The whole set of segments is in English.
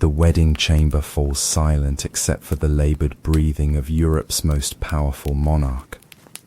The wedding chamber falls silent except for the labored breathing of Europe's most powerful monarch,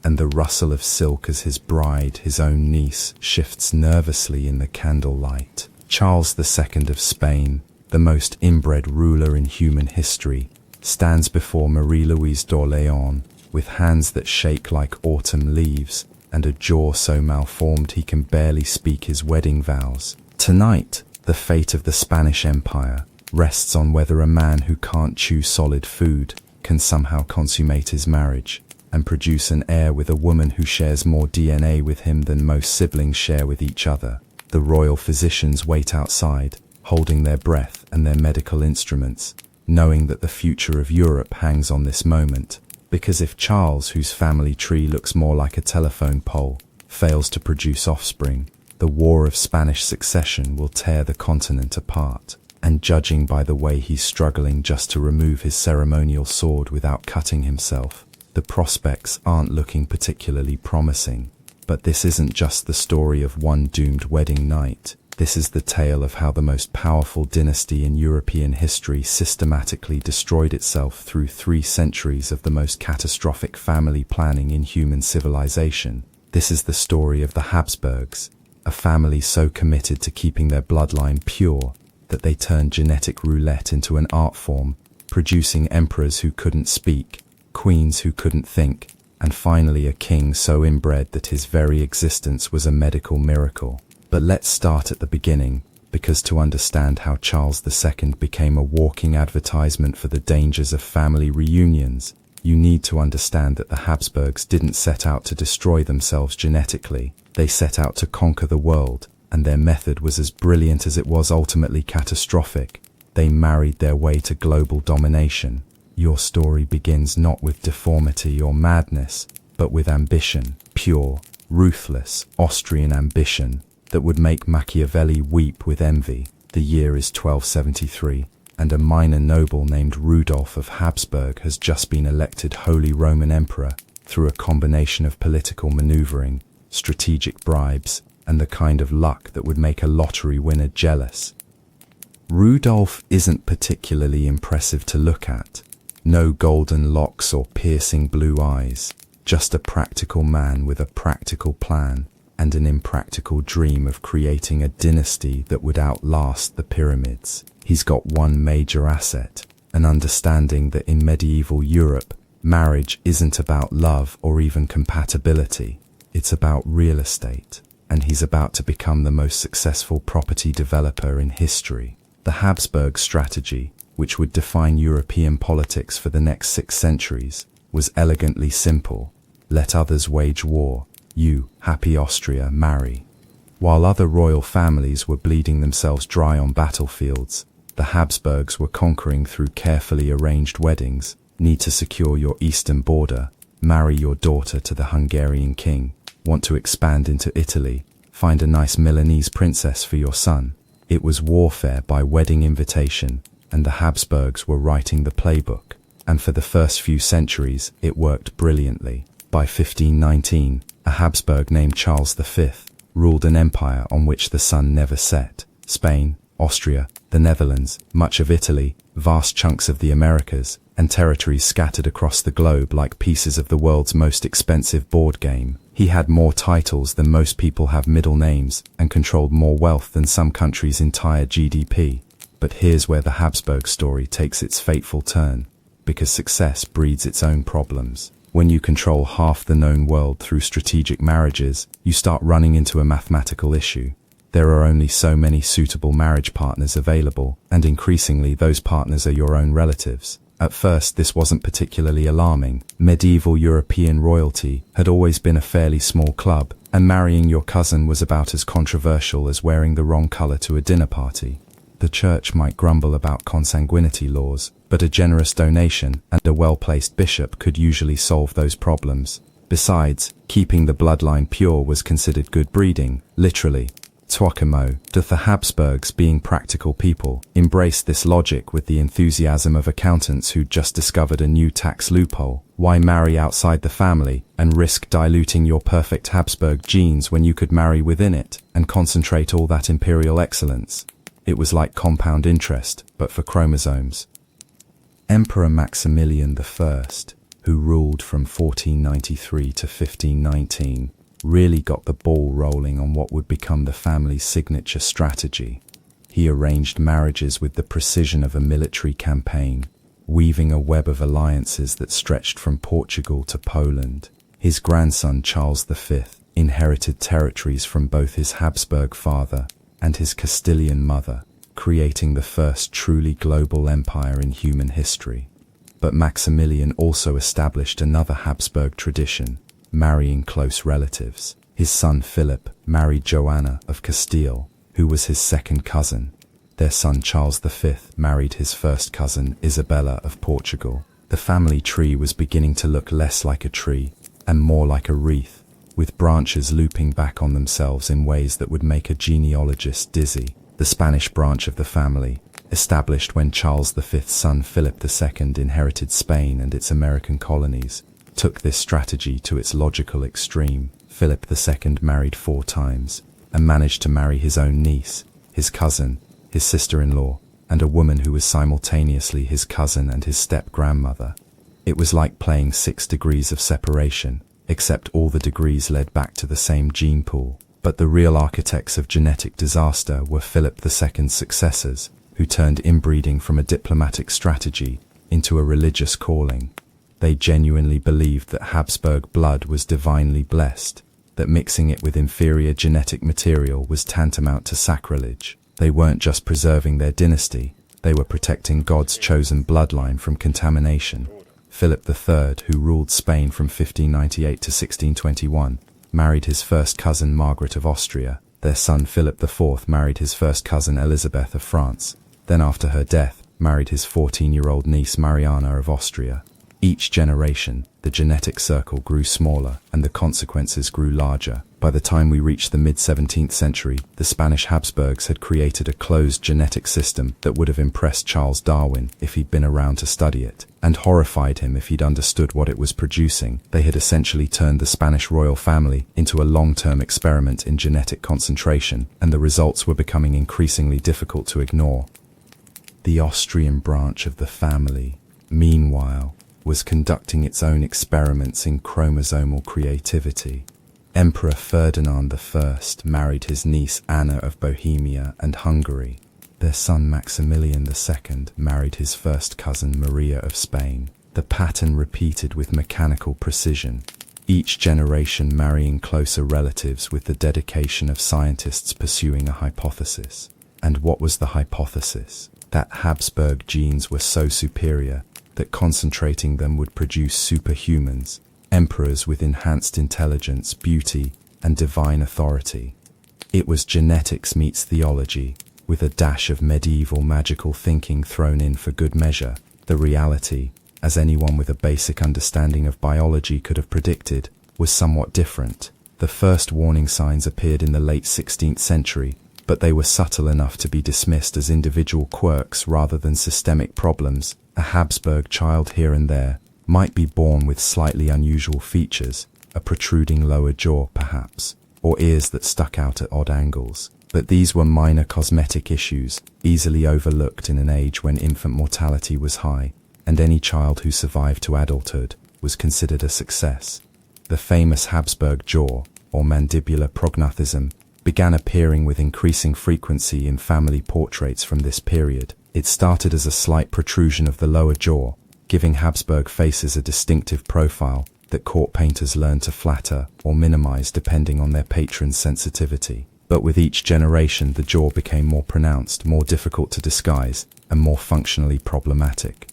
and the rustle of silk as his bride, his own niece, shifts nervously in the candlelight. Charles II of Spain, the most inbred ruler in human history, stands before Marie-Louise d'Orléans with hands that shake like autumn leaves and a jaw so malformed he can barely speak his wedding vows. Tonight, the fate of the Spanish Empire rests on whether a man who can't chew solid food can somehow consummate his marriage and produce an heir with a woman who shares more DNA with him than most siblings share with each other. The royal physicians wait outside, holding their breath and their medical instruments, knowing that the future of Europe hangs on this moment, because if Charles, whose family tree looks more like a telephone pole, fails to produce offspring, the War of Spanish Succession will tear the continent apart. And judging by the way he's struggling just to remove his ceremonial sword without cutting himself, the prospects aren't looking particularly promising. But this isn't just the story of one doomed wedding night. This is the tale of how the most powerful dynasty in European history systematically destroyed itself through 3 centuries of the most catastrophic family planning in human civilization. This is the story of the Habsburgs, a family so committed to keeping their bloodline pure that they turned genetic roulette into an art form, producing emperors who couldn't speak, queens who couldn't think, and finally a king so inbred that his very existence was a medical miracle. But let's start at the beginning, because to understand how Charles II became a walking advertisement for the dangers of family reunions, you need to understand that the Habsburgs didn't set out to destroy themselves genetically. They set out to conquer the world, and their method was as brilliant as it was ultimately catastrophic. They married their way to global domination. Your story begins not with deformity or madness, but with ambition, pure, ruthless, Austrian ambition that would make Machiavelli weep with envy. The year is 1273, and a minor noble named Rudolf of Habsburg has just been elected Holy Roman Emperor through a combination of political maneuvering, strategic bribes, and the kind of luck that would make a lottery winner jealous. Rudolf isn't particularly impressive to look at. No golden locks or piercing blue eyes, just a practical man with a practical plan and an impractical dream of creating a dynasty that would outlast the pyramids. He's got one major asset, an understanding that in medieval Europe, marriage isn't about love or even compatibility. It's about real estate. And he's about to become the most successful property developer in history. The Habsburg strategy, which would define European politics for the next 6 centuries, was elegantly simple. Let others wage war. You, happy Austria, marry. While other royal families were bleeding themselves dry on battlefields, the Habsburgs were conquering through carefully arranged weddings. Need to secure your eastern border, marry your daughter to the Hungarian king. Want to expand into Italy, find a nice Milanese princess for your son. It was warfare by wedding invitation, and the Habsburgs were writing the playbook. And for the first few centuries, it worked brilliantly. By 1519, a Habsburg named Charles V ruled an empire on which the sun never set. Spain, Austria, the Netherlands, much of Italy, vast chunks of the Americas, and territories scattered across the globe like pieces of the world's most expensive board game. He had more titles than most people have middle names and controlled more wealth than some countries' entire GDP. But here's where the Habsburg story takes its fateful turn, because success breeds its own problems. When you control half the known world through strategic marriages, you start running into a mathematical issue. There are only so many suitable marriage partners available, and increasingly those partners are your own relatives. At first, this wasn't particularly alarming. Medieval European royalty had always been a fairly small club, and marrying your cousin was about as controversial as wearing the wrong color to a dinner party. The church might grumble about consanguinity laws, but a generous donation and a well-placed bishop could usually solve those problems. Besides, keeping the bloodline pure was considered good breeding, literally. Tuochimo, the Habsburgs, being practical people, embraced this logic with the enthusiasm of accountants who'd just discovered a new tax loophole. Why marry outside the family and risk diluting your perfect Habsburg genes when you could marry within it and concentrate all that imperial excellence? It was like compound interest, but for chromosomes. Emperor Maximilian I, who ruled from 1493 to 1519, really got the ball rolling on what would become the family's signature strategy. He arranged marriages with the precision of a military campaign, weaving a web of alliances that stretched from Portugal to Poland. His grandson Charles V inherited territories from both his Habsburg father and his Castilian mother, creating the first truly global empire in human history. But Maximilian also established another Habsburg tradition, marrying close relatives. His son Philip married Joanna of Castile, who was his second cousin. Their son Charles V married his first cousin Isabella of Portugal. The family tree was beginning to look less like a tree and more like a wreath, with branches looping back on themselves in ways that would make a genealogist dizzy. The Spanish branch of the family, established when Charles V's son Philip II inherited Spain and its American colonies, took this strategy to its logical extreme. Philip II married 4 times and managed to marry his own niece, his cousin, his sister-in-law, and a woman who was simultaneously his cousin and his step-grandmother. It was like playing 6 degrees of separation, except all the degrees led back to the same gene pool. But the real architects of genetic disaster were Philip II's successors, who turned inbreeding from a diplomatic strategy into a religious calling. They genuinely believed that Habsburg blood was divinely blessed, that mixing it with inferior genetic material was tantamount to sacrilege. They weren't just preserving their dynasty, they were protecting God's chosen bloodline from contamination. Philip III, who ruled Spain from 1598 to 1621, married his first cousin Margaret of Austria. Their son Philip IV married his first cousin Elizabeth of France, then after her death, married his 14-year-old niece Mariana of Austria. Each generation, the genetic circle grew smaller and the consequences grew larger. By the time we reached the mid-17th century, the Spanish Habsburgs had created a closed genetic system that would have impressed Charles Darwin if he'd been around to study it, and horrified him if he'd understood what it was producing. They had essentially turned the Spanish royal family into a long-term experiment in genetic concentration, and the results were becoming increasingly difficult to ignore. The Austrian branch of the family, meanwhile, was conducting its own experiments in chromosomal creativity. Emperor Ferdinand I married his niece Anna of Bohemia and Hungary. Their son Maximilian II married his first cousin Maria of Spain. The pattern repeated with mechanical precision, each generation marrying closer relatives with the dedication of scientists pursuing a hypothesis. And what was the hypothesis? That Habsburg genes were so superior that concentrating them would produce superhumans, emperors with enhanced intelligence, beauty, and divine authority. It was genetics meets theology, with a dash of medieval magical thinking thrown in for good measure. The reality, as anyone with a basic understanding of biology could have predicted, was somewhat different. The first warning signs appeared in the late 16th century, but they were subtle enough to be dismissed as individual quirks rather than systemic problems. A Habsburg child here and there might be born with slightly unusual features, a protruding lower jaw perhaps, or ears that stuck out at odd angles. But these were minor cosmetic issues, easily overlooked in an age when infant mortality was high, and any child who survived to adulthood was considered a success. The famous Habsburg jaw, or mandibular prognathism, began appearing with increasing frequency in family portraits from this period. It started as a slight protrusion of the lower jaw, giving Habsburg faces a distinctive profile that court painters learned to flatter or minimize depending on their patron's sensitivity. But with each generation, the jaw became more pronounced, more difficult to disguise, and more functionally problematic.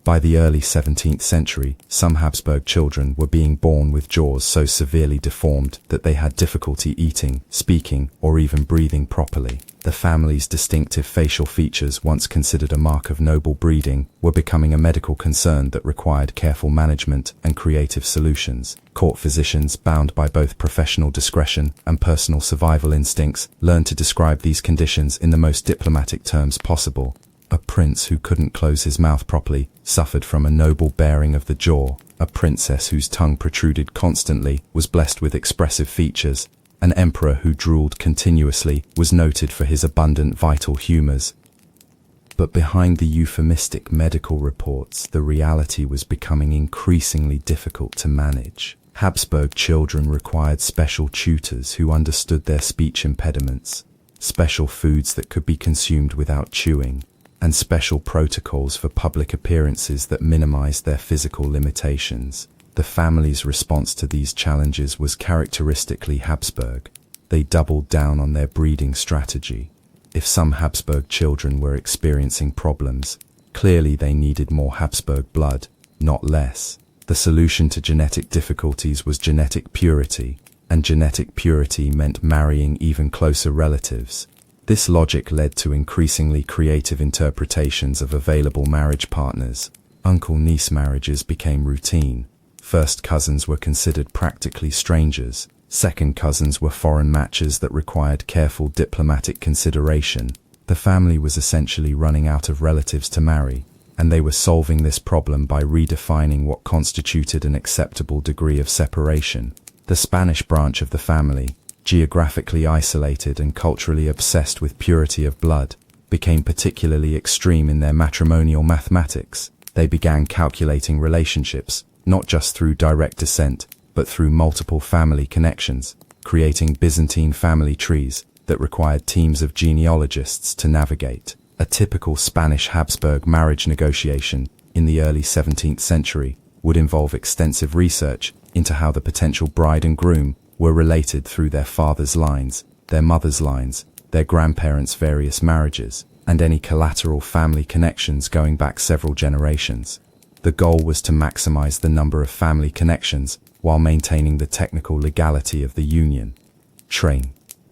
By the early 17th century, some Habsburg children were being born with jaws so severely deformed that they had difficulty eating, speaking, or even breathing properly. The family's distinctive facial features, once considered a mark of noble breeding, were becoming a medical concern that required careful management and creative solutions. Court physicians, bound by both professional discretion and personal survival instincts, learned to describe these conditions in the most diplomatic terms possible. A prince who couldn't close his mouth properly suffered from a noble bearing of the jaw. A princess whose tongue protruded constantly was blessed with expressive features. An emperor who drooled continuously, was noted for his abundant vital humors. But behind the euphemistic medical reports, the reality was becoming increasingly difficult to manage. Habsburg children required special tutors who understood their speech impediments, special foods that could be consumed without chewing, and special protocols for public appearances that minimized their physical limitations. The family's response to these challenges was characteristically Habsburg. They doubled down on their breeding strategy. If some Habsburg children were experiencing problems, clearly they needed more Habsburg blood, not less. The solution to genetic difficulties was genetic purity, and genetic purity meant marrying even closer relatives. This logic led to increasingly creative interpretations of available marriage partners. Uncle-niece marriages became routine. First cousins were considered practically strangers. Second cousins were foreign matches that required careful diplomatic consideration. The family was essentially running out of relatives to marry, and they were solving this problem by redefining what constituted an acceptable degree of separation. The Spanish branch of the family, geographically isolated and culturally obsessed with purity of blood, became particularly extreme in their matrimonial mathematics. They began calculating relationships, not just through direct descent, but through multiple family connections, creating Byzantine family trees that required teams of genealogists to navigate. A typical Spanish Habsburg marriage negotiation in the early 17th century would involve extensive research into how the potential bride and groom were related through their father's lines, their mother's lines, their grandparents' various marriages, and any collateral family connections going back several generations. The goal was to maximize the number of family connections while maintaining the technical legality of the union.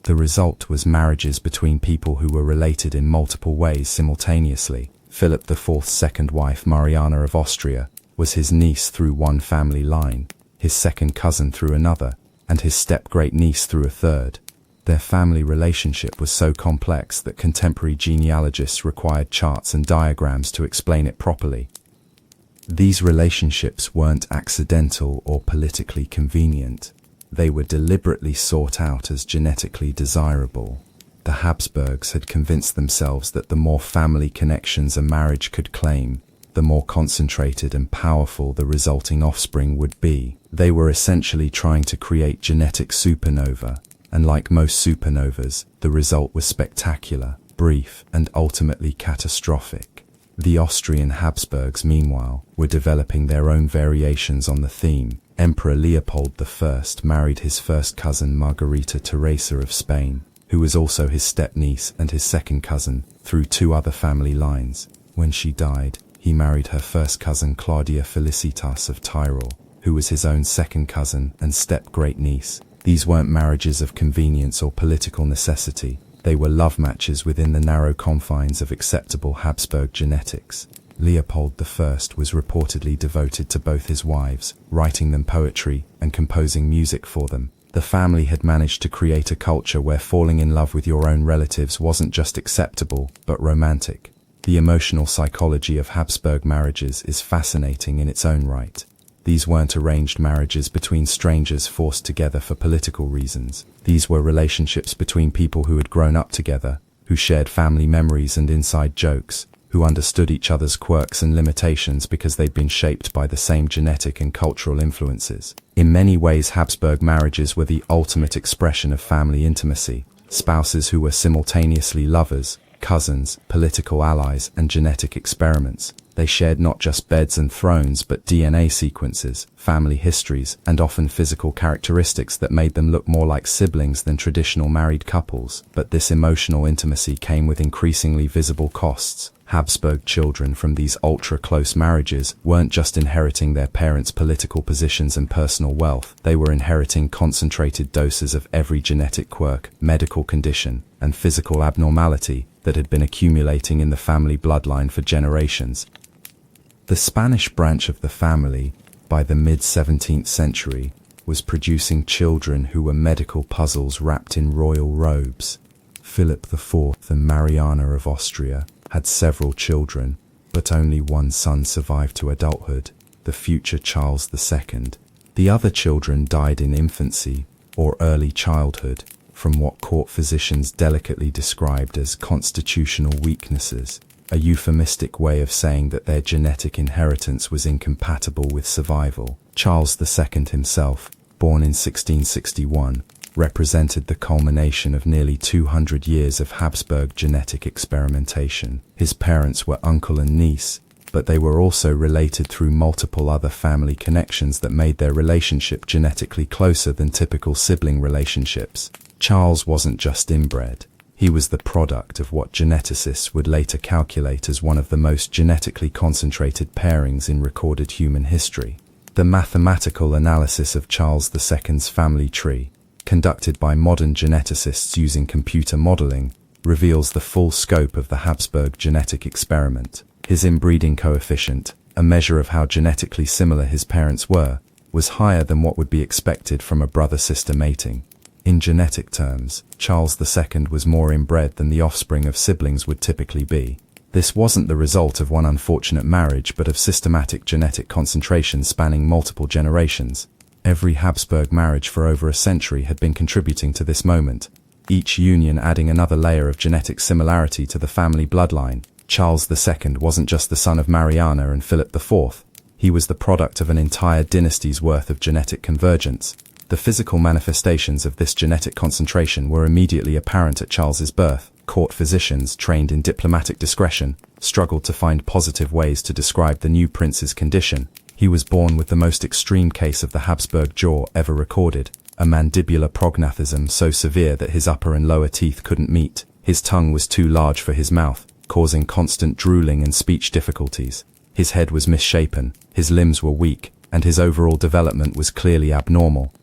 The result was marriages between people who were related in multiple ways simultaneously. Philip IV's second wife, Mariana of Austria, was his niece through one family line, his second cousin through another, and his step-great-niece through a third. Their family relationship was so complex that contemporary genealogists required charts and diagrams to explain it properly. These relationships weren't accidental or politically convenient. They were deliberately sought out as genetically desirable. The Habsburgs had convinced themselves that the more family connections a marriage could claim, the more concentrated and powerful the resulting offspring would be. They were essentially trying to create genetic supernova, and like most supernovas, the result was spectacular, brief, and ultimately catastrophic. The Austrian Habsburgs, meanwhile, were developing their own variations on the theme. Emperor Leopold I married his first cousin Margarita Teresa of Spain, who was also his step-niece and his second cousin, through two other family lines. When she died, he married her first cousin Claudia Felicitas of Tyrol, who was his own second cousin and step-great-niece. These weren't marriages of convenience or political necessity. They were love matches within the narrow confines of acceptable Habsburg genetics. Leopold I was reportedly devoted to both his wives, writing them poetry and composing music for them. The family had managed to create a culture where falling in love with your own relatives wasn't just acceptable, but romantic. The emotional psychology of Habsburg marriages is fascinating in its own right. These weren't arranged marriages between strangers forced together for political reasons. These were relationships between people who had grown up together, who shared family memories and inside jokes, who understood each other's quirks and limitations because they'd been shaped by the same genetic and cultural influences. In many ways, Habsburg marriages were the ultimate expression of family intimacy. Spouses who were simultaneously lovers, cousins, political allies, and genetic experiments. They shared not just beds and thrones but DNA sequences, family histories, and often physical characteristics that made them look more like siblings than traditional married couples. But this emotional intimacy came with increasingly visible costs. Habsburg children from these ultra-close marriages weren't just inheriting their parents' political positions and personal wealth, they were inheriting concentrated doses of every genetic quirk, medical condition, and physical abnormality that had been accumulating in the family bloodline for generations. The Spanish branch of the family, by the mid-17th century, was producing children who were medical puzzles wrapped in royal robes. Philip IV and Mariana of Austria had several children, but only one son survived to adulthood, the future Charles II. The other children died in infancy or early childhood, from what court physicians delicately described as constitutional weaknesses, a euphemistic way of saying that their genetic inheritance was incompatible with survival. Charles II himself, born in 1661, represented the culmination of nearly 200 years of Habsburg genetic experimentation. His parents were uncle and niece, but they were also related through multiple other family connections that made their relationship genetically closer than typical sibling relationships. Charles wasn't just inbred. He was the product of what geneticists would later calculate as one of the most genetically concentrated pairings in recorded human history. The mathematical analysis of Charles II's family tree, conducted by modern geneticists using computer modeling, reveals the full scope of the Habsburg genetic experiment. His inbreeding coefficient, a measure of how genetically similar his parents were, was higher than what would be expected from a brother-sister mating. In genetic terms, Charles II was more inbred than the offspring of siblings would typically be. This wasn't the result of one unfortunate marriage but of systematic genetic concentration spanning multiple generations. Every Habsburg marriage for over a century had been contributing to this moment, each union adding another layer of genetic similarity to the family bloodline. Charles II wasn't just the son of Mariana and Philip IV. He was the product of an entire dynasty's worth of genetic convergence. The physical manifestations of this genetic concentration were immediately apparent at Charles's birth. Court physicians, trained in diplomatic discretion, struggled to find positive ways to describe the new prince's condition. He was born with the most extreme case of the Habsburg jaw ever recorded, a mandibular prognathism so severe that his upper and lower teeth couldn't meet. His tongue was too large for his mouth, causing constant drooling and speech difficulties. His head was misshapen, his limbs were weak, and his overall development was clearly abnormal.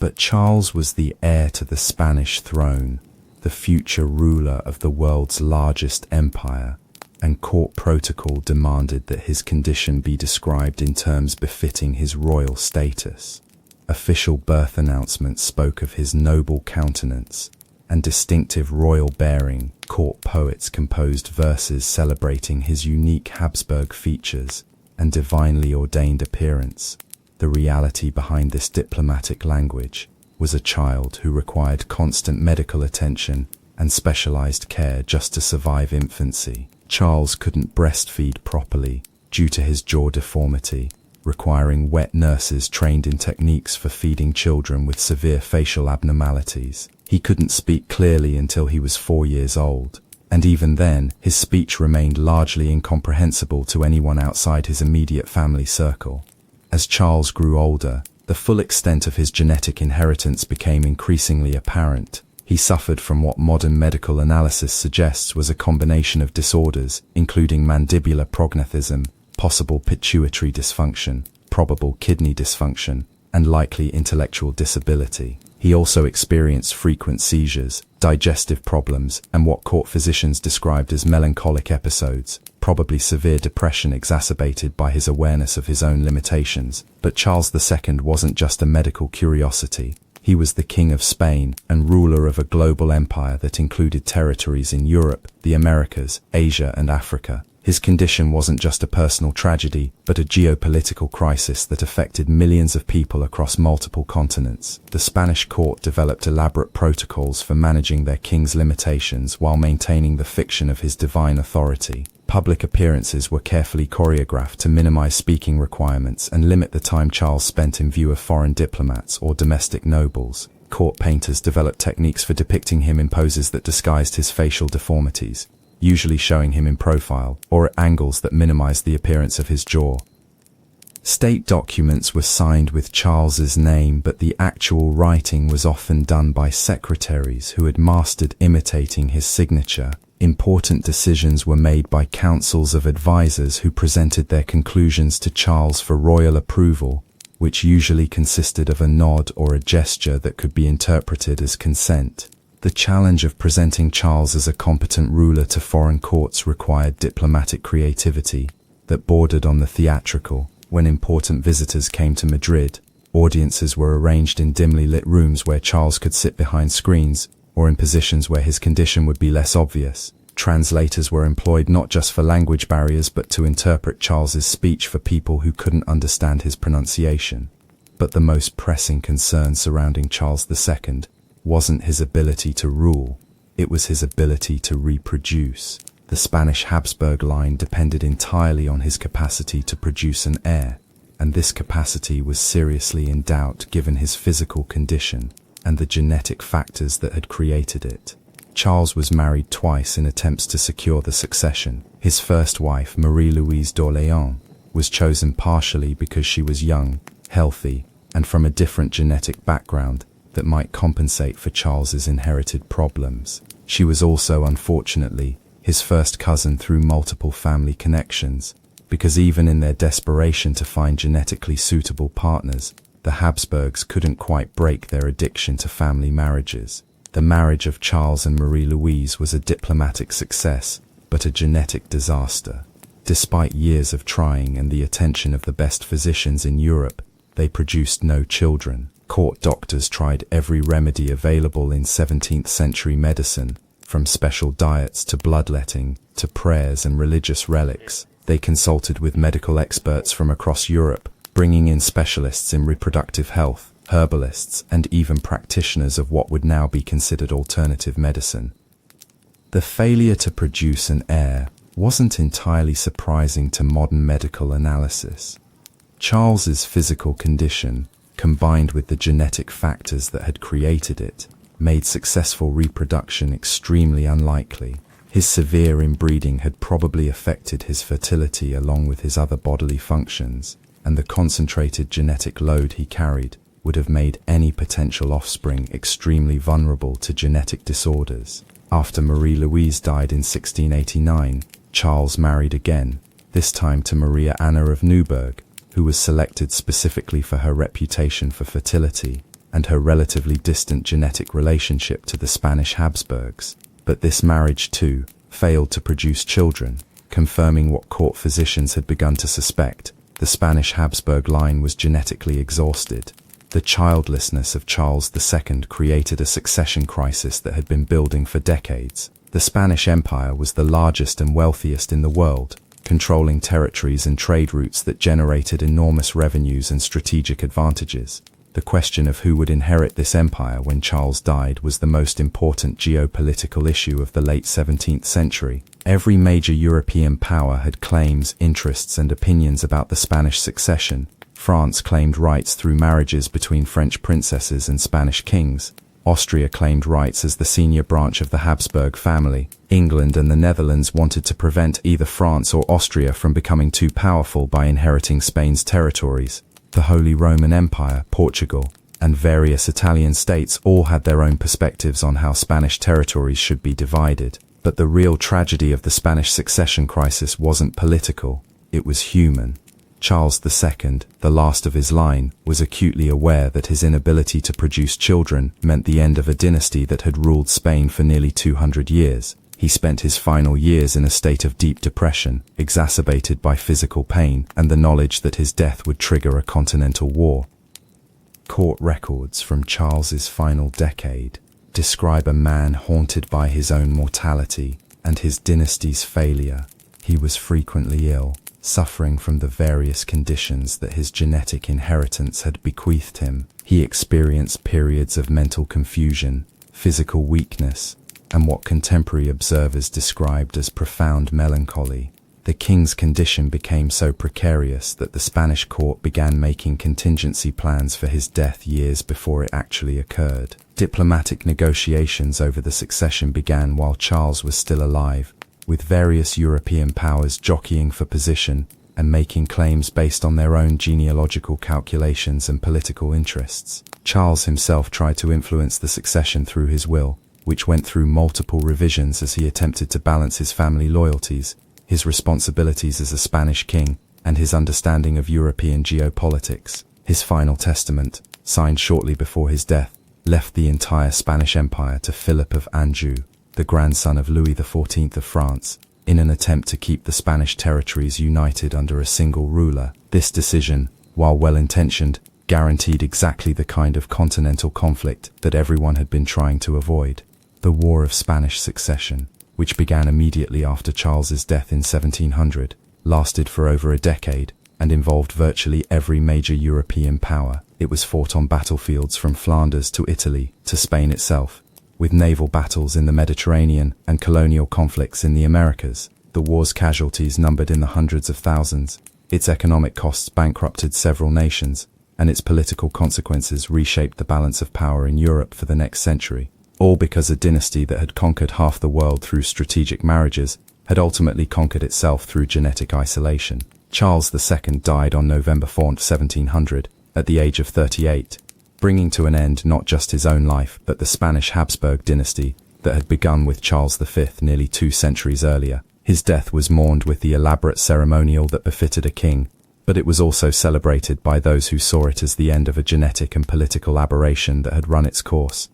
But Charles was the heir to the Spanish throne, the future ruler of the world's largest empire, and court protocol demanded that his condition be described in terms befitting his royal status. Official birth announcements spoke of his noble countenance and distinctive royal bearing. Court poets composed verses celebrating his unique Habsburg features and divinely ordained appearance. The reality behind this diplomatic language was a child who required constant medical attention and specialized care just to survive infancy. Charles couldn't breastfeed properly due to his jaw deformity, requiring wet nurses trained in techniques for feeding children with severe facial abnormalities. He couldn't speak clearly until he was 4 years old, and even then, his speech remained largely incomprehensible to anyone outside his immediate family circle. As Charles grew older, the full extent of his genetic inheritance became increasingly apparent. He suffered from what modern medical analysis suggests was a combination of disorders, including mandibular prognathism, possible pituitary dysfunction, probable kidney dysfunction, and likely intellectual disability. He also experienced frequent seizures, digestive problems, and what court physicians described as melancholic episodes, probably severe depression exacerbated by his awareness of his own limitations. But Charles II wasn't just a medical curiosity. He was the King of Spain and ruler of a global empire that included territories in Europe, the Americas, Asia, and Africa. His condition wasn't just a personal tragedy, but a geopolitical crisis that affected millions of people across multiple continents. The Spanish court developed elaborate protocols for managing their king's limitations while maintaining the fiction of his divine authority. Public appearances were carefully choreographed to minimize speaking requirements and limit the time Charles spent in view of foreign diplomats or domestic nobles. Court painters developed techniques for depicting him in poses that disguised his facial deformities, usually showing him in profile or at angles that minimized the appearance of his jaw. State documents were signed with Charles's name, but the actual writing was often done by secretaries who had mastered imitating his signature. Important decisions were made by councils of advisors who presented their conclusions to Charles for royal approval, which usually consisted of a nod or a gesture that could be interpreted as consent. The challenge of presenting Charles as a competent ruler to foreign courts required diplomatic creativity that bordered on the theatrical. When important visitors came to Madrid, audiences were arranged in dimly lit rooms where Charles could sit behind screens, or in positions where his condition would be less obvious. Translators were employed not just for language barriers but to interpret Charles's speech for people who couldn't understand his pronunciation. But the most pressing concern surrounding Charles II wasn't his ability to rule, it was his ability to reproduce. The Spanish Habsburg line depended entirely on his capacity to produce an heir, and this capacity was seriously in doubt given his physical condition and the genetic factors that had created it. Charles was married twice in attempts to secure the succession. His first wife, Marie-Louise d'Orléans, was chosen partially because she was young, healthy, and from a different genetic background that might compensate for Charles's inherited problems. She was also, unfortunately, his first cousin through multiple family connections, because even in their desperation to find genetically suitable partners, the Habsburgs couldn't quite break their addiction to family marriages. The marriage of Charles and Marie-Louise was a diplomatic success, but a genetic disaster. Despite years of trying and the attention of the best physicians in Europe, they produced no children. Court doctors tried every remedy available in 17th century medicine, from special diets to bloodletting, to prayers and religious relics. They consulted with medical experts from across Europe, bringing in specialists in reproductive health, herbalists, and even practitioners of what would now be considered alternative medicine. The failure to produce an heir wasn't entirely surprising to modern medical analysis. Charles's physical condition, combined with the genetic factors that had created it, made successful reproduction extremely unlikely. His severe inbreeding had probably affected his fertility along with his other bodily functions, and the concentrated genetic load he carried would have made any potential offspring extremely vulnerable to genetic disorders. After Marie-Louise died in 1689, Charles married again, this time to Maria Anna of Neuburg, who was selected specifically for her reputation for fertility and her relatively distant genetic relationship to the Spanish Habsburgs. But this marriage, too, failed to produce children, confirming what court physicians had begun to suspect. The Spanish Habsburg line was genetically exhausted. The childlessness of Charles II created a succession crisis that had been building for decades. The Spanish Empire was the largest and wealthiest in the world, controlling territories and trade routes that generated enormous revenues and strategic advantages. The question of who would inherit this empire when Charles died was the most important geopolitical issue of the late 17th century. Every major European power had claims, interests, and opinions about the Spanish succession. France claimed rights through marriages between French princesses and Spanish kings. Austria claimed rights as the senior branch of the Habsburg family. England and the Netherlands wanted to prevent either France or Austria from becoming too powerful by inheriting Spain's territories. The Holy Roman Empire, Portugal, and various Italian states all had their own perspectives on how Spanish territories should be divided. But the real tragedy of the Spanish succession crisis wasn't political, it was human. Charles II, the last of his line, was acutely aware that his inability to produce children meant the end of a dynasty that had ruled Spain for nearly 200 years. He spent his final years in a state of deep depression, exacerbated by physical pain and the knowledge that his death would trigger a continental war. Court records from Charles's final decade describe a man haunted by his own mortality and his dynasty's failure. He was frequently ill, suffering from the various conditions that his genetic inheritance had bequeathed him. He experienced periods of mental confusion, physical weakness, and what contemporary observers described as profound melancholy. The king's condition became so precarious that the Spanish court began making contingency plans for his death years before it actually occurred. Diplomatic negotiations over the succession began while Charles was still alive, with various European powers jockeying for position and making claims based on their own genealogical calculations and political interests. Charles himself tried to influence the succession through his will, which went through multiple revisions as he attempted to balance his family loyalties, his responsibilities as a Spanish king, and his understanding of European geopolitics. His final testament, signed shortly before his death, left the entire Spanish Empire to Philip of Anjou, the grandson of Louis XIV of France, in an attempt to keep the Spanish territories united under a single ruler. This decision, while well-intentioned, guaranteed exactly the kind of continental conflict that everyone had been trying to avoid. The War of Spanish Succession, which began immediately after Charles's death in 1700, lasted for over a decade and involved virtually every major European power. It was fought on battlefields from Flanders to Italy to Spain itself, with naval battles in the Mediterranean and colonial conflicts in the Americas. The war's casualties numbered in the hundreds of thousands. Its economic costs bankrupted several nations, and its political consequences reshaped the balance of power in Europe for the next century. All because a dynasty that had conquered half the world through strategic marriages had ultimately conquered itself through genetic isolation. Charles II died on November 4, 1700, at the age of 38, bringing to an end not just his own life but the Spanish Habsburg dynasty that had begun with Charles V nearly 2 centuries earlier. His death was mourned with the elaborate ceremonial that befitted a king, but it was also celebrated by those who saw it as the end of a genetic and political aberration that had run its course.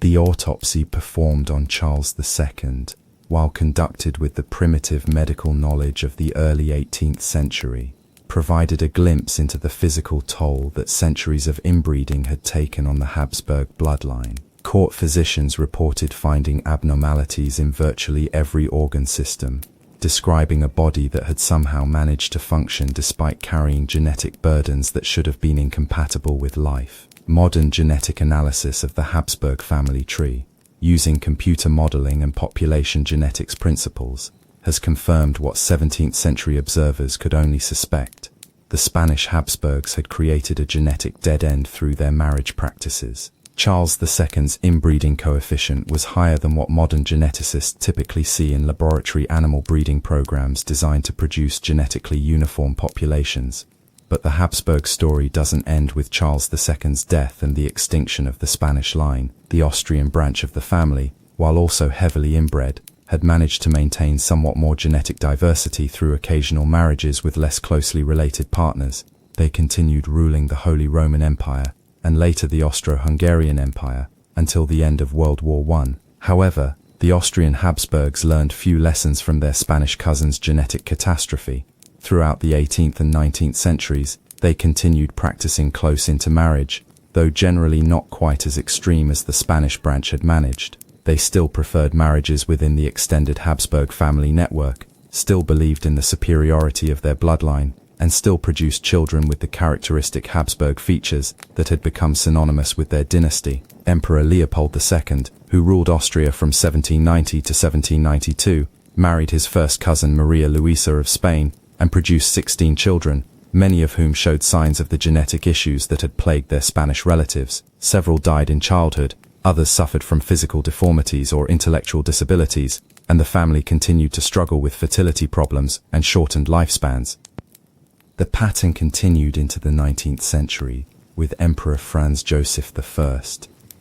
The autopsy performed on Charles II, while conducted with the primitive medical knowledge of the early 18th century, provided a glimpse into the physical toll that centuries of inbreeding had taken on the Habsburg bloodline. Court physicians reported finding abnormalities in virtually every organ system, describing a body that had somehow managed to function despite carrying genetic burdens that should have been incompatible with life. Modern genetic analysis of the Habsburg family tree, using computer modeling and population genetics principles, has confirmed what 17th century observers could only suspect. The Spanish Habsburgs had created a genetic dead end through their marriage practices. Charles II's inbreeding coefficient was higher than what modern geneticists typically see in laboratory animal breeding programs designed to produce genetically uniform populations. But the Habsburg story doesn't end with Charles II's death and the extinction of the Spanish line. The Austrian branch of the family, while also heavily inbred, had managed to maintain somewhat more genetic diversity through occasional marriages with less closely related partners. They continued ruling the Holy Roman Empire, and later the Austro-Hungarian Empire, until the end of World War I. However, the Austrian Habsburgs learned few lessons from their Spanish cousins' genetic catastrophe. Throughout the 18th and 19th centuries, they continued practicing close intermarriage, though generally not quite as extreme as the Spanish branch had managed. They still preferred marriages within the extended Habsburg family network, still believed in the superiority of their bloodline, and still produced children with the characteristic Habsburg features that had become synonymous with their dynasty. Emperor Leopold II, who ruled Austria from 1790 to 1792, married his first cousin Maria Luisa of Spain and produced 16 children, many of whom showed signs of the genetic issues that had plagued their Spanish relatives. Several died in childhood, others suffered from physical deformities or intellectual disabilities, and the family continued to struggle with fertility problems and shortened lifespans. The pattern continued into the 19th century, with Emperor Franz Joseph I,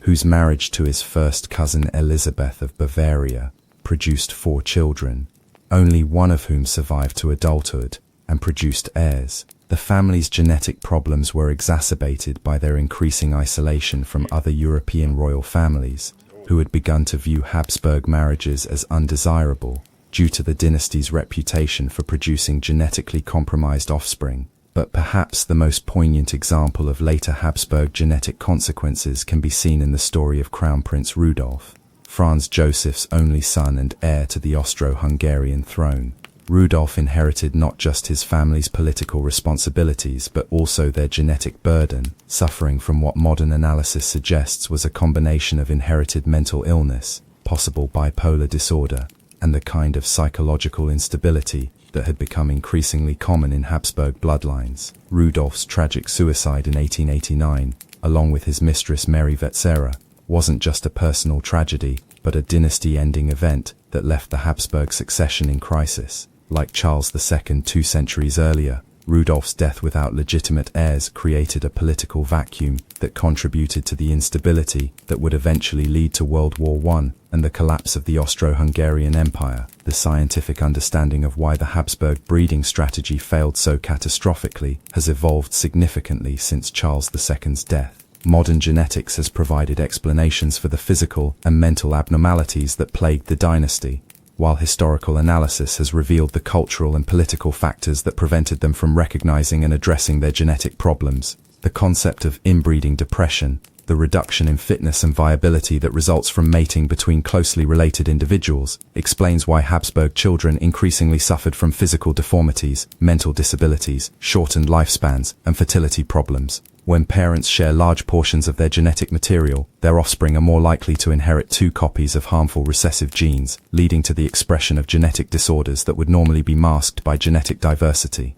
whose marriage to his first cousin Elizabeth of Bavaria produced 4 children, only one of whom survived to adulthood and produced heirs. The family's genetic problems were exacerbated by their increasing isolation from other European royal families, who had begun to view Habsburg marriages as undesirable, due to the dynasty's reputation for producing genetically compromised offspring. But perhaps the most poignant example of later Habsburg genetic consequences can be seen in the story of Crown Prince Rudolf, Franz Joseph's only son and heir to the Austro-Hungarian throne. Rudolf inherited not just his family's political responsibilities but also their genetic burden, suffering from what modern analysis suggests was a combination of inherited mental illness, possible bipolar disorder, and the kind of psychological instability that had become increasingly common in Habsburg bloodlines. Rudolf's tragic suicide in 1889, along with his mistress Mary Vetsera, wasn't just a personal tragedy, but a dynasty-ending event that left the Habsburg succession in crisis. Like Charles II 2 centuries earlier, Rudolf's death without legitimate heirs created a political vacuum that contributed to the instability that would eventually lead to World War I and the collapse of the Austro-Hungarian Empire. The scientific understanding of why the Habsburg breeding strategy failed so catastrophically has evolved significantly since Charles II's death. Modern genetics has provided explanations for the physical and mental abnormalities that plagued the dynasty, while historical analysis has revealed the cultural and political factors that prevented them from recognizing and addressing their genetic problems. The concept of inbreeding depression, the reduction in fitness and viability that results from mating between closely related individuals, explains why Habsburg children increasingly suffered from physical deformities, mental disabilities, shortened lifespans, and fertility problems. When parents share large portions of their genetic material, their offspring are more likely to inherit 2 copies of harmful recessive genes, leading to the expression of genetic disorders that would normally be masked by genetic diversity.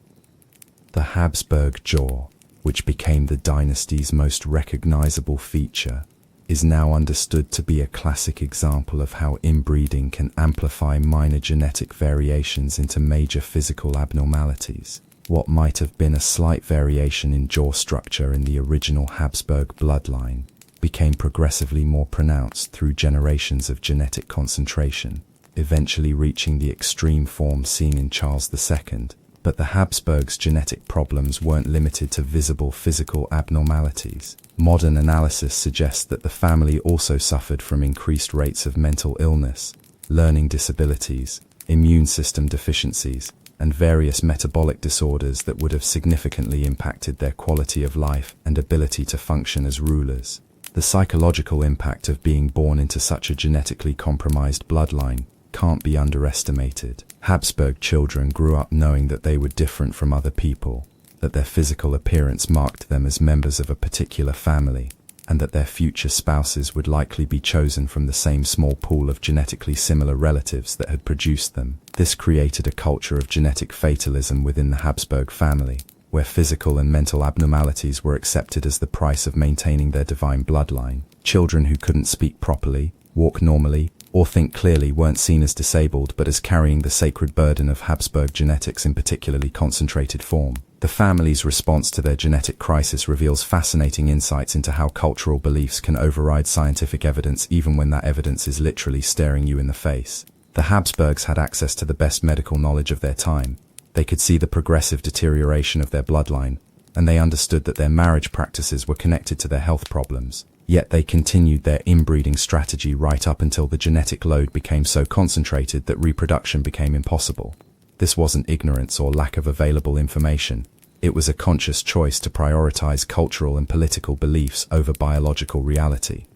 The Habsburg jaw, which became the dynasty's most recognizable feature, is now understood to be a classic example of how inbreeding can amplify minor genetic variations into major physical abnormalities. What might have been a slight variation in jaw structure in the original Habsburg bloodline became progressively more pronounced through generations of genetic concentration, eventually reaching the extreme form seen in Charles II. But the Habsburgs' genetic problems weren't limited to visible physical abnormalities. Modern analysis suggests that the family also suffered from increased rates of mental illness, learning disabilities, immune system deficiencies, and various metabolic disorders that would have significantly impacted their quality of life and ability to function as rulers. The psychological impact of being born into such a genetically compromised bloodline can't be underestimated. Habsburg children grew up knowing that they were different from other people, that their physical appearance marked them as members of a particular family, and that their future spouses would likely be chosen from the same small pool of genetically similar relatives that had produced them. This created a culture of genetic fatalism within the Habsburg family, where physical and mental abnormalities were accepted as the price of maintaining their divine bloodline. Children who couldn't speak properly, walk normally, or think clearly weren't seen as disabled but as carrying the sacred burden of Habsburg genetics in particularly concentrated form. The family's response to their genetic crisis reveals fascinating insights into how cultural beliefs can override scientific evidence even when that evidence is literally staring you in the face. The Habsburgs had access to the best medical knowledge of their time. They could see the progressive deterioration of their bloodline, and they understood that their marriage practices were connected to their health problems. Yet they continued their inbreeding strategy right up until the genetic load became so concentrated that reproduction became impossible. This wasn't ignorance or lack of available information. It was a conscious choice to prioritize cultural and political beliefs over biological reality.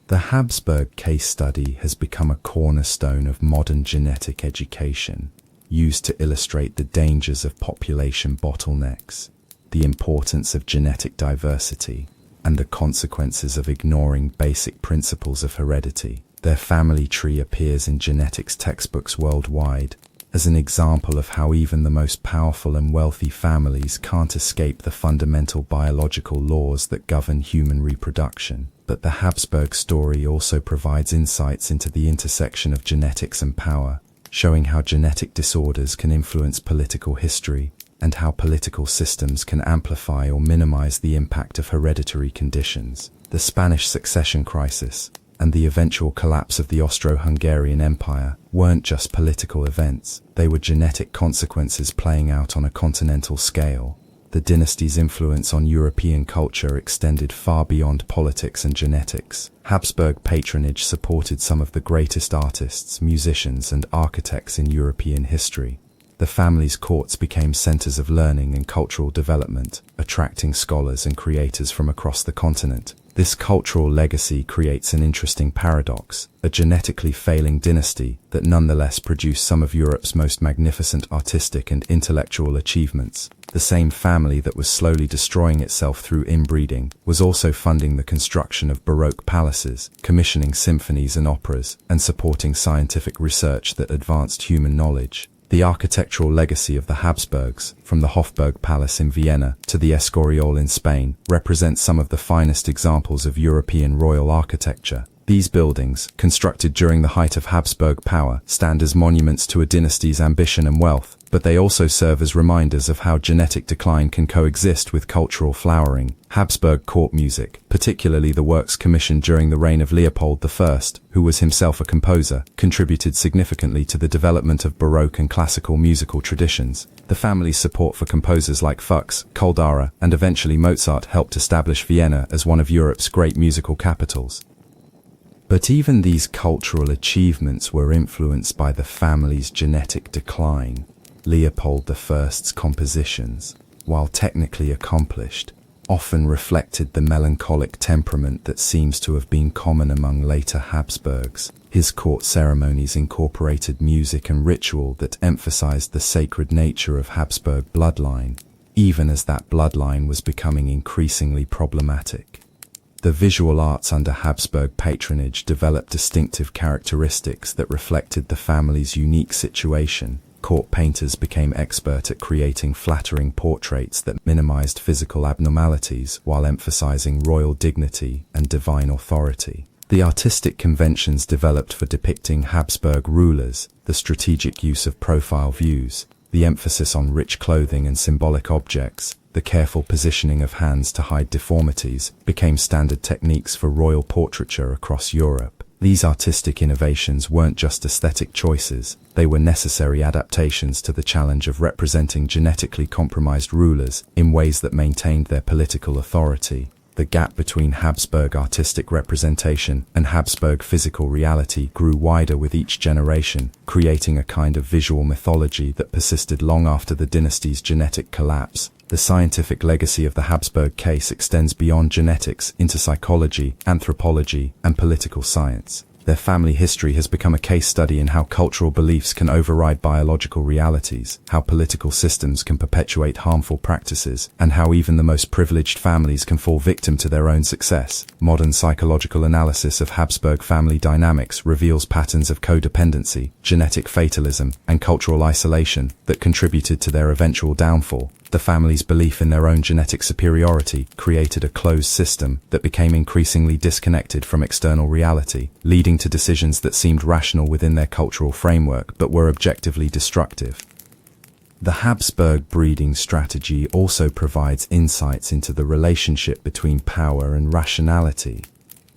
The Habsburg case study has become a cornerstone of modern genetic education, used to illustrate the dangers of population bottlenecks, the importance of genetic diversity, and the consequences of ignoring basic principles of heredity. Their family tree appears in genetics textbooks worldwide as an example of how even the most powerful and wealthy families can't escape the fundamental biological laws that govern human reproduction. But the Habsburg story also provides insights into the intersection of genetics and power, showing how genetic disorders can influence political history, and how political systems can amplify or minimize the impact of hereditary conditions. The Spanish succession crisis and the eventual collapse of the Austro-Hungarian Empire weren't just political events, they were genetic consequences playing out on a continental scale. The dynasty's influence on European culture extended far beyond politics and genetics. Habsburg patronage supported some of the greatest artists, musicians, and architects in European history. The family's courts became centers of learning and cultural development, attracting scholars and creators from across the continent. This cultural legacy creates an interesting paradox: a genetically failing dynasty that nonetheless produced some of Europe's most magnificent artistic and intellectual achievements. The same family that was slowly destroying itself through inbreeding was also funding the construction of Baroque palaces, commissioning symphonies and operas, and supporting scientific research that advanced human knowledge. The architectural legacy of the Habsburgs, from the Hofburg Palace in Vienna to the Escorial in Spain, represents some of the finest examples of European royal architecture. These buildings, constructed during the height of Habsburg power, stand as monuments to a dynasty's ambition and wealth, but they also serve as reminders of how genetic decline can coexist with cultural flowering. Habsburg court music, particularly the works commissioned during the reign of Leopold I, who was himself a composer, contributed significantly to the development of Baroque and classical musical traditions. The family's support for composers like Fuchs, Koldara, and eventually Mozart helped establish Vienna as one of Europe's great musical capitals. But even these cultural achievements were influenced by the family's genetic decline. Leopold I's compositions, while technically accomplished, often reflected the melancholic temperament that seems to have been common among later Habsburgs. His court ceremonies incorporated music and ritual that emphasized the sacred nature of Habsburg bloodline, even as that bloodline was becoming increasingly problematic. The visual arts under Habsburg patronage developed distinctive characteristics that reflected the family's unique situation. Court painters became expert at creating flattering portraits that minimized physical abnormalities while emphasizing royal dignity and divine authority. The artistic conventions developed for depicting Habsburg rulers, the strategic use of profile views, the emphasis on rich clothing and symbolic objects, the careful positioning of hands to hide deformities, became standard techniques for royal portraiture across Europe. These artistic innovations weren't just aesthetic choices, they were necessary adaptations to the challenge of representing genetically compromised rulers in ways that maintained their political authority. The gap between Habsburg artistic representation and Habsburg physical reality grew wider with each generation, creating a kind of visual mythology that persisted long after the dynasty's genetic collapse. The scientific legacy of the Habsburg case extends beyond genetics into psychology, anthropology, and political science. Their family history has become a case study in how cultural beliefs can override biological realities, how political systems can perpetuate harmful practices, and how even the most privileged families can fall victim to their own success. Modern psychological analysis of Habsburg family dynamics reveals patterns of codependency, genetic fatalism, and cultural isolation that contributed to their eventual downfall. The family's belief in their own genetic superiority created a closed system that became increasingly disconnected from external reality, leading to decisions that seemed rational within their cultural framework but were objectively destructive. The Habsburg breeding strategy also provides insights into the relationship between power and rationality.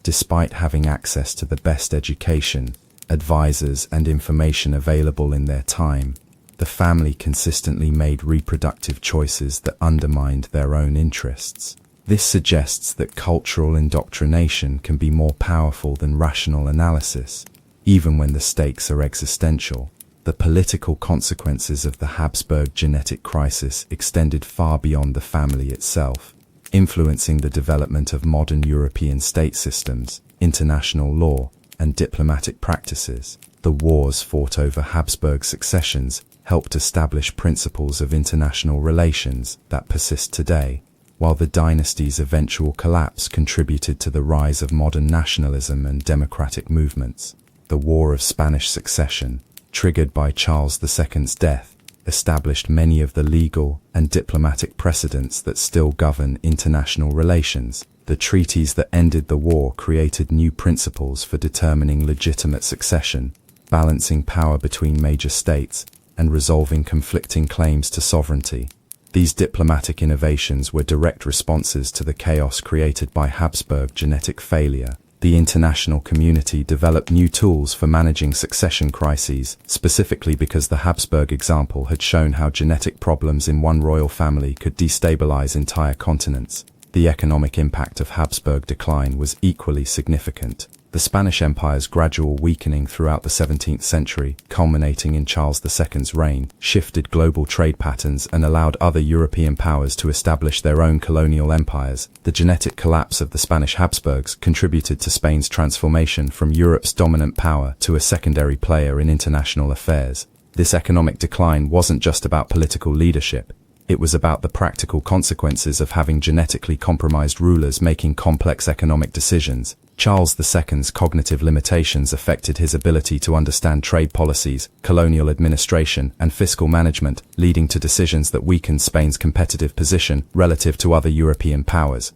Despite having access to the best education, advisors, and information available in their time, the family consistently made reproductive choices that undermined their own interests. This suggests that cultural indoctrination can be more powerful than rational analysis, even when the stakes are existential. The political consequences of the Habsburg genetic crisis extended far beyond the family itself, influencing the development of modern European state systems, international law, and diplomatic practices. The wars fought over Habsburg successions helped establish principles of international relations that persist today, while the dynasty's eventual collapse contributed to the rise of modern nationalism and democratic movements. The War of Spanish Succession, triggered by Charles II's death, established many of the legal and diplomatic precedents that still govern international relations. The treaties that ended the war created new principles for determining legitimate succession, balancing power between major states, and resolving conflicting claims to sovereignty. These diplomatic innovations were direct responses to the chaos created by Habsburg genetic failure. The international community developed new tools for managing succession crises, specifically because the Habsburg example had shown how genetic problems in one royal family could destabilize entire continents. The economic impact of Habsburg decline was equally significant. The Spanish Empire's gradual weakening throughout the 17th century, culminating in Charles II's reign, shifted global trade patterns and allowed other European powers to establish their own colonial empires. The genetic collapse of the Spanish Habsburgs contributed to Spain's transformation from Europe's dominant power to a secondary player in international affairs. This economic decline wasn't just about political leadership. It was about the practical consequences of having genetically compromised rulers making complex economic decisions. Charles II's cognitive limitations affected his ability to understand trade policies, colonial administration, and fiscal management, leading to decisions that weakened Spain's competitive position relative to other European powers.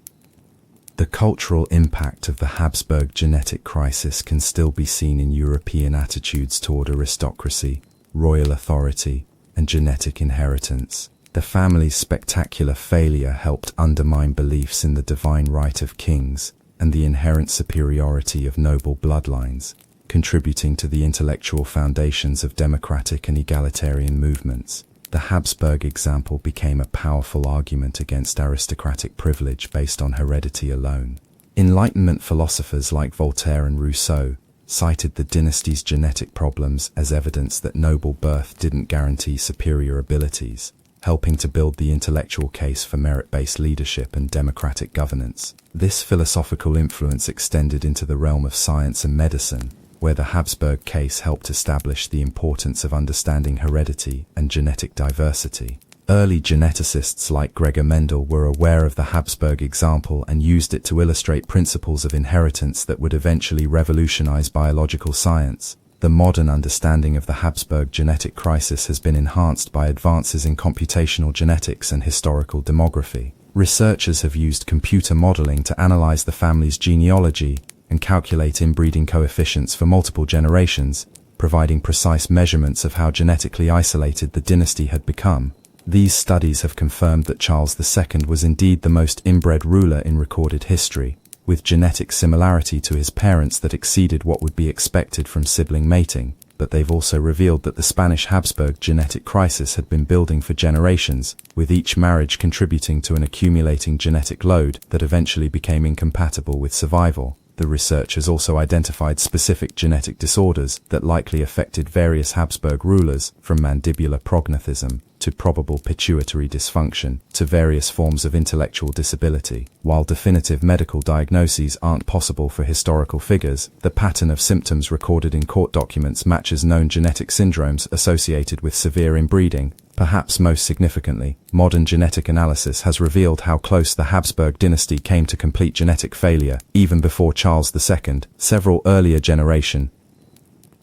The cultural impact of the Habsburg genetic crisis can still be seen in European attitudes toward aristocracy, royal authority, and genetic inheritance. The family's spectacular failure helped undermine beliefs in the divine right of kings and the inherent superiority of noble bloodlines, contributing to the intellectual foundations of democratic and egalitarian movements. The Habsburg example became a powerful argument against aristocratic privilege based on heredity alone. Enlightenment philosophers like Voltaire and Rousseau cited the dynasty's genetic problems as evidence that noble birth didn't guarantee superior abilities, helping to build the intellectual case for merit-based leadership and democratic governance. This philosophical influence extended into the realm of science and medicine, where the Habsburg case helped establish the importance of understanding heredity and genetic diversity. Early geneticists like Gregor Mendel were aware of the Habsburg example and used it to illustrate principles of inheritance that would eventually revolutionize biological science. The modern understanding of the Habsburg genetic crisis has been enhanced by advances in computational genetics and historical demography. Researchers have used computer modeling to analyze the family's genealogy and calculate inbreeding coefficients for multiple generations, providing precise measurements of how genetically isolated the dynasty had become. These studies have confirmed that Charles II was indeed the most inbred ruler in recorded history, with genetic similarity to his parents that exceeded what would be expected from sibling mating, but they've also revealed that the Spanish Habsburg genetic crisis had been building for generations, with each marriage contributing to an accumulating genetic load that eventually became incompatible with survival. The research has also identified specific genetic disorders that likely affected various Habsburg rulers, from mandibular prognathism to probable pituitary dysfunction to various forms of intellectual disability. While definitive medical diagnoses aren't possible for historical figures, the pattern of symptoms recorded in court documents matches known genetic syndromes associated with severe inbreeding. Perhaps most significantly, modern genetic analysis has revealed how close the Habsburg dynasty came to complete genetic failure even before Charles II. Several earlier generations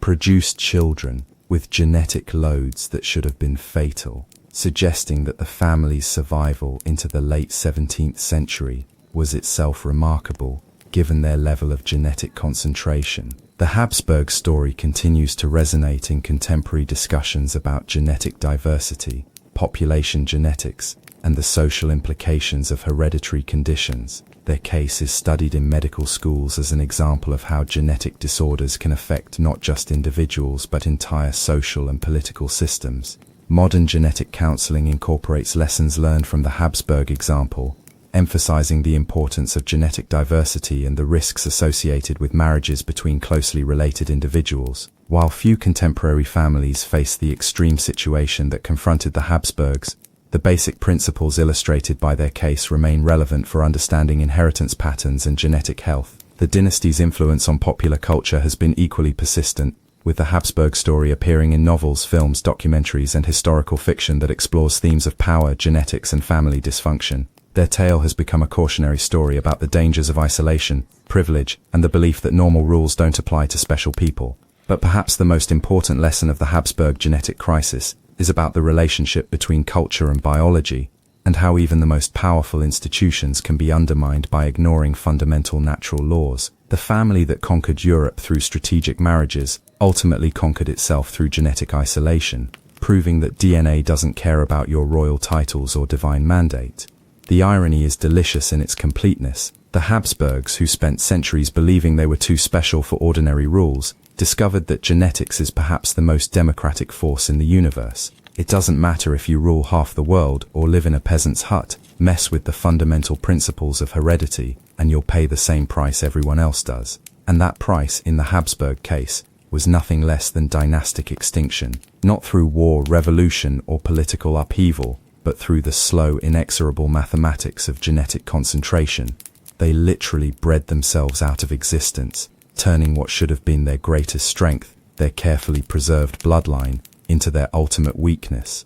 produced children with genetic loads that should have been fatal, suggesting that the family's survival into the late 17th century was itself remarkable, given their level of genetic concentration. The Habsburg story continues to resonate in contemporary discussions about genetic diversity, population genetics, and the social implications of hereditary conditions. Their case is studied in medical schools as an example of how genetic disorders can affect not just individuals but entire social and political systems. Modern genetic counseling incorporates lessons learned from the Habsburg example, emphasizing the importance of genetic diversity and the risks associated with marriages between closely related individuals. While few contemporary families face the extreme situation that confronted the Habsburgs, the basic principles illustrated by their case remain relevant for understanding inheritance patterns and genetic health. The dynasty's influence on popular culture has been equally persistent, with the Habsburg story appearing in novels, films, documentaries, and historical fiction that explores themes of power, genetics, and family dysfunction. Their tale has become a cautionary story about the dangers of isolation, privilege, and the belief that normal rules don't apply to special people. But perhaps the most important lesson of the Habsburg genetic crisis is about the relationship between culture and biology, and how even the most powerful institutions can be undermined by ignoring fundamental natural laws. The family that conquered Europe through strategic marriages ultimately conquered itself through genetic isolation, proving that DNA doesn't care about your royal titles or divine mandate. The irony is delicious in its completeness. The Habsburgs, who spent centuries believing they were too special for ordinary rules, discovered that genetics is perhaps the most democratic force in the universe. It doesn't matter if you rule half the world or live in a peasant's hut, mess with the fundamental principles of heredity, and you'll pay the same price everyone else does. And that price, in the Habsburg case, was nothing less than dynastic extinction, not through war, revolution, or political upheaval, but through the slow, inexorable mathematics of genetic concentration. They literally bred themselves out of existence, turning what should have been their greatest strength, their carefully preserved bloodline, into their ultimate weakness.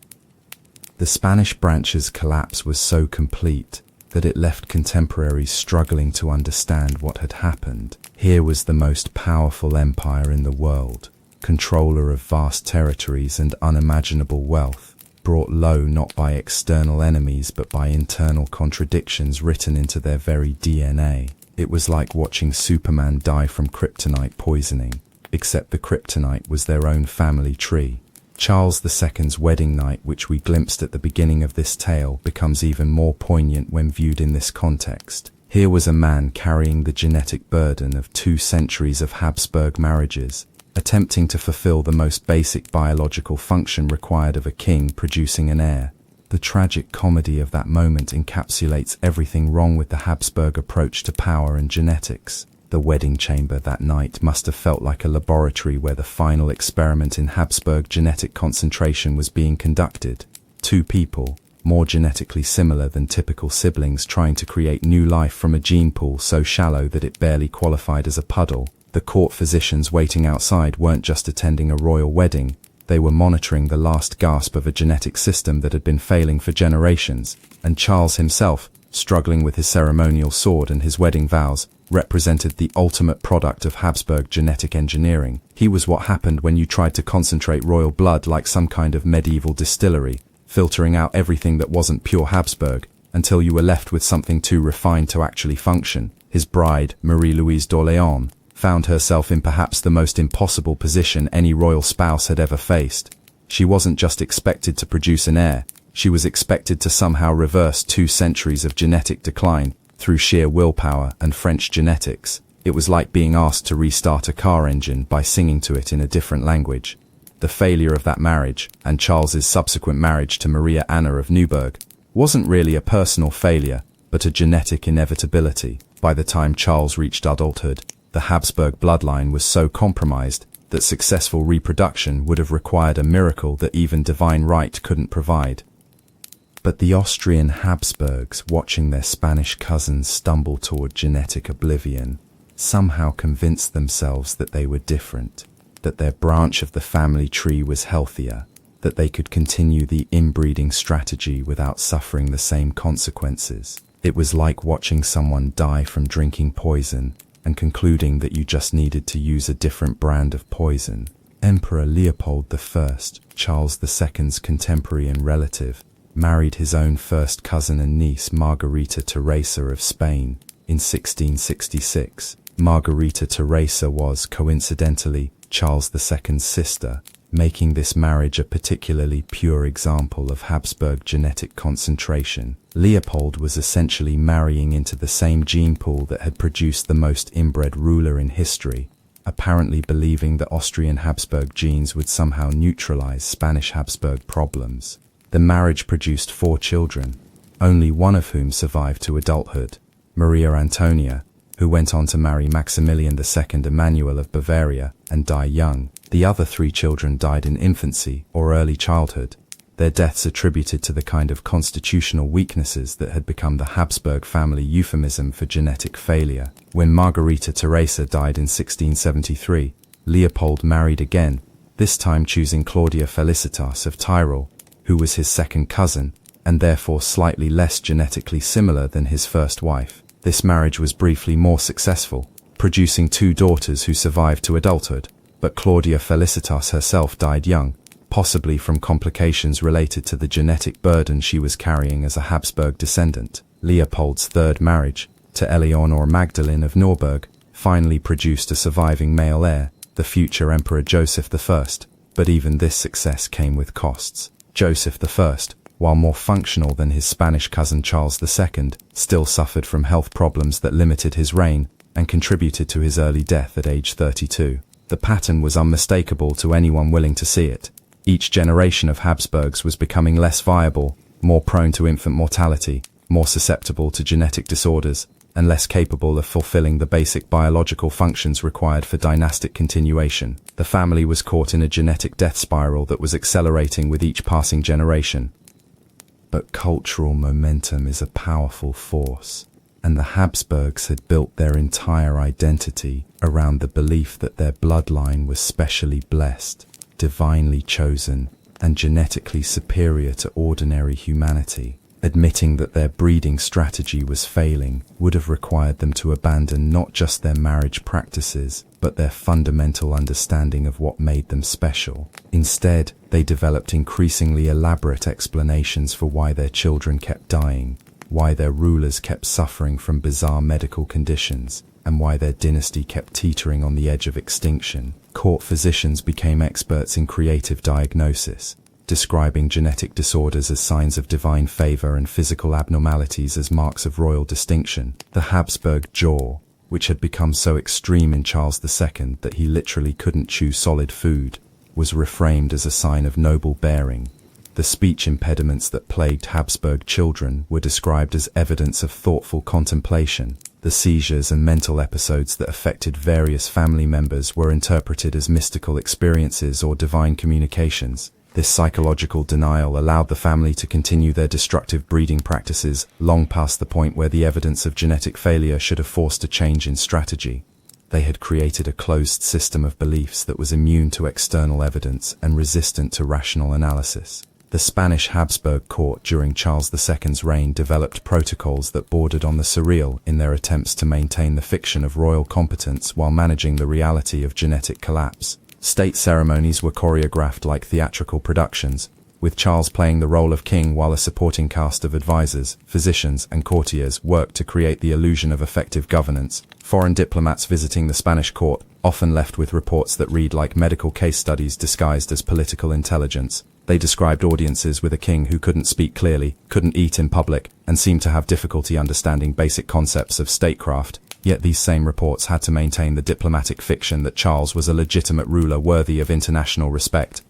The Spanish branch's collapse was so complete that it left contemporaries struggling to understand what had happened. Here was the most powerful empire in the world, controller of vast territories and unimaginable wealth, brought low not by external enemies but by internal contradictions written into their very DNA. It was like watching Superman die from kryptonite poisoning, except the kryptonite was their own family tree. Charles II's wedding night, which we glimpsed at the beginning of this tale, becomes even more poignant when viewed in this context. Here was a man carrying the genetic burden of 2 centuries of Habsburg marriages, attempting to fulfill the most basic biological function required of a king, producing an heir. The tragic comedy of that moment encapsulates everything wrong with the Habsburg approach to power and genetics. The wedding chamber that night must have felt like a laboratory where the final experiment in Habsburg genetic concentration was being conducted. 2 people, more genetically similar than typical siblings, trying to create new life from a gene pool so shallow that it barely qualified as a puddle. The court physicians waiting outside weren't just attending a royal wedding, They were monitoring the last gasp of a genetic system that had been failing for generations, and Charles himself, struggling with his ceremonial sword and his wedding vows, represented the ultimate product of Habsburg genetic engineering. He was what happened when you tried to concentrate royal blood like some kind of medieval distillery, filtering out everything that wasn't pure Habsburg, until you were left with something too refined to actually function. His bride, Marie-Louise d'Orléans, found herself in perhaps the most impossible position any royal spouse had ever faced. She wasn't just expected to produce an heir, she was expected to somehow reverse 2 centuries of genetic decline through sheer willpower and French genetics. It was like being asked to restart a car engine by singing to it in a different language. The failure of that marriage, and Charles's subsequent marriage to Maria Anna of Neuburg, wasn't really a personal failure, but a genetic inevitability. By the time Charles reached adulthood, the Habsburg bloodline was so compromised that successful reproduction would have required a miracle that even divine right couldn't provide. But the Austrian Habsburgs, watching their Spanish cousins stumble toward genetic oblivion, somehow convinced themselves that they were different, that their branch of the family tree was healthier, that they could continue the inbreeding strategy without suffering the same consequences. It was like watching someone die from drinking poison and concluding that you just needed to use a different brand of poison. Emperor Leopold I, Charles II's contemporary and relative, married his own first cousin and niece Margarita Teresa of Spain in 1666. Margarita Teresa was, coincidentally, Charles II's sister, making this marriage a particularly pure example of Habsburg genetic concentration. Leopold was essentially marrying into the same gene pool that had produced the most inbred ruler in history, apparently believing that Austrian Habsburg genes would somehow neutralize Spanish Habsburg problems. The marriage produced 4 children, only one of whom survived to adulthood, Maria Antonia, who went on to marry Maximilian II Emmanuel of Bavaria and die young. The other 3 children died in infancy or early childhood, their deaths attributed to the kind of constitutional weaknesses that had become the Habsburg family euphemism for genetic failure. When Margarita Teresa died in 1673, Leopold married again, this time choosing Claudia Felicitas of Tyrol, who was his second cousin, and therefore slightly less genetically similar than his first wife. This marriage was briefly more successful, producing 2 daughters who survived to adulthood, but Claudia Felicitas herself died young, possibly from complications related to the genetic burden she was carrying as a Habsburg descendant. Leopold's third marriage, to Eleonore Magdalene of Nuremberg, finally produced a surviving male heir, the future Emperor Joseph I, but even this success came with costs. Joseph I, while more functional than his Spanish cousin Charles II, still suffered from health problems that limited his reign and contributed to his early death at age 32. The pattern was unmistakable to anyone willing to see it. Each generation of Habsburgs was becoming less viable, more prone to infant mortality, more susceptible to genetic disorders, and less capable of fulfilling the basic biological functions required for dynastic continuation. The family was caught in a genetic death spiral that was accelerating with each passing generation. But cultural momentum is a powerful force, and the Habsburgs had built their entire identity around the belief that their bloodline was specially blessed, divinely chosen, and genetically superior to ordinary humanity. Admitting that their breeding strategy was failing would have required them to abandon not just their marriage practices, but their fundamental understanding of what made them special. Instead, they developed increasingly elaborate explanations for why their children kept dying, why their rulers kept suffering from bizarre medical conditions, and why their dynasty kept teetering on the edge of extinction. Court physicians became experts in creative diagnosis, describing genetic disorders as signs of divine favor and physical abnormalities as marks of royal distinction. The Habsburg jaw, which had become so extreme in Charles II that he literally couldn't chew solid food, was reframed as a sign of noble bearing. The speech impediments that plagued Habsburg children were described as evidence of thoughtful contemplation. The seizures and mental episodes that affected various family members were interpreted as mystical experiences or divine communications. This psychological denial allowed the family to continue their destructive breeding practices long past the point where the evidence of genetic failure should have forced a change in strategy. They had created a closed system of beliefs that was immune to external evidence and resistant to rational analysis. The Spanish Habsburg court during Charles II's reign developed protocols that bordered on the surreal in their attempts to maintain the fiction of royal competence while managing the reality of genetic collapse. State ceremonies were choreographed like theatrical productions, with Charles playing the role of king while a supporting cast of advisors, physicians, and courtiers worked to create the illusion of effective governance. Foreign diplomats visiting the Spanish court often left with reports that read like medical case studies disguised as political intelligence. They described audiences with a king who couldn't speak clearly, couldn't eat in public, and seemed to have difficulty understanding basic concepts of statecraft. Yet these same reports had to maintain the diplomatic fiction that Charles was a legitimate ruler worthy of international respect.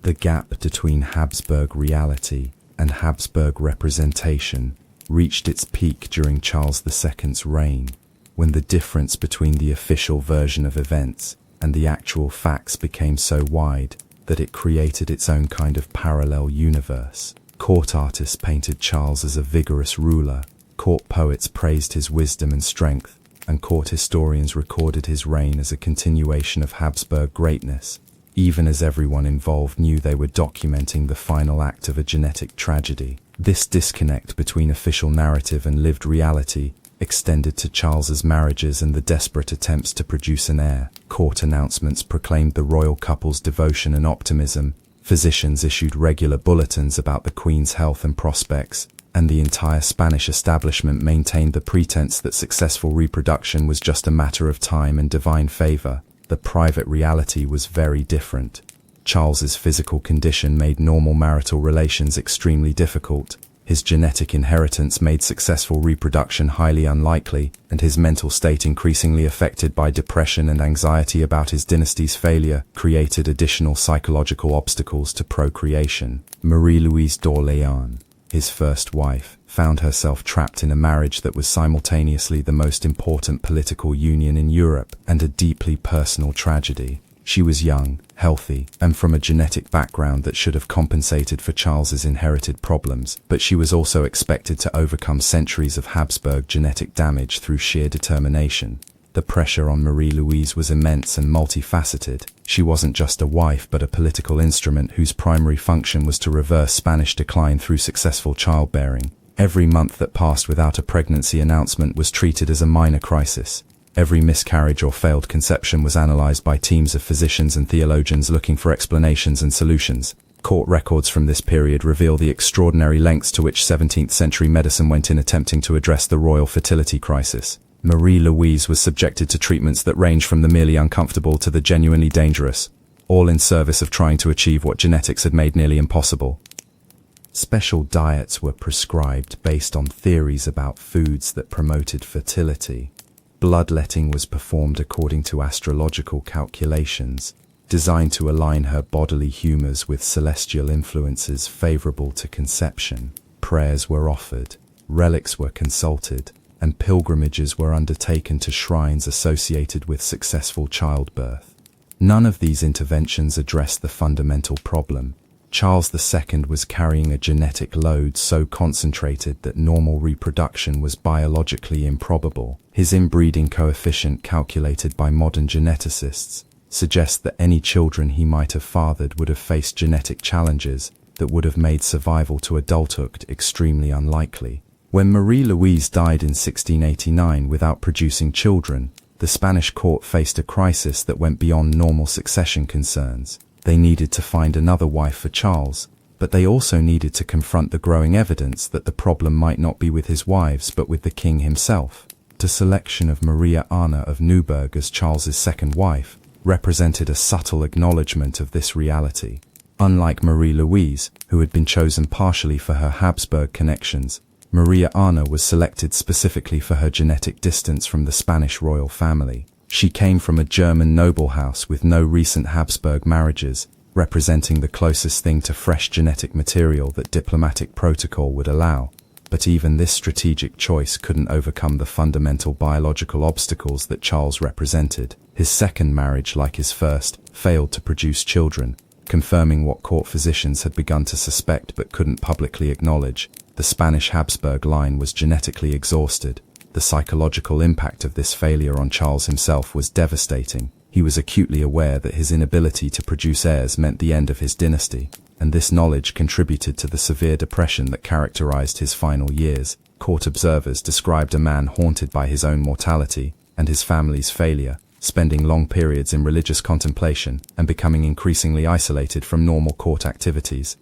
The gap between Habsburg reality and Habsburg representation reached its peak during Charles II's reign, when the difference between the official version of events and the actual facts became so wide that it created its own kind of parallel universe. Court artists painted Charles as a vigorous ruler, court poets praised his wisdom and strength, and court historians recorded his reign as a continuation of Habsburg greatness, even as everyone involved knew they were documenting the final act of a genetic tragedy. This disconnect between official narrative and lived reality extended to Charles's marriages and the desperate attempts to produce an heir. Court announcements proclaimed the royal couple's devotion and optimism, physicians issued regular bulletins about the Queen's health and prospects, and the entire Spanish establishment maintained the pretense that successful reproduction was just a matter of time and divine favor. The private reality was very different. Charles's physical condition made normal marital relations extremely difficult. His genetic inheritance made successful reproduction highly unlikely, and his mental state, increasingly affected by depression and anxiety about his dynasty's failure, created additional psychological obstacles to procreation. Marie-Louise d'Orléans, his first wife, found herself trapped in a marriage that was simultaneously the most important political union in Europe and a deeply personal tragedy. She was young, healthy, and from a genetic background that should have compensated for Charles's inherited problems, but she was also expected to overcome centuries of Habsburg genetic damage through sheer determination. The pressure on Marie-Louise was immense and multifaceted. She wasn't just a wife but a political instrument whose primary function was to reverse Spanish decline through successful childbearing. Every month that passed without a pregnancy announcement was treated as a minor crisis. Every miscarriage or failed conception was analyzed by teams of physicians and theologians looking for explanations and solutions. Court records from this period reveal the extraordinary lengths to which 17th century medicine went in attempting to address the royal fertility crisis. Marie-Louise was subjected to treatments that ranged from the merely uncomfortable to the genuinely dangerous, all in service of trying to achieve what genetics had made nearly impossible. Special diets were prescribed based on theories about foods that promoted fertility. Bloodletting was performed according to astrological calculations, designed to align her bodily humors with celestial influences favorable to conception. Prayers were offered, relics were consulted, and pilgrimages were undertaken to shrines associated with successful childbirth. None of these interventions addressed the fundamental problem. Charles II was carrying a genetic load so concentrated that normal reproduction was biologically improbable. His inbreeding coefficient, calculated by modern geneticists, suggests that any children he might have fathered would have faced genetic challenges that would have made survival to adulthood extremely unlikely. When Marie-Louise died in 1689 without producing children, the Spanish court faced a crisis that went beyond normal succession concerns. They needed to find another wife for Charles, but they also needed to confront the growing evidence that the problem might not be with his wives but with the king himself. The selection of Maria Anna of Neuburg as Charles's second wife represented a subtle acknowledgement of this reality. Unlike Marie-Louise, who had been chosen partially for her Habsburg connections, Maria Anna was selected specifically for her genetic distance from the Spanish royal family. She came from a German noble house with no recent Habsburg marriages, representing the closest thing to fresh genetic material that diplomatic protocol would allow. But even this strategic choice couldn't overcome the fundamental biological obstacles that Charles represented. His second marriage, like his first, failed to produce children, confirming what court physicians had begun to suspect but couldn't publicly acknowledge. The Spanish Habsburg line was genetically exhausted. The psychological impact of this failure on Charles himself was devastating. He was acutely aware that his inability to produce heirs meant the end of his dynasty, and this knowledge contributed to the severe depression that characterized his final years. Court observers described a man haunted by his own mortality and his family's failure, spending long periods in religious contemplation and becoming increasingly isolated from normal court activities.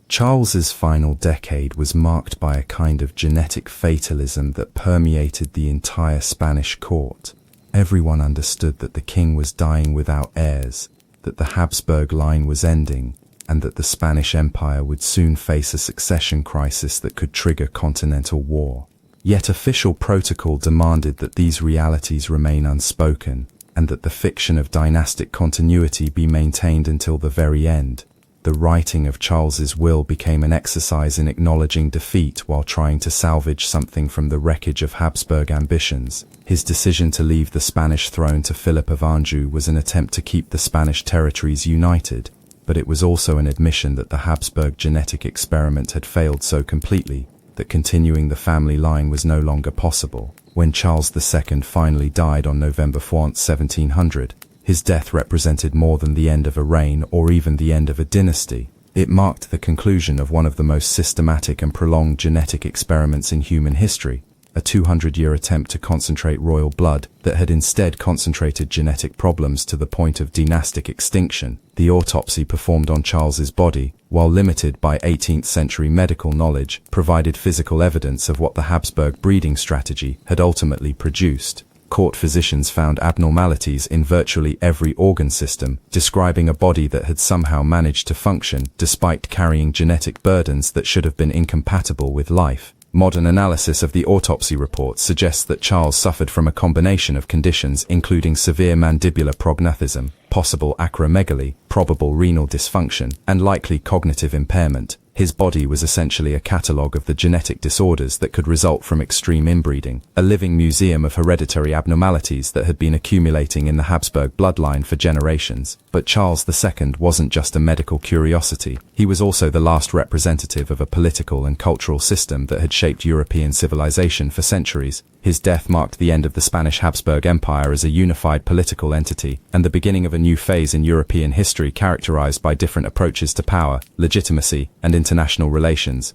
Charles's final decade was marked by a kind of genetic fatalism that permeated the entire Spanish court. Everyone understood that the king was dying without heirs, that the Habsburg line was ending, and that the Spanish Empire would soon face a succession crisis that could trigger continental war. Yet official protocol demanded that these realities remain unspoken, and that the fiction of dynastic continuity be maintained until the very end. The writing of Charles's will became an exercise in acknowledging defeat while trying to salvage something from the wreckage of Habsburg ambitions. His decision to leave the Spanish throne to Philip of Anjou was an attempt to keep the Spanish territories united, but it was also an admission that the Habsburg genetic experiment had failed so completely that continuing the family line was no longer possible. When Charles II finally died on November 4, 1700, his death represented more than the end of a reign or even the end of a dynasty. It marked the conclusion of one of the most systematic and prolonged genetic experiments in human history, a 200-year attempt to concentrate royal blood that had instead concentrated genetic problems to the point of dynastic extinction. The autopsy performed on Charles's body, while limited by 18th-century medical knowledge, provided physical evidence of what the Habsburg breeding strategy had ultimately produced. Court physicians found abnormalities in virtually every organ system, describing a body that had somehow managed to function despite carrying genetic burdens that should have been incompatible with life. Modern analysis of the autopsy report suggests that Charles suffered from a combination of conditions including severe mandibular prognathism, possible acromegaly, probable renal dysfunction, and likely cognitive impairment. His body was essentially a catalogue of the genetic disorders that could result from extreme inbreeding, a living museum of hereditary abnormalities that had been accumulating in the Habsburg bloodline for generations. But Charles II wasn't just a medical curiosity. He was also the last representative of a political and cultural system that had shaped European civilization for centuries. His death marked the end of the Spanish Habsburg Empire as a unified political entity, and the beginning of a new phase in European history characterized by different approaches to power, legitimacy, and international relations.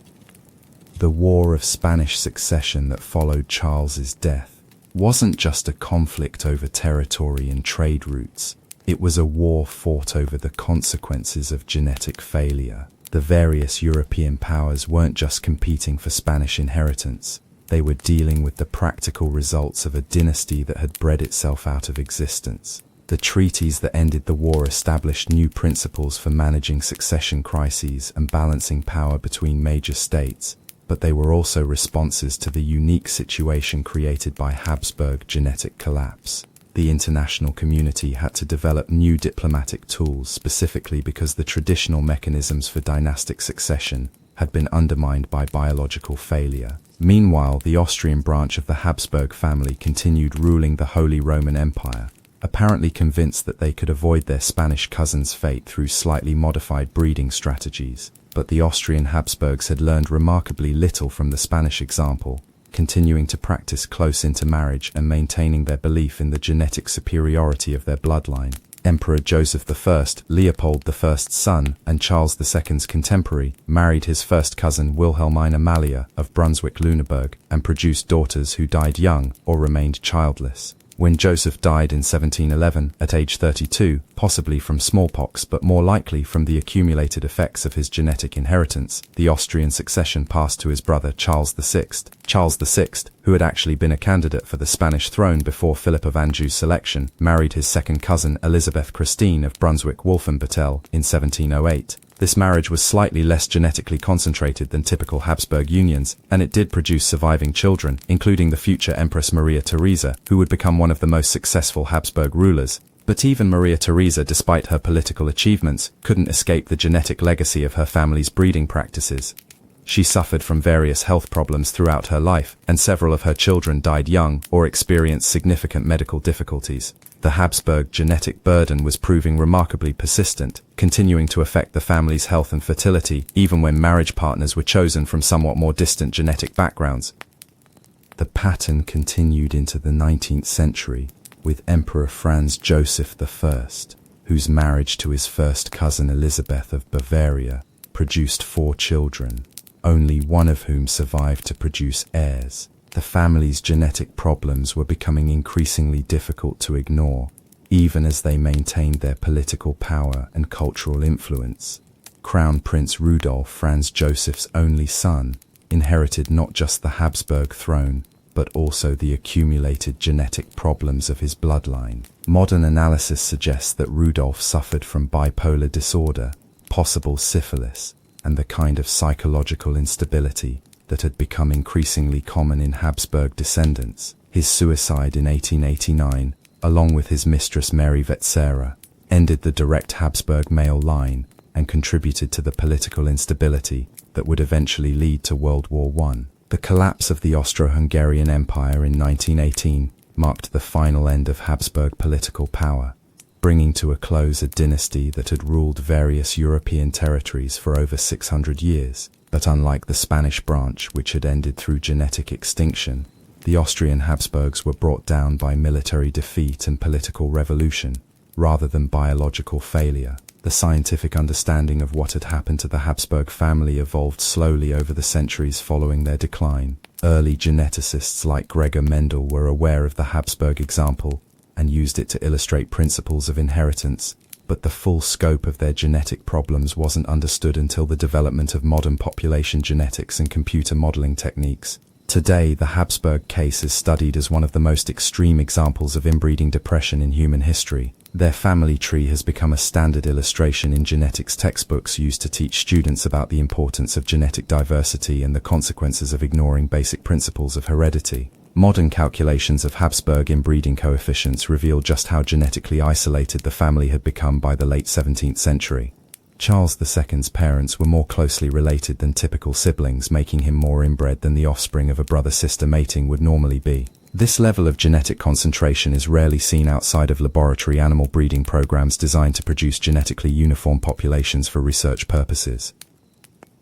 The War of Spanish Succession that followed Charles's death wasn't just a conflict over territory and trade routes. It was a war fought over the consequences of genetic failure. The various European powers weren't just competing for Spanish inheritance. They were dealing with the practical results of a dynasty that had bred itself out of existence. The treaties that ended the war established new principles for managing succession crises and balancing power between major states, but they were also responses to the unique situation created by Habsburg genetic collapse. The international community had to develop new diplomatic tools specifically because the traditional mechanisms for dynastic succession had been undermined by biological failure. Meanwhile, the Austrian branch of the Habsburg family continued ruling the Holy Roman Empire, apparently convinced that they could avoid their Spanish cousin's fate through slightly modified breeding strategies. But the Austrian Habsburgs had learned remarkably little from the Spanish example, continuing to practice close intermarriage and maintaining their belief in the genetic superiority of their bloodline. Emperor Joseph I, Leopold I's son and Charles II's contemporary, married his first cousin Wilhelmina Amalia of Brunswick-Lüneburg and produced daughters who died young or remained childless. When Joseph died in 1711 at age 32, possibly from smallpox but more likely from the accumulated effects of his genetic inheritance, the Austrian succession passed to his brother Charles VI. Charles VI, who had actually been a candidate for the Spanish throne before Philip of Anjou's selection, married his second cousin Elizabeth Christine of Brunswick-Wolfenbüttel in 1708. This marriage was slightly less genetically concentrated than typical Habsburg unions, and it did produce surviving children, including the future Empress Maria Theresa, who would become one of the most successful Habsburg rulers. But even Maria Theresa, despite her political achievements, couldn't escape the genetic legacy of her family's breeding practices. She suffered from various health problems throughout her life, and several of her children died young or experienced significant medical difficulties. The Habsburg genetic burden was proving remarkably persistent, continuing to affect the family's health and fertility, even when marriage partners were chosen from somewhat more distant genetic backgrounds. The pattern continued into the 19th century with Emperor Franz Joseph I, whose marriage to his first cousin Elizabeth of Bavaria produced 4 children, only one of whom survived to produce heirs. The family's genetic problems were becoming increasingly difficult to ignore, even as they maintained their political power and cultural influence. Crown Prince Rudolf, Franz Joseph's only son, inherited not just the Habsburg throne, but also the accumulated genetic problems of his bloodline. Modern analysis suggests that Rudolf suffered from bipolar disorder, possible syphilis, and the kind of psychological instability that had become increasingly common in Habsburg descendants. His suicide in 1889, along with his mistress Mary Vetsera, ended the direct Habsburg male line and contributed to the political instability that would eventually lead to World War I. The collapse of the Austro-Hungarian Empire in 1918 marked the final end of Habsburg political power, bringing to a close a dynasty that had ruled various European territories for over 600 years. But unlike the Spanish branch, which had ended through genetic extinction, the Austrian Habsburgs were brought down by military defeat and political revolution, rather than biological failure. The scientific understanding of what had happened to the Habsburg family evolved slowly over the centuries following their decline. Early geneticists like Gregor Mendel were aware of the Habsburg example and used it to illustrate principles of inheritance, but the full scope of their genetic problems wasn't understood until the development of modern population genetics and computer modeling techniques. Today, the Habsburg case is studied as one of the most extreme examples of inbreeding depression in human history. Their family tree has become a standard illustration in genetics textbooks used to teach students about the importance of genetic diversity and the consequences of ignoring basic principles of heredity. Modern calculations of Habsburg inbreeding coefficients reveal just how genetically isolated the family had become by the late 17th century. Charles II's parents were more closely related than typical siblings, making him more inbred than the offspring of a brother-sister mating would normally be. This level of genetic concentration is rarely seen outside of laboratory animal breeding programs designed to produce genetically uniform populations for research purposes.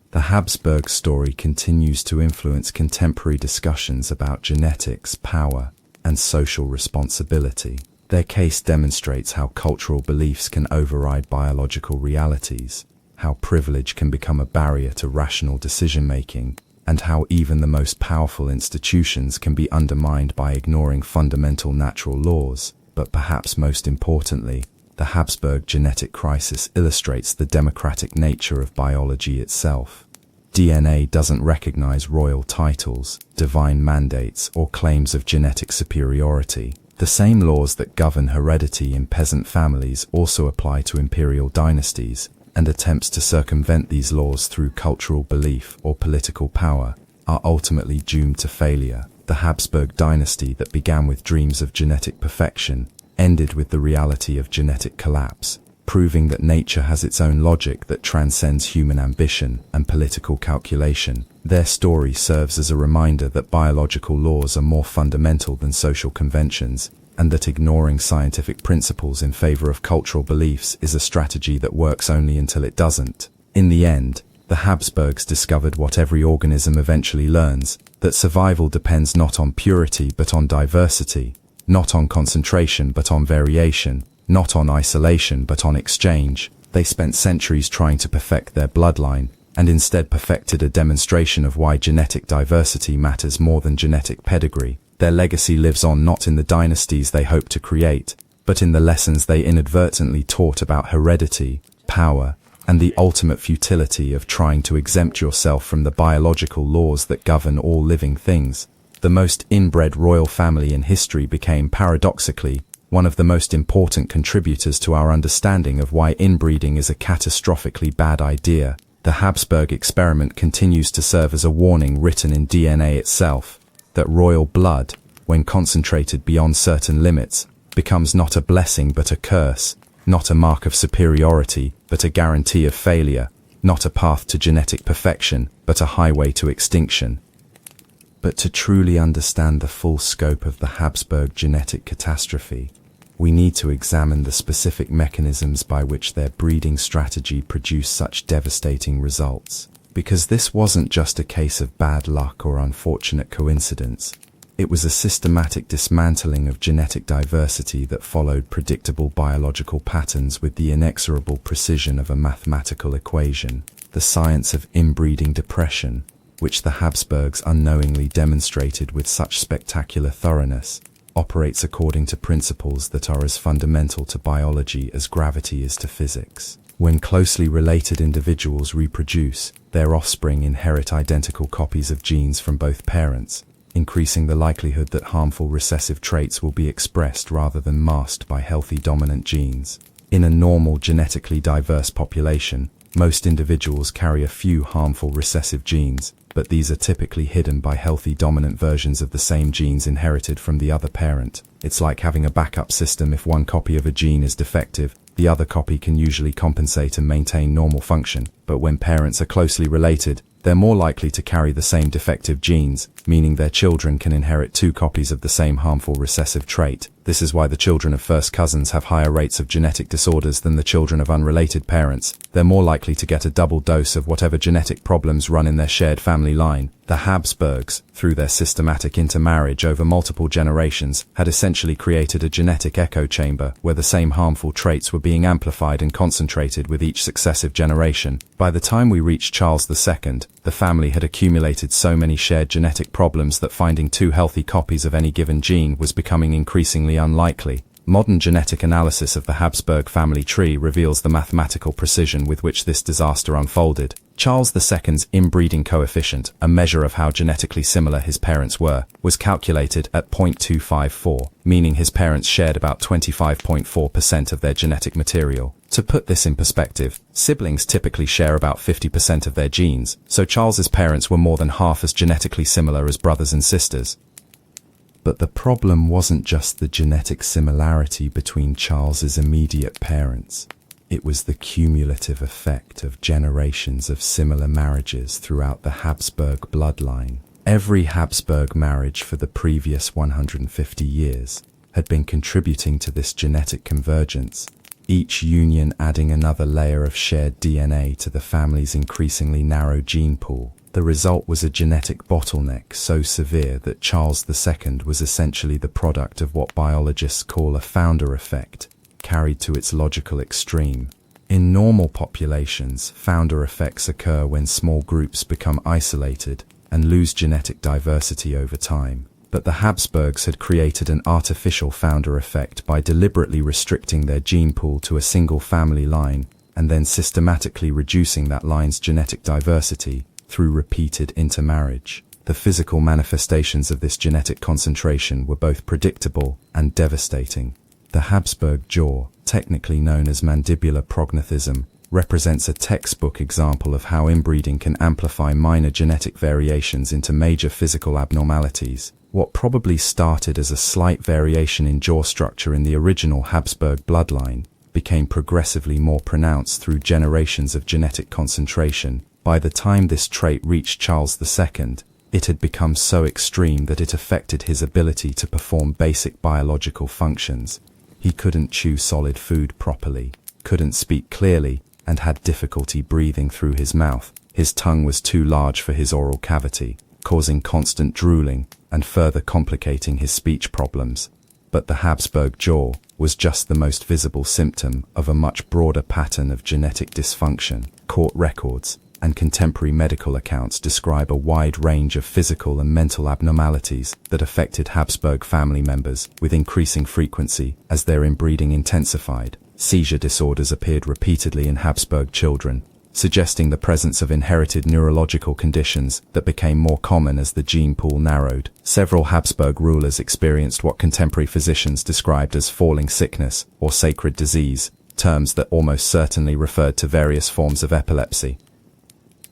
The Habsburg story continues to influence contemporary discussions about genetics, power, and social responsibility. Their case demonstrates how cultural beliefs can override biological realities, how privilege can become a barrier to rational decision-making, and how even the most powerful institutions can be undermined by ignoring fundamental natural laws. But perhaps most importantly, the Habsburg genetic crisis illustrates the democratic nature of biology itself. DNA doesn't recognize royal titles, divine mandates, or claims of genetic superiority. The same laws that govern heredity in peasant families also apply to imperial dynasties, and attempts to circumvent these laws through cultural belief or political power are ultimately doomed to failure. The Habsburg dynasty that began with dreams of genetic perfection ended with the reality of genetic collapse, proving that nature has its own logic that transcends human ambition and political calculation. Their story serves as a reminder that biological laws are more fundamental than social conventions, and that ignoring scientific principles in favor of cultural beliefs is a strategy that works only until it doesn't. In the end, the Habsburgs discovered what every organism eventually learns, that survival depends not on purity but on diversity, not on concentration but on variation, not on isolation but on exchange. They spent centuries trying to perfect their bloodline, and instead perfected a demonstration of why genetic diversity matters more than genetic pedigree. Their legacy lives on not in the dynasties they hope to create, but in the lessons they inadvertently taught about heredity, power, and the ultimate futility of trying to exempt yourself from the biological laws that govern all living things. The most inbred royal family in history became, paradoxically, one of the most important contributors to our understanding of why inbreeding is a catastrophically bad idea. The Habsburg experiment continues to serve as a warning written in DNA itself, that royal blood, when concentrated beyond certain limits, becomes not a blessing but a curse, not a mark of superiority but a guarantee of failure, not a path to genetic perfection but a highway to extinction. But to truly understand the full scope of the Habsburg genetic catastrophe, we need to examine the specific mechanisms by which their breeding strategy produced such devastating results. Because this wasn't just a case of bad luck or unfortunate coincidence. It was a systematic dismantling of genetic diversity that followed predictable biological patterns with the inexorable precision of a mathematical equation, the science of inbreeding depression, which the Habsburgs unknowingly demonstrated with such spectacular thoroughness, operates according to principles that are as fundamental to biology as gravity is to physics. When closely related individuals reproduce, their offspring inherit identical copies of genes from both parents, increasing the likelihood that harmful recessive traits will be expressed rather than masked by healthy dominant genes. In a normal genetically diverse population, most individuals carry a few harmful recessive genes, but these are typically hidden by healthy dominant versions of the same genes inherited from the other parent. It's like having a backup system. If one copy of a gene is defective, the other copy can usually compensate and maintain normal function. But when parents are closely related, they're more likely to carry the same defective genes, meaning their children can inherit two copies of the same harmful recessive trait. This is why the children of first cousins have higher rates of genetic disorders than the children of unrelated parents. They're more likely to get a double dose of whatever genetic problems run in their shared family line. The Habsburgs, through their systematic intermarriage over multiple generations, had essentially created a genetic echo chamber where the same harmful traits were being amplified and concentrated with each successive generation. By the time we reached Charles II, the family had accumulated so many shared genetic problems that finding two healthy copies of any given gene was becoming increasingly unlikely. Modern genetic analysis of the Habsburg family tree reveals the mathematical precision with which this disaster unfolded. Charles II's inbreeding coefficient, a measure of how genetically similar his parents were, was calculated at 0.254, meaning his parents shared about 25.4% of their genetic material. To put this in perspective, siblings typically share about 50% of their genes, so Charles's parents were more than half as genetically similar as brothers and sisters. But the problem wasn't just the genetic similarity between Charles's immediate parents. It was the cumulative effect of generations of similar marriages throughout the Habsburg bloodline. Every Habsburg marriage for the previous 150 years had been contributing to this genetic convergence, each union adding another layer of shared DNA to the family's increasingly narrow gene pool. The result was a genetic bottleneck so severe that Charles II was essentially the product of what biologists call a founder effect, carried to its logical extreme. In normal populations, founder effects occur when small groups become isolated and lose genetic diversity over time. But the Habsburgs had created an artificial founder effect by deliberately restricting their gene pool to a single family line and then systematically reducing that line's genetic diversity through repeated intermarriage. The physical manifestations of this genetic concentration were both predictable and devastating. The Habsburg jaw, technically known as mandibular prognathism, represents a textbook example of how inbreeding can amplify minor genetic variations into major physical abnormalities. What probably started as a slight variation in jaw structure in the original Habsburg bloodline became progressively more pronounced through generations of genetic concentration. By the time this trait reached Charles II, it had become so extreme that it affected his ability to perform basic biological functions. He couldn't chew solid food properly, couldn't speak clearly, and had difficulty breathing through his mouth. His tongue was too large for his oral cavity, causing constant drooling and further complicating his speech problems. But the Habsburg jaw was just the most visible symptom of a much broader pattern of genetic dysfunction. Court records and contemporary medical accounts describe a wide range of physical and mental abnormalities that affected Habsburg family members with increasing frequency as their inbreeding intensified. Seizure disorders appeared repeatedly in Habsburg children, suggesting the presence of inherited neurological conditions that became more common as the gene pool narrowed. Several Habsburg rulers experienced what contemporary physicians described as falling sickness or sacred disease, terms that almost certainly referred to various forms of epilepsy.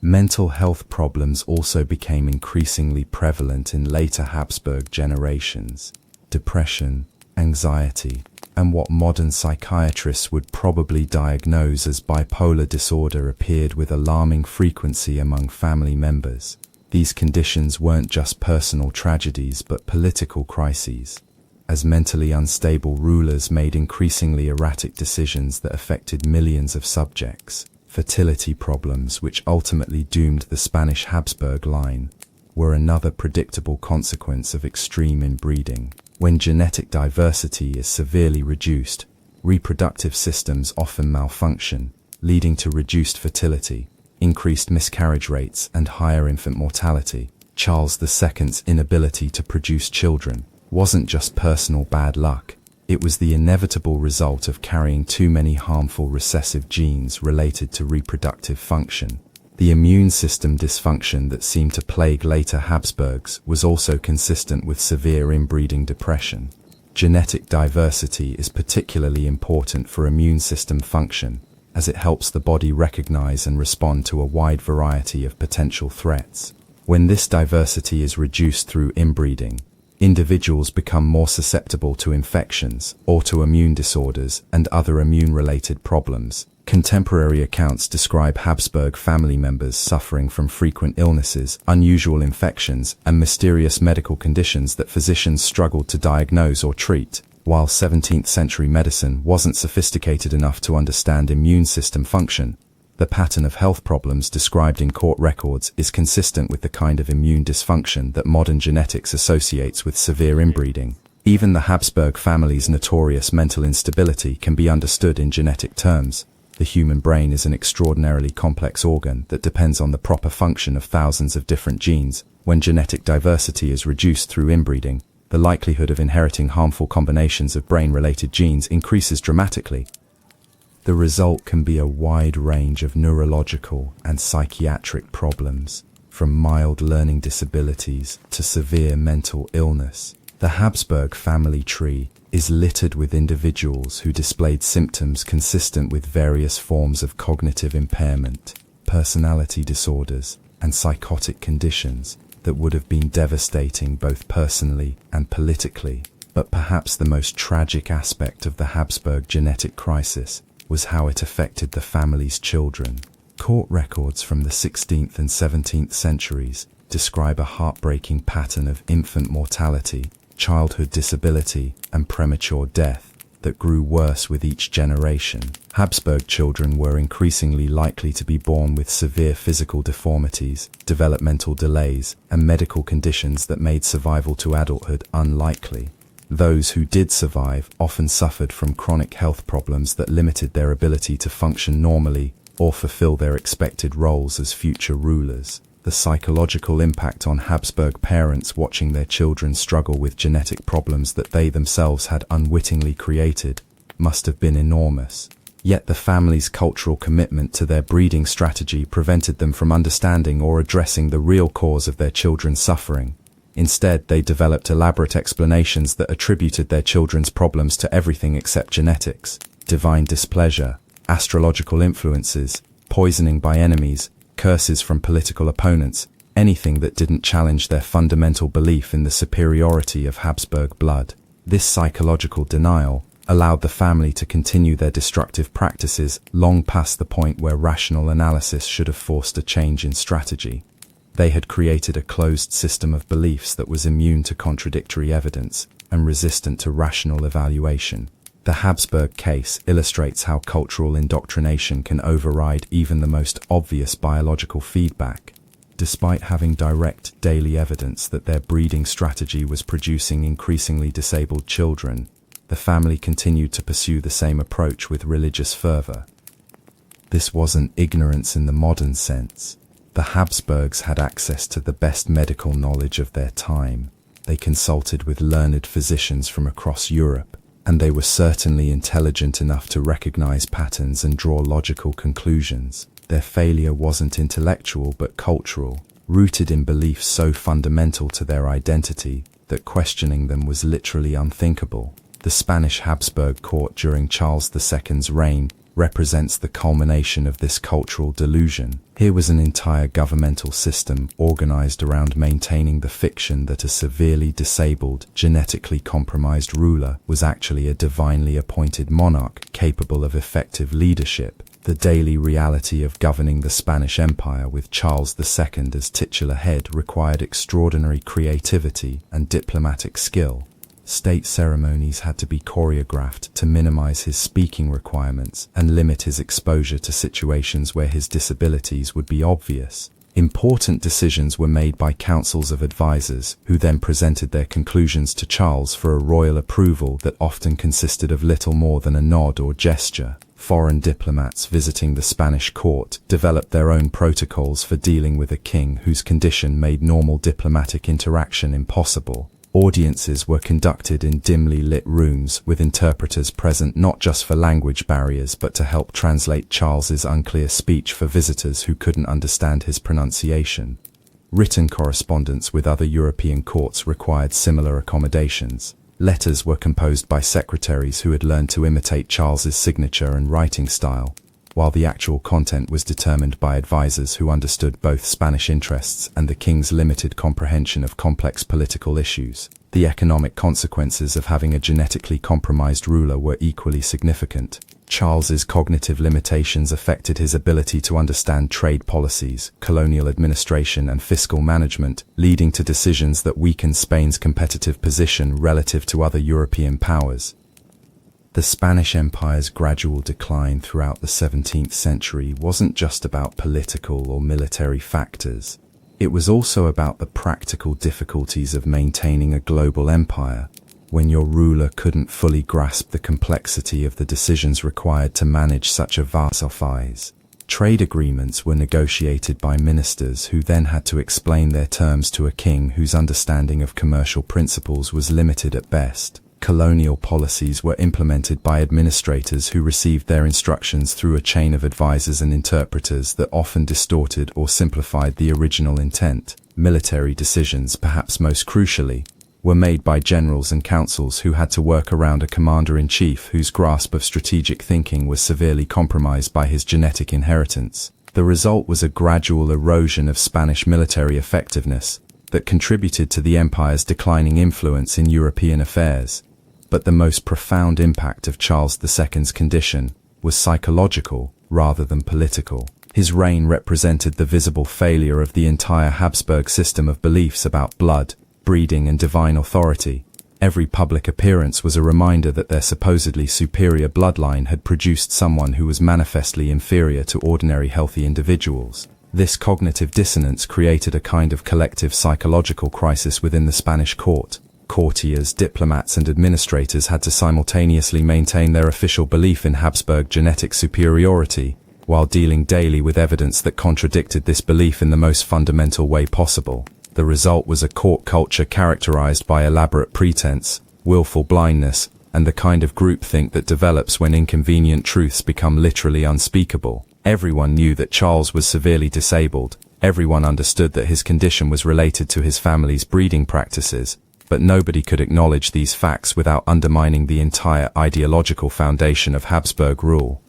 Mental health problems also became increasingly prevalent in later Habsburg generations. Depression, anxiety, and what modern psychiatrists would probably diagnose as bipolar disorder appeared with alarming frequency among family members. These conditions weren't just personal tragedies but political crises, as mentally unstable rulers made increasingly erratic decisions that affected millions of subjects. Fertility problems, which ultimately doomed the Spanish Habsburg line, were another predictable consequence of extreme inbreeding. When genetic diversity is severely reduced, reproductive systems often malfunction, leading to reduced fertility, increased miscarriage rates, and higher infant mortality. Charles II's inability to produce children wasn't just personal bad luck. It was the inevitable result of carrying too many harmful recessive genes related to reproductive function. The immune system dysfunction that seemed to plague later Habsburgs was also consistent with severe inbreeding depression. Genetic diversity is particularly important for immune system function, as it helps the body recognize and respond to a wide variety of potential threats. When this diversity is reduced through inbreeding, individuals become more susceptible to infections, autoimmune disorders, and other immune-related problems. Contemporary accounts describe Habsburg family members suffering from frequent illnesses, unusual infections, and mysterious medical conditions that physicians struggled to diagnose or treat. While 17th century medicine wasn't sophisticated enough to understand immune system function, the pattern of health problems described in court records is consistent with the kind of immune dysfunction that modern genetics associates with severe inbreeding. Even the Habsburg family's notorious mental instability can be understood in genetic terms. The human brain is an extraordinarily complex organ that depends on the proper function of thousands of different genes. When genetic diversity is reduced through inbreeding, the likelihood of inheriting harmful combinations of brain-related genes increases dramatically. The result can be a wide range of neurological and psychiatric problems, from mild learning disabilities to severe mental illness. The Habsburg family tree is littered with individuals who displayed symptoms consistent with various forms of cognitive impairment, personality disorders, and psychotic conditions that would have been devastating both personally and politically. But perhaps the most tragic aspect of the Habsburg genetic crisis was how it affected the family's children. Court records from the 16th and 17th centuries describe a heartbreaking pattern of infant mortality, childhood disability, and premature death that grew worse with each generation. Habsburg children were increasingly likely to be born with severe physical deformities, developmental delays, and medical conditions that made survival to adulthood unlikely. Those who did survive often suffered from chronic health problems that limited their ability to function normally or fulfill their expected roles as future rulers. The psychological impact on Habsburg parents watching their children struggle with genetic problems that they themselves had unwittingly created must have been enormous. Yet the family's cultural commitment to their breeding strategy prevented them from understanding or addressing the real cause of their children's suffering. Instead, they developed elaborate explanations that attributed their children's problems to everything except genetics: divine displeasure, astrological influences, poisoning by enemies, curses from political opponents, anything that didn't challenge their fundamental belief in the superiority of Habsburg blood. This psychological denial allowed the family to continue their destructive practices long past the point where rational analysis should have forced a change in strategy. They had created a closed system of beliefs that was immune to contradictory evidence and resistant to rational evaluation. The Habsburg case illustrates how cultural indoctrination can override even the most obvious biological feedback. Despite having direct daily evidence that their breeding strategy was producing increasingly disabled children, the family continued to pursue the same approach with religious fervor. This wasn't ignorance in the modern sense. The Habsburgs had access to the best medical knowledge of their time. They consulted with learned physicians from across Europe, and they were certainly intelligent enough to recognize patterns and draw logical conclusions. Their failure wasn't intellectual but cultural, rooted in beliefs so fundamental to their identity that questioning them was literally unthinkable. The Spanish Habsburg court during Charles II's reign represents the culmination of this cultural delusion. Here was an entire governmental system organized around maintaining the fiction that a severely disabled, genetically compromised ruler was actually a divinely appointed monarch capable of effective leadership. The daily reality of governing the Spanish Empire with Charles II as titular head required extraordinary creativity and diplomatic skill. State ceremonies had to be choreographed to minimize his speaking requirements and limit his exposure to situations where his disabilities would be obvious. Important decisions were made by councils of advisors, who then presented their conclusions to Charles for a royal approval that often consisted of little more than a nod or gesture. Foreign diplomats visiting the Spanish court developed their own protocols for dealing with a king whose condition made normal diplomatic interaction impossible. Audiences were conducted in dimly lit rooms, with interpreters present not just for language barriers but to help translate Charles's unclear speech for visitors who couldn't understand his pronunciation. Written correspondence with other European courts required similar accommodations. Letters were composed by secretaries who had learned to imitate Charles's signature and writing style, while the actual content was determined by advisors who understood both Spanish interests and the king's limited comprehension of complex political issues. The economic consequences of having a genetically compromised ruler were equally significant. Charles's cognitive limitations affected his ability to understand trade policies, colonial administration, and fiscal management, leading to decisions that weakened Spain's competitive position relative to other European powers. The Spanish Empire's gradual decline throughout the 17th century wasn't just about political or military factors. It was also about the practical difficulties of maintaining a global empire, when your ruler couldn't fully grasp the complexity of the decisions required to manage such a vast office. Trade agreements were negotiated by ministers who then had to explain their terms to a king whose understanding of commercial principles was limited at best. Colonial policies were implemented by administrators who received their instructions through a chain of advisors and interpreters that often distorted or simplified the original intent. Military decisions, perhaps most crucially, were made by generals and councils who had to work around a commander-in-chief whose grasp of strategic thinking was severely compromised by his genetic inheritance. The result was a gradual erosion of Spanish military effectiveness that contributed to the empire's declining influence in European affairs. But the most profound impact of Charles II's condition was psychological rather than political. His reign represented the visible failure of the entire Habsburg system of beliefs about blood, breeding, and divine authority. Every public appearance was a reminder that their supposedly superior bloodline had produced someone who was manifestly inferior to ordinary healthy individuals. This cognitive dissonance created a kind of collective psychological crisis within the Spanish court. Courtiers, diplomats, and administrators had to simultaneously maintain their official belief in Habsburg genetic superiority, while dealing daily with evidence that contradicted this belief in the most fundamental way possible. The result was a court culture characterized by elaborate pretense, willful blindness, and the kind of groupthink that develops when inconvenient truths become literally unspeakable. Everyone knew that Charles was severely disabled. Everyone understood that his condition was related to his family's breeding practices, but nobody could acknowledge these facts without undermining the entire ideological foundation of Habsburg rule.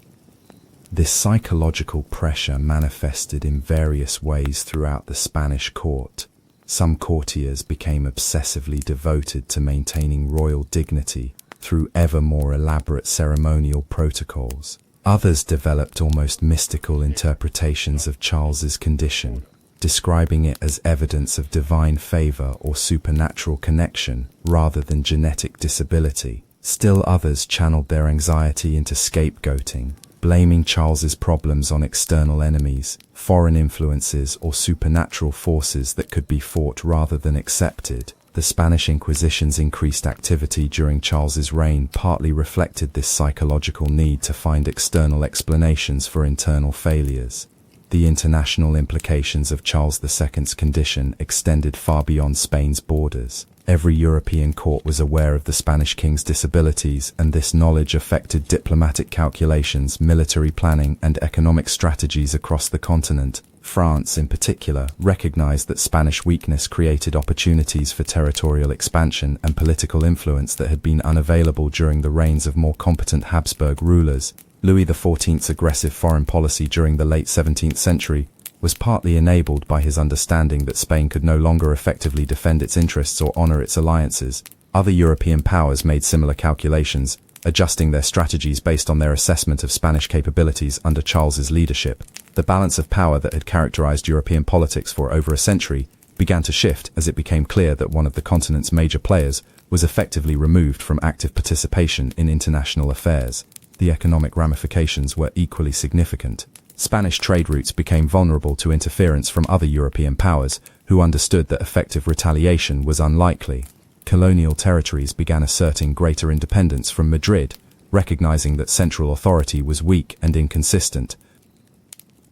This psychological pressure manifested in various ways throughout the Spanish court. Some courtiers became obsessively devoted to maintaining royal dignity through ever more elaborate ceremonial protocols. Others developed almost mystical interpretations of Charles's condition, describing it as evidence of divine favor or supernatural connection rather than genetic disability. Still others channeled their anxiety into scapegoating, blaming Charles's problems on external enemies, foreign influences, or supernatural forces that could be fought rather than accepted. The Spanish Inquisition's increased activity during Charles's reign partly reflected this psychological need to find external explanations for internal failures. The international implications of Charles II's condition extended far beyond Spain's borders. Every European court was aware of the Spanish king's disabilities, and this knowledge affected diplomatic calculations, military planning, and economic strategies across the continent. France, in particular, recognized that Spanish weakness created opportunities for territorial expansion and political influence that had been unavailable during the reigns of more competent Habsburg rulers. Louis XIV's aggressive foreign policy during the late 17th century was partly enabled by his understanding that Spain could no longer effectively defend its interests or honor its alliances. Other European powers made similar calculations, adjusting their strategies based on their assessment of Spanish capabilities under Charles's leadership. The balance of power that had characterized European politics for over a century began to shift as it became clear that one of the continent's major players was effectively removed from active participation in international affairs. The economic ramifications were equally significant. Spanish trade routes became vulnerable to interference from other European powers, who understood that effective retaliation was unlikely. Colonial territories began asserting greater independence from Madrid, recognizing that central authority was weak and inconsistent.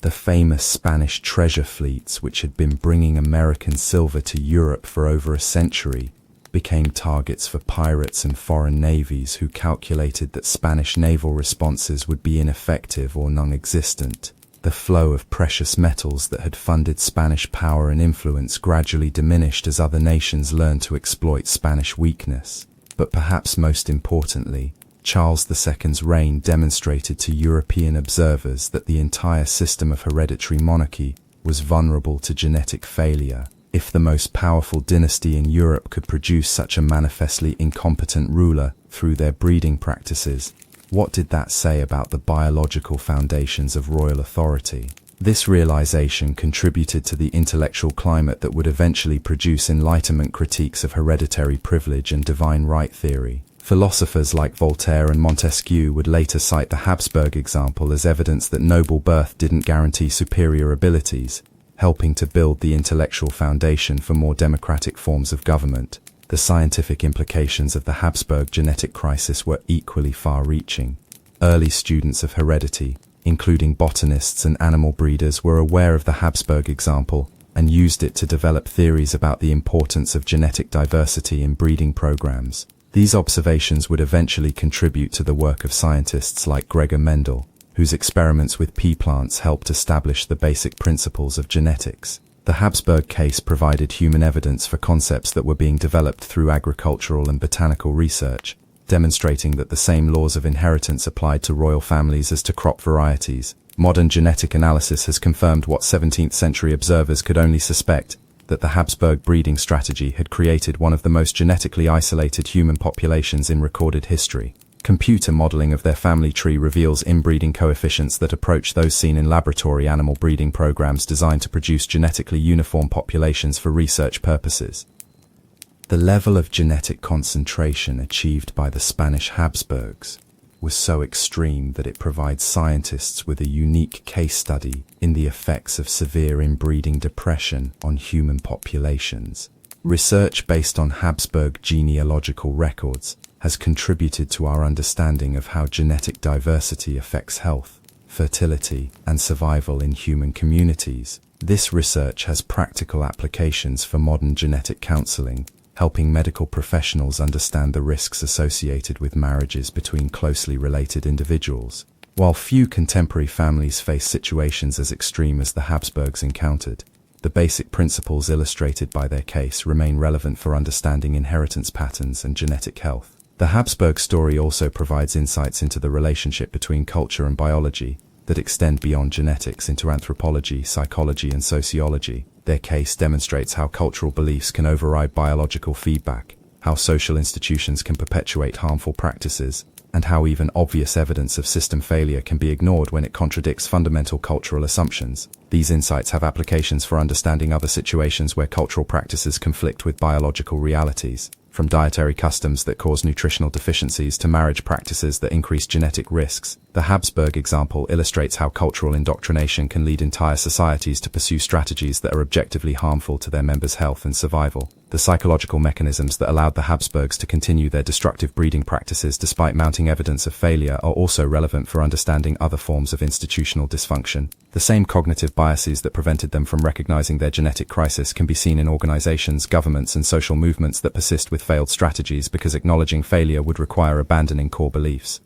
The famous Spanish treasure fleets, which had been bringing American silver to Europe for over a century, became targets for pirates and foreign navies who calculated that Spanish naval responses would be ineffective or non-existent. The flow of precious metals that had funded Spanish power and influence gradually diminished as other nations learned to exploit Spanish weakness. But perhaps most importantly, Charles II's reign demonstrated to European observers that the entire system of hereditary monarchy was vulnerable to genetic failure. If the most powerful dynasty in Europe could produce such a manifestly incompetent ruler through their breeding practices, what did that say about the biological foundations of royal authority? This realization contributed to the intellectual climate that would eventually produce Enlightenment critiques of hereditary privilege and divine right theory. Philosophers like Voltaire and Montesquieu would later cite the Habsburg example as evidence that noble birth didn't guarantee superior abilities, helping to build the intellectual foundation for more democratic forms of government. The scientific implications of the Habsburg genetic crisis were equally far-reaching. Early students of heredity, including botanists and animal breeders, were aware of the Habsburg example and used it to develop theories about the importance of genetic diversity in breeding programs. These observations would eventually contribute to the work of scientists like Gregor Mendel, whose experiments with pea plants helped establish the basic principles of genetics. The Habsburg case provided human evidence for concepts that were being developed through agricultural and botanical research, demonstrating that the same laws of inheritance applied to royal families as to crop varieties. Modern genetic analysis has confirmed what 17th century observers could only suspect, that the Habsburg breeding strategy had created one of the most genetically isolated human populations in recorded history. Computer modeling of their family tree reveals inbreeding coefficients that approach those seen in laboratory animal breeding programs designed to produce genetically uniform populations for research purposes. The level of genetic concentration achieved by the Spanish Habsburgs was so extreme that it provides scientists with a unique case study in the effects of severe inbreeding depression on human populations. Research based on Habsburg genealogical records has contributed to our understanding of how genetic diversity affects health, fertility, and survival in human communities. This research has practical applications for modern genetic counseling, helping medical professionals understand the risks associated with marriages between closely related individuals. While few contemporary families face situations as extreme as the Habsburgs encountered, the basic principles illustrated by their case remain relevant for understanding inheritance patterns and genetic health. The Habsburg story also provides insights into the relationship between culture and biology that extend beyond genetics into anthropology, psychology, and sociology. Their case demonstrates how cultural beliefs can override biological feedback, how social institutions can perpetuate harmful practices, and how even obvious evidence of system failure can be ignored when it contradicts fundamental cultural assumptions. These insights have applications for understanding other situations where cultural practices conflict with biological realities, from dietary customs that cause nutritional deficiencies to marriage practices that increase genetic risks. The Habsburg example illustrates how cultural indoctrination can lead entire societies to pursue strategies that are objectively harmful to their members' health and survival. The psychological mechanisms that allowed the Habsburgs to continue their destructive breeding practices despite mounting evidence of failure are also relevant for understanding other forms of institutional dysfunction. The same cognitive biases that prevented them from recognizing their genetic crisis can be seen in organizations, governments, and social movements that persist with failed strategies because acknowledging failure would require abandoning core beliefs.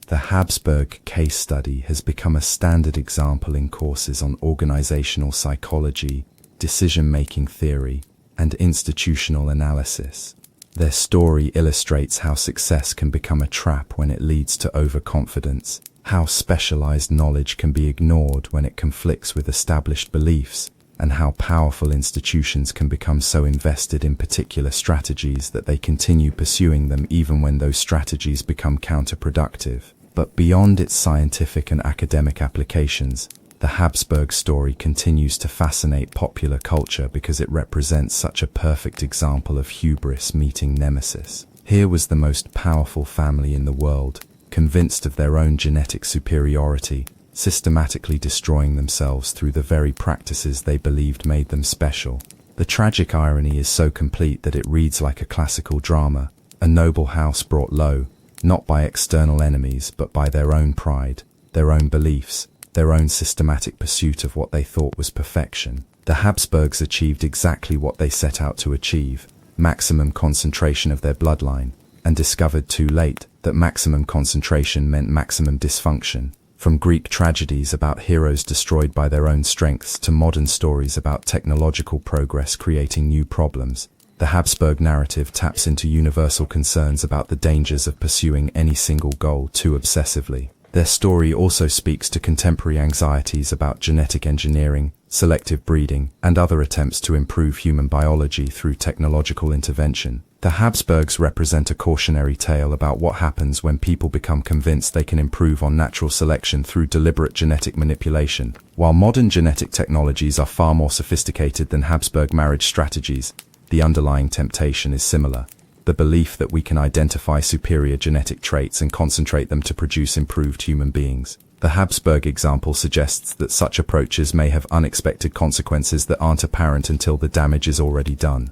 The Habsburg case study has become a standard example in courses on organizational psychology, decision-making theory, and institutional analysis. Their story illustrates how success can become a trap when it leads to overconfidence, how specialized knowledge can be ignored when it conflicts with established beliefs, and how powerful institutions can become so invested in particular strategies that they continue pursuing them even when those strategies become counterproductive. But beyond its scientific and academic applications, the Habsburg story continues to fascinate popular culture because it represents such a perfect example of hubris meeting nemesis. Here was the most powerful family in the world, convinced of their own genetic superiority, systematically destroying themselves through the very practices they believed made them special. The tragic irony is so complete that it reads like a classical drama, a noble house brought low, not by external enemies but by their own pride, their own beliefs, their own systematic pursuit of what they thought was perfection. The Habsburgs achieved exactly what they set out to achieve, maximum concentration of their bloodline, and discovered too late that maximum concentration meant maximum dysfunction. From Greek tragedies about heroes destroyed by their own strengths to modern stories about technological progress creating new problems, the Habsburg narrative taps into universal concerns about the dangers of pursuing any single goal too obsessively. Their story also speaks to contemporary anxieties about genetic engineering, selective breeding, and other attempts to improve human biology through technological intervention. The Habsburgs represent a cautionary tale about what happens when people become convinced they can improve on natural selection through deliberate genetic manipulation. While modern genetic technologies are far more sophisticated than Habsburg marriage strategies, the underlying temptation is similar: the belief that we can identify superior genetic traits and concentrate them to produce improved human beings. The Habsburg example suggests that such approaches may have unexpected consequences that aren't apparent until the damage is already done.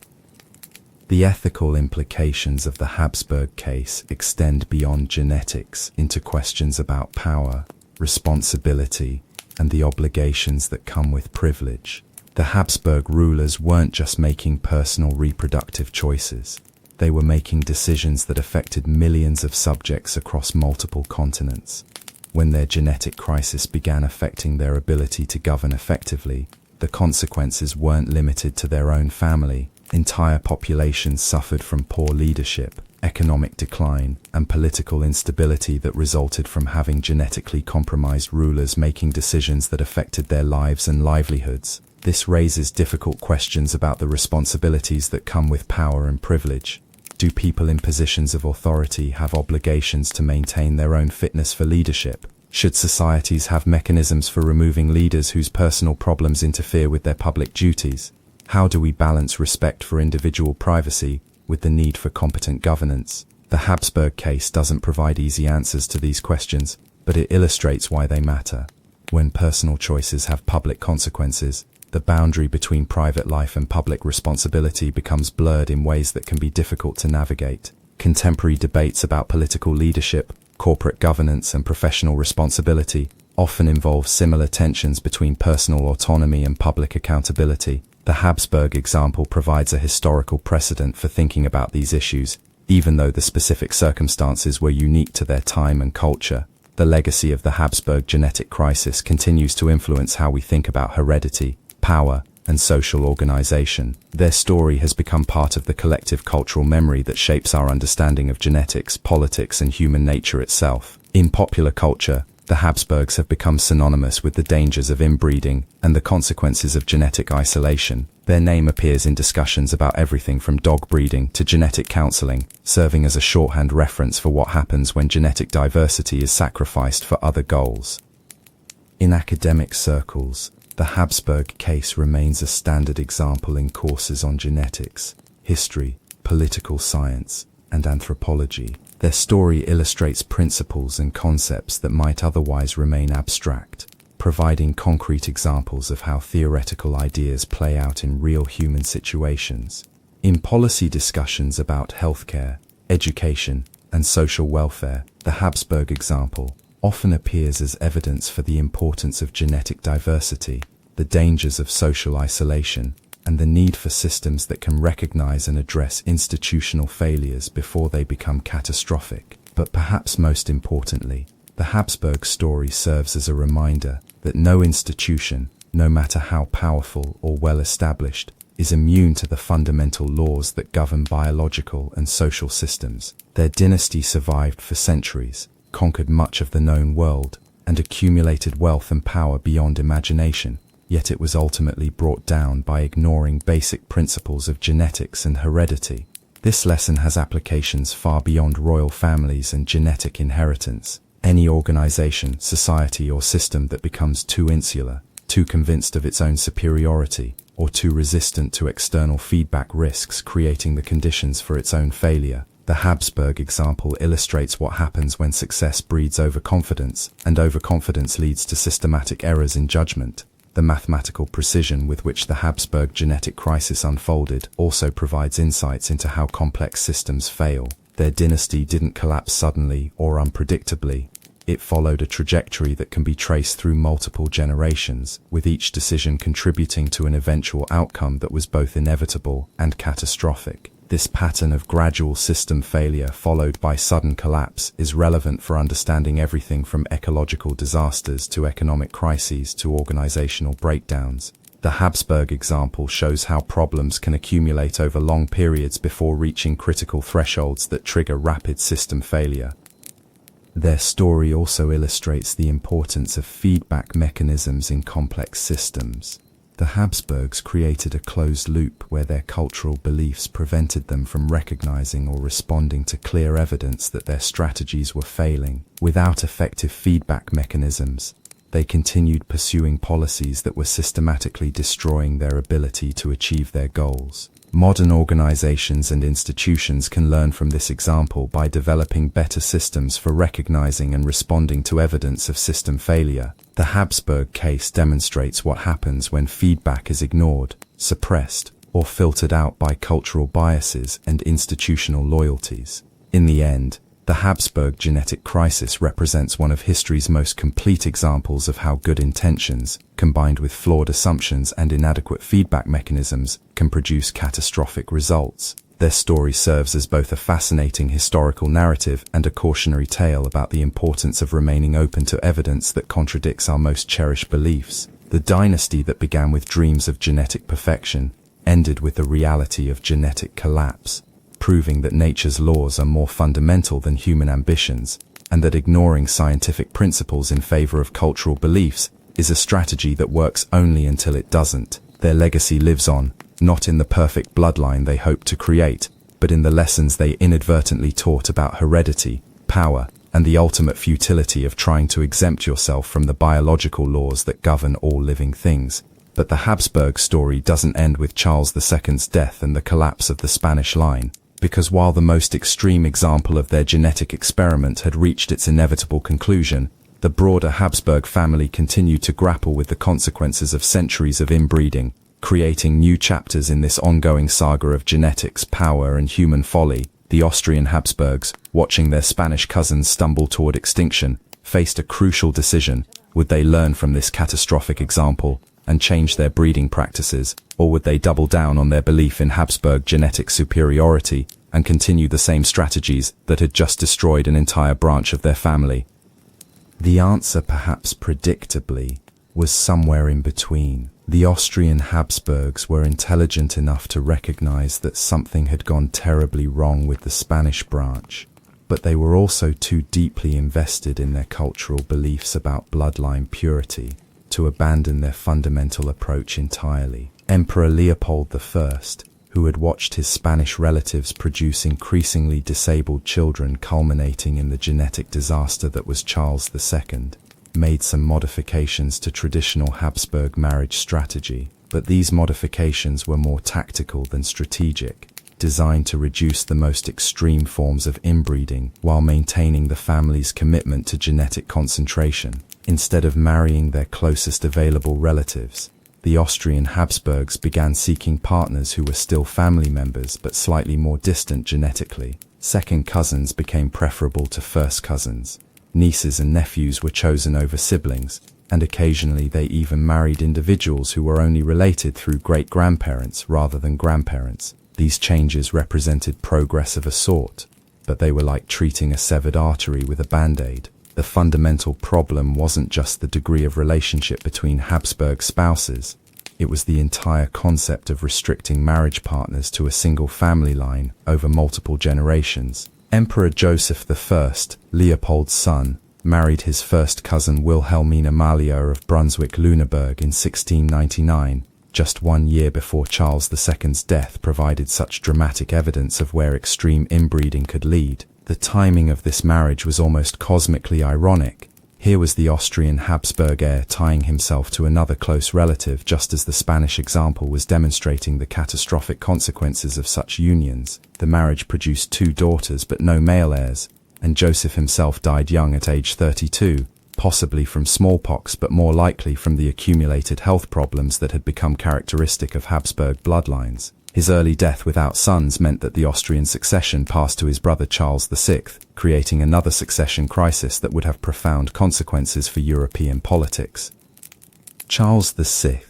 The ethical implications of the Habsburg case extend beyond genetics into questions about power, responsibility, and the obligations that come with privilege. The Habsburg rulers weren't just making personal reproductive choices. They were making decisions that affected millions of subjects across multiple continents. When their genetic crisis began affecting their ability to govern effectively, the consequences weren't limited to their own family. Entire populations suffered from poor leadership, economic decline, and political instability that resulted from having genetically compromised rulers making decisions that affected their lives and livelihoods. This raises difficult questions about the responsibilities that come with power and privilege. Do people in positions of authority have obligations to maintain their own fitness for leadership? Should societies have mechanisms for removing leaders whose personal problems interfere with their public duties? How do we balance respect for individual privacy with the need for competent governance? The Habsburg case doesn't provide easy answers to these questions, but it illustrates why they matter. When personal choices have public consequences, the boundary between private life and public responsibility becomes blurred in ways that can be difficult to navigate. Contemporary debates about political leadership, corporate governance, and professional responsibility often involve similar tensions between personal autonomy and public accountability. The Habsburg example provides a historical precedent for thinking about these issues, even though the specific circumstances were unique to their time and culture. The legacy of the Habsburg genetic crisis continues to influence how we think about heredity, power, and social organization. Their story has become part of the collective cultural memory that shapes our understanding of genetics, politics, and human nature itself. In popular culture, the Habsburgs have become synonymous with the dangers of inbreeding and the consequences of genetic isolation. Their name appears in discussions about everything from dog breeding to genetic counseling, serving as a shorthand reference for what happens when genetic diversity is sacrificed for other goals. In academic circles, the Habsburg case remains a standard example in courses on genetics, history, political science, and anthropology. Their story illustrates principles and concepts that might otherwise remain abstract, providing concrete examples of how theoretical ideas play out in real human situations. In policy discussions about healthcare, education, and social welfare, the Habsburg example often appears as evidence for the importance of genetic diversity, the dangers of social isolation, and the need for systems that can recognize and address institutional failures before they become catastrophic. But perhaps most importantly, the Habsburg story serves as a reminder that no institution, no matter how powerful or well established, is immune to the fundamental laws that govern biological and social systems. Their dynasty survived for centuries, conquered much of the known world, and accumulated wealth and power beyond imagination. Yet it was ultimately brought down by ignoring basic principles of genetics and heredity. This lesson has applications far beyond royal families and genetic inheritance. Any organization, society, or system that becomes too insular, too convinced of its own superiority, or too resistant to external feedback risks creating the conditions for its own failure. The Habsburg example illustrates what happens when success breeds overconfidence, and overconfidence leads to systematic errors in judgment. The mathematical precision with which the Habsburg genetic crisis unfolded also provides insights into how complex systems fail. Their dynasty didn't collapse suddenly or unpredictably. It followed a trajectory that can be traced through multiple generations, with each decision contributing to an eventual outcome that was both inevitable and catastrophic. This pattern of gradual system failure followed by sudden collapse is relevant for understanding everything from ecological disasters to economic crises to organizational breakdowns. The Habsburg example shows how problems can accumulate over long periods before reaching critical thresholds that trigger rapid system failure. Their story also illustrates the importance of feedback mechanisms in complex systems. The Habsburgs created a closed loop where their cultural beliefs prevented them from recognizing or responding to clear evidence that their strategies were failing. Without effective feedback mechanisms, they continued pursuing policies that were systematically destroying their ability to achieve their goals. Modern organizations and institutions can learn from this example by developing better systems for recognizing and responding to evidence of system failure. The Habsburg case demonstrates what happens when feedback is ignored, suppressed, or filtered out by cultural biases and institutional loyalties. In the end, the Habsburg genetic crisis represents one of history's most complete examples of how good intentions, combined with flawed assumptions and inadequate feedback mechanisms, can produce catastrophic results. Their story serves as both a fascinating historical narrative and a cautionary tale about the importance of remaining open to evidence that contradicts our most cherished beliefs. The dynasty that began with dreams of genetic perfection ended with the reality of genetic collapse, proving that nature's laws are more fundamental than human ambitions, and that ignoring scientific principles in favor of cultural beliefs is a strategy that works only until it doesn't. Their legacy lives on, not in the perfect bloodline they hoped to create, but in the lessons they inadvertently taught about heredity, power, and the ultimate futility of trying to exempt yourself from the biological laws that govern all living things. But the Habsburg story doesn't end with Charles II's death and the collapse of the Spanish line, because while the most extreme example of their genetic experiment had reached its inevitable conclusion, the broader Habsburg family continued to grapple with the consequences of centuries of inbreeding, creating new chapters in this ongoing saga of genetics, power, and human folly. The Austrian Habsburgs, watching their Spanish cousins stumble toward extinction, faced a crucial decision. Would they learn from this catastrophic example and change their breeding practices, or would they double down on their belief in Habsburg genetic superiority and continue the same strategies that had just destroyed an entire branch of their family? The answer, perhaps predictably, was somewhere in between. The Austrian Habsburgs were intelligent enough to recognize that something had gone terribly wrong with the Spanish branch, but they were also too deeply invested in their cultural beliefs about bloodline purity to abandon their fundamental approach entirely. Emperor Leopold I, who had watched his Spanish relatives produce increasingly disabled children culminating in the genetic disaster that was Charles II, made some modifications to traditional Habsburg marriage strategy, but these modifications were more tactical than strategic, designed to reduce the most extreme forms of inbreeding while maintaining the family's commitment to genetic concentration. Instead of marrying their closest available relatives, the Austrian Habsburgs began seeking partners who were still family members but slightly more distant genetically. Second cousins became preferable to first cousins. Nieces and nephews were chosen over siblings, and occasionally they even married individuals who were only related through great-grandparents rather than grandparents. These changes represented progress of a sort, but they were like treating a severed artery with a band-aid. The fundamental problem wasn't just the degree of relationship between Habsburg spouses, it was the entire concept of restricting marriage partners to a single family line over multiple generations. Emperor Joseph I, Leopold's son, married his first cousin Wilhelmine Amalia of Brunswick-Lüneburg in 1699, just 1 year before Charles II's death provided such dramatic evidence of where extreme inbreeding could lead. The timing of this marriage was almost cosmically ironic, Here was the Austrian Habsburg heir tying himself to another close relative, just as the Spanish example was demonstrating the catastrophic consequences of such unions. The marriage produced 2 daughters but no male heirs, and Joseph himself died young at age 32, possibly from smallpox but more likely from the accumulated health problems that had become characteristic of Habsburg bloodlines. His early death without sons meant that the Austrian succession passed to his brother Charles VI, creating another succession crisis that would have profound consequences for European politics. Charles VI,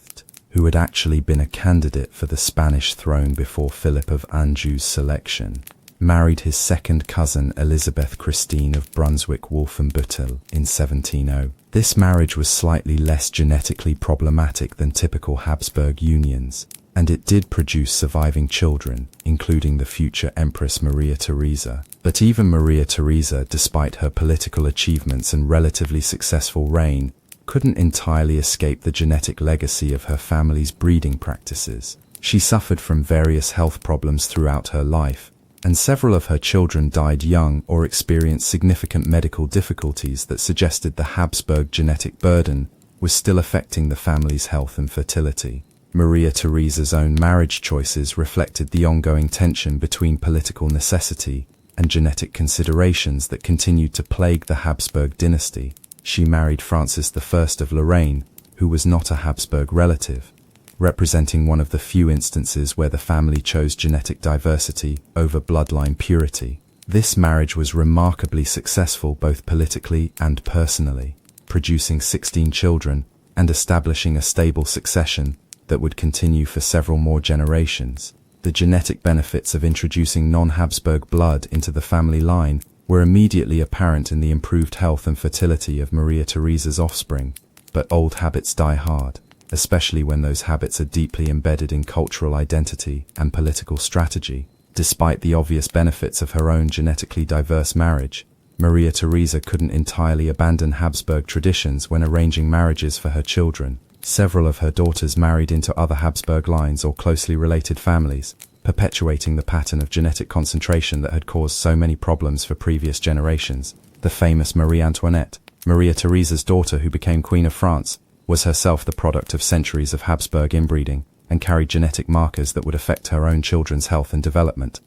who had actually been a candidate for the Spanish throne before Philip of Anjou's selection, married his second cousin Elizabeth Christine of Brunswick-Wolfenbüttel in 1700. This marriage was slightly less genetically problematic than typical Habsburg unions, and it did produce surviving children, including the future Empress Maria Theresa. But even Maria Theresa, despite her political achievements and relatively successful reign, couldn't entirely escape the genetic legacy of her family's breeding practices. She suffered from various health problems throughout her life, and several of her children died young or experienced significant medical difficulties that suggested the Habsburg genetic burden was still affecting the family's health and fertility. Maria Theresa's own marriage choices reflected the ongoing tension between political necessity and genetic considerations that continued to plague the Habsburg dynasty. She married Francis I of Lorraine, who was not a Habsburg relative, representing one of the few instances where the family chose genetic diversity over bloodline purity. This marriage was remarkably successful both politically and personally, producing 16 children and establishing a stable succession that would continue for several more generations. The genetic benefits of introducing non-Habsburg blood into the family line were immediately apparent in the improved health and fertility of Maria Theresa's offspring. But old habits die hard, especially when those habits are deeply embedded in cultural identity and political strategy. Despite the obvious benefits of her own genetically diverse marriage, Maria Theresa couldn't entirely abandon Habsburg traditions when arranging marriages for her children. Several of her daughters married into other Habsburg lines or closely related families, perpetuating the pattern of genetic concentration that had caused so many problems for previous generations. The famous Marie Antoinette, Maria Theresa's daughter who became Queen of France, was herself the product of centuries of Habsburg inbreeding and carried genetic markers that would affect her own children's health and development.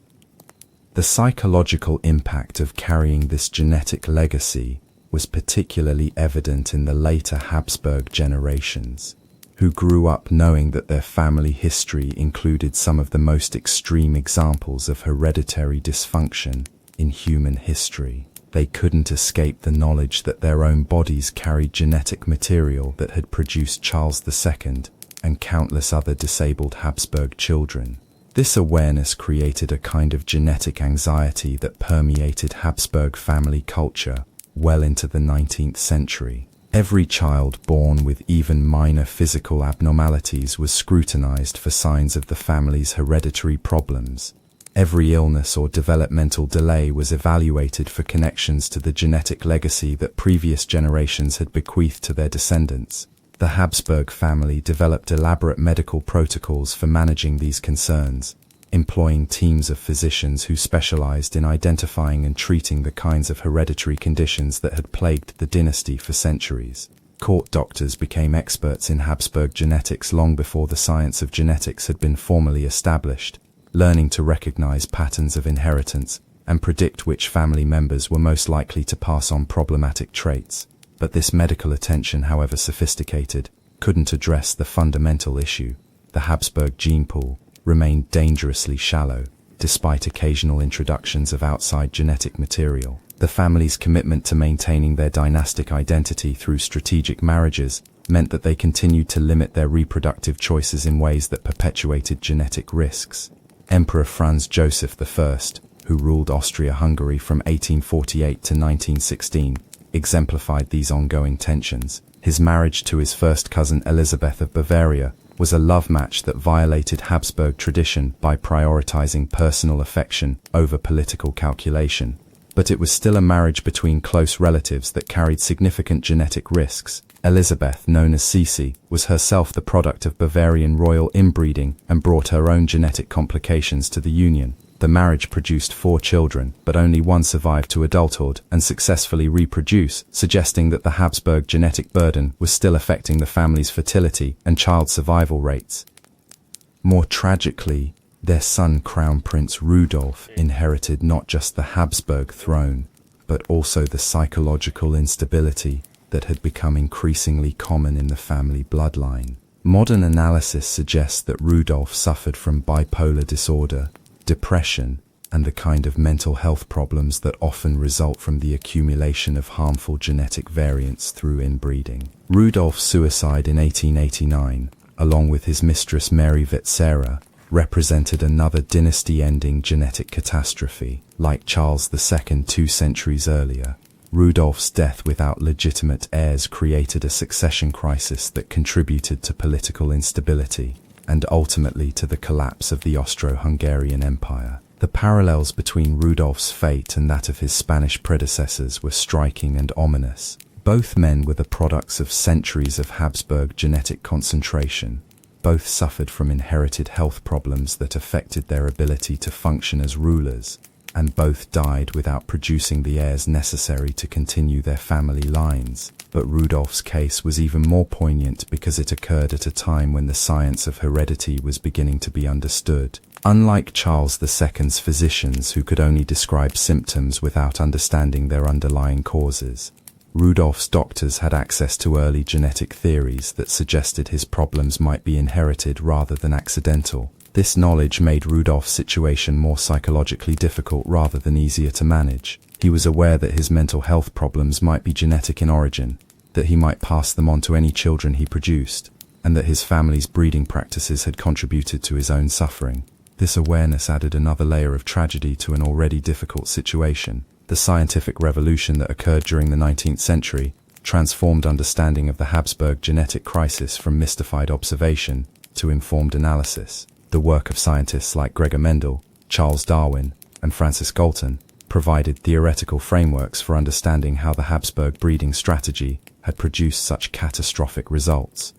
The psychological impact of carrying this genetic legacy was particularly evident in the later Habsburg generations, who grew up knowing that their family history included some of the most extreme examples of hereditary dysfunction in human history. They couldn't escape the knowledge that their own bodies carried genetic material that had produced Charles II and countless other disabled Habsburg children. This awareness created a kind of genetic anxiety that permeated Habsburg family culture well into the 19th century. Every child born with even minor physical abnormalities was scrutinized for signs of the family's hereditary problems. Every illness or developmental delay was evaluated for connections to the genetic legacy that previous generations had bequeathed to their descendants. The Habsburg family developed elaborate medical protocols for managing these concerns, employing teams of physicians who specialized in identifying and treating the kinds of hereditary conditions that had plagued the dynasty for centuries. Court doctors became experts in Habsburg genetics long before the science of genetics had been formally established, learning to recognize patterns of inheritance and predict which family members were most likely to pass on problematic traits. But this medical attention, however sophisticated, couldn't address the fundamental issue. The Habsburg gene pool remained dangerously shallow, despite occasional introductions of outside genetic material. The family's commitment to maintaining their dynastic identity through strategic marriages meant that they continued to limit their reproductive choices in ways that perpetuated genetic risks. Emperor Franz Joseph I, who ruled Austria-Hungary from 1848 to 1916, exemplified these ongoing tensions. His marriage to his first cousin Elizabeth of Bavaria was a love match that violated Habsburg tradition by prioritizing personal affection over political calculation. But it was still a marriage between close relatives that carried significant genetic risks. Elizabeth, known as Sisi, was herself the product of Bavarian royal inbreeding and brought her own genetic complications to the union. The marriage produced 4 children, but only one survived to adulthood and successfully reproduce, suggesting that the Habsburg genetic burden was still affecting the family's fertility and child survival rates. More tragically, their son Crown Prince Rudolf inherited not just the Habsburg throne, but also the psychological instability that had become increasingly common in the family bloodline. Modern analysis suggests that Rudolf suffered from bipolar disorder, depression, and the kind of mental health problems that often result from the accumulation of harmful genetic variants through inbreeding. Rudolf's suicide in 1889, along with his mistress Mary Vetsera, represented another dynasty-ending genetic catastrophe. Like Charles II 2 centuries earlier, Rudolf's death without legitimate heirs created a succession crisis that contributed to political instability and ultimately to the collapse of the Austro-Hungarian Empire. The parallels between Rudolf's fate and that of his Spanish predecessors were striking and ominous. Both men were the products of centuries of Habsburg genetic concentration. Both suffered from inherited health problems that affected their ability to function as rulers, and both died without producing the heirs necessary to continue their family lines. But Rudolf's case was even more poignant because it occurred at a time when the science of heredity was beginning to be understood. Unlike Charles II's physicians who could only describe symptoms without understanding their underlying causes, Rudolf's doctors had access to early genetic theories that suggested his problems might be inherited rather than accidental. This knowledge made Rudolf's situation more psychologically difficult rather than easier to manage. He was aware that his mental health problems might be genetic in origin, that he might pass them on to any children he produced, and that his family's breeding practices had contributed to his own suffering. This awareness added another layer of tragedy to an already difficult situation. The scientific revolution that occurred during the 19th century transformed understanding of the Habsburg genetic crisis from mystified observation to informed analysis. The work of scientists like Gregor Mendel, Charles Darwin, and Francis Galton provided theoretical frameworks for understanding how the Habsburg breeding strategy had produced such catastrophic results.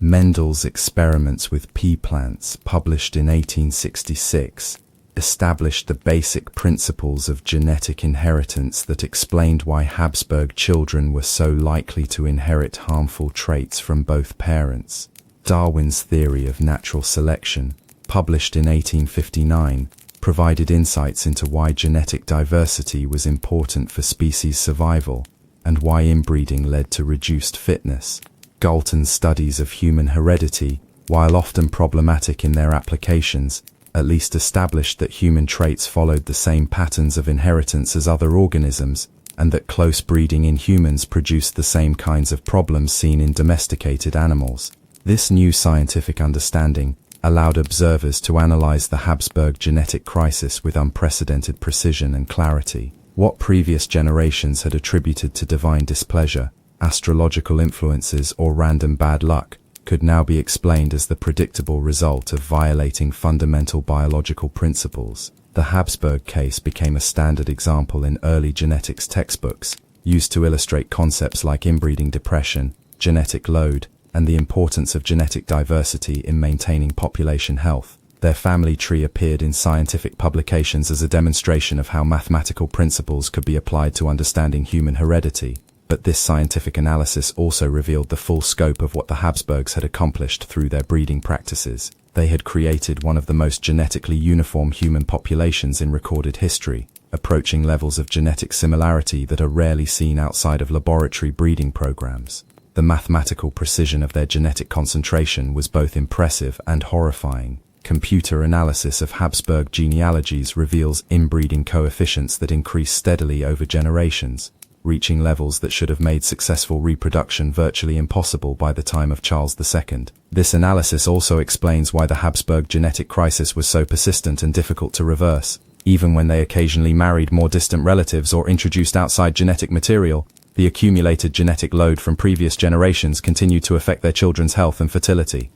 Mendel's experiments with pea plants, published in 1866, established the basic principles of genetic inheritance that explained why Habsburg children were so likely to inherit harmful traits from both parents. Darwin's theory of natural selection, published in 1859, provided insights into why genetic diversity was important for species survival and why inbreeding led to reduced fitness. Galton's studies of human heredity, while often problematic in their applications, at least established that human traits followed the same patterns of inheritance as other organisms, and that close breeding in humans produced the same kinds of problems seen in domesticated animals. This new scientific understanding allowed observers to analyze the Habsburg genetic crisis with unprecedented precision and clarity. What previous generations had attributed to divine displeasure, astrological influences, or random bad luck could now be explained as the predictable result of violating fundamental biological principles. The Habsburg case became a standard example in early genetics textbooks, used to illustrate concepts like inbreeding depression, genetic load, and the importance of genetic diversity in maintaining population health. Their family tree appeared in scientific publications as a demonstration of how mathematical principles could be applied to understanding human heredity. But this scientific analysis also revealed the full scope of what the Habsburgs had accomplished through their breeding practices. They had created one of the most genetically uniform human populations in recorded history, approaching levels of genetic similarity that are rarely seen outside of laboratory breeding programs. The mathematical precision of their genetic concentration was both impressive and horrifying. Computer analysis of Habsburg genealogies reveals inbreeding coefficients that increase steadily over generations, reaching levels that should have made successful reproduction virtually impossible by the time of Charles II. This analysis also explains why the Habsburg genetic crisis was so persistent and difficult to reverse. Even when they occasionally married more distant relatives or introduced outside genetic material, the accumulated genetic load from previous generations continued to affect their children's health and fertility.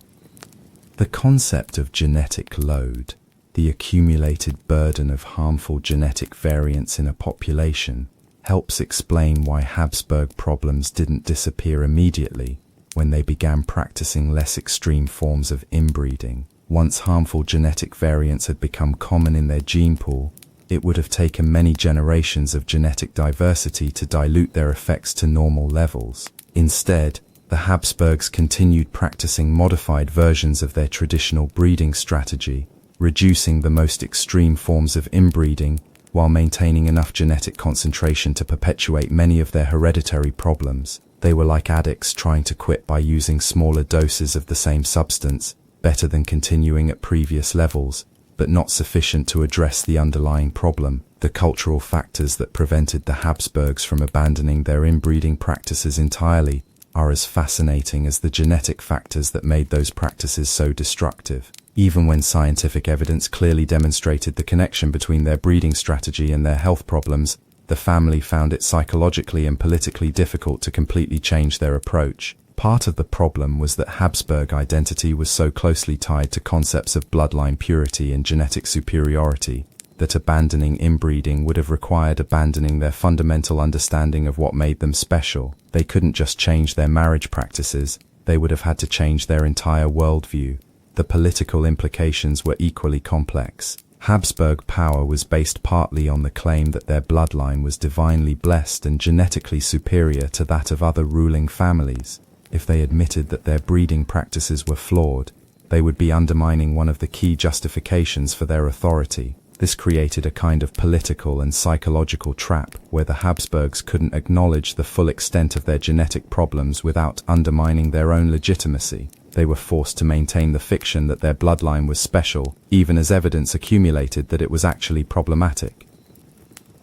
The concept of genetic load, the accumulated burden of harmful genetic variants in a population, helps explain why Habsburg problems didn't disappear immediately when they began practicing less extreme forms of inbreeding. Once harmful genetic variants had become common in their gene pool, it would have taken many generations of genetic diversity to dilute their effects to normal levels. Instead, the Habsburgs continued practicing modified versions of their traditional breeding strategy, reducing the most extreme forms of inbreeding while maintaining enough genetic concentration to perpetuate many of their hereditary problems. They were like addicts trying to quit by using smaller doses of the same substance, better than continuing at previous levels, but not sufficient to address the underlying problem. The cultural factors that prevented the Habsburgs from abandoning their inbreeding practices entirely are as fascinating as the genetic factors that made those practices so destructive. Even when scientific evidence clearly demonstrated the connection between their breeding strategy and their health problems, the family found it psychologically and politically difficult to completely change their approach. Part of the problem was that Habsburg identity was so closely tied to concepts of bloodline purity and genetic superiority that abandoning inbreeding would have required abandoning their fundamental understanding of what made them special. They couldn't just change their marriage practices, they would have had to change their entire worldview. The political implications were equally complex. Habsburg power was based partly on the claim that their bloodline was divinely blessed and genetically superior to that of other ruling families. If they admitted that their breeding practices were flawed, they would be undermining one of the key justifications for their authority. This created a kind of political and psychological trap where the Habsburgs couldn't acknowledge the full extent of their genetic problems without undermining their own legitimacy. They were forced to maintain the fiction that their bloodline was special, even as evidence accumulated that it was actually problematic.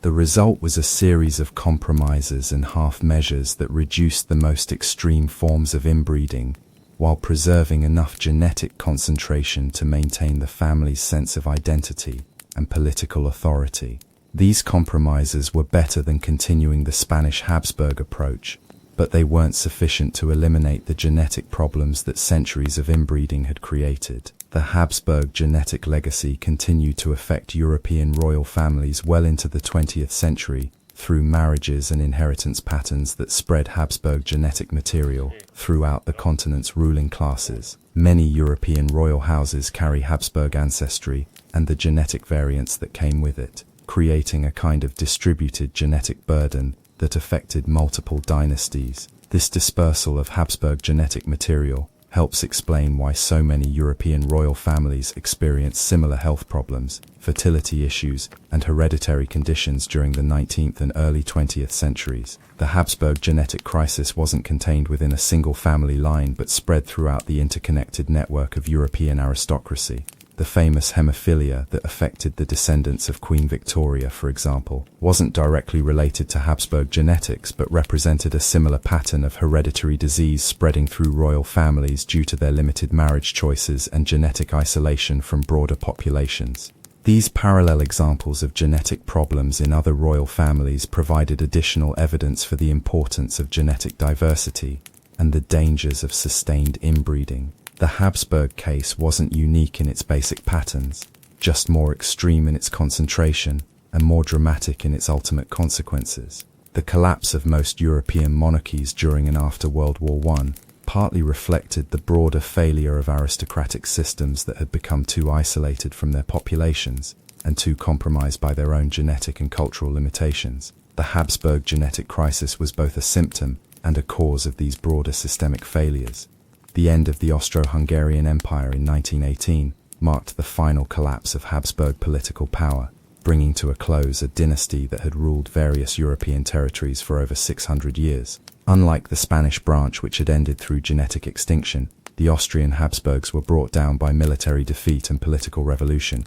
The result was a series of compromises and half-measures that reduced the most extreme forms of inbreeding, while preserving enough genetic concentration to maintain the family's sense of identity and political authority. These compromises were better than continuing the Spanish Habsburg approach, but they weren't sufficient to eliminate the genetic problems that centuries of inbreeding had created. The Habsburg genetic legacy continued to affect European royal families well into the 20th century through marriages and inheritance patterns that spread Habsburg genetic material throughout the continent's ruling classes. Many European royal houses carry Habsburg ancestry and the genetic variants that came with it, creating a kind of distributed genetic burden that affected multiple dynasties. This dispersal of Habsburg genetic material helps explain why so many European royal families experience similar health problems, fertility issues, and hereditary conditions during the 19th and early 20th centuries. The Habsburg genetic crisis wasn't contained within a single family line but spread throughout the interconnected network of European aristocracy. The famous hemophilia that affected the descendants of Queen Victoria, for example, wasn't directly related to Habsburg genetics but represented a similar pattern of hereditary disease spreading through royal families due to their limited marriage choices and genetic isolation from broader populations. These parallel examples of genetic problems in other royal families provided additional evidence for the importance of genetic diversity and the dangers of sustained inbreeding. The Habsburg case wasn't unique in its basic patterns, just more extreme in its concentration and more dramatic in its ultimate consequences. The collapse of most European monarchies during and after World War I partly reflected the broader failure of aristocratic systems that had become too isolated from their populations and too compromised by their own genetic and cultural limitations. The Habsburg genetic crisis was both a symptom and a cause of these broader systemic failures. The end of the Austro-Hungarian Empire in 1918 marked the final collapse of Habsburg political power, bringing to a close a dynasty that had ruled various European territories for over 600 years. Unlike the Spanish branch, which had ended through genetic extinction, the Austrian Habsburgs were brought down by military defeat and political revolution.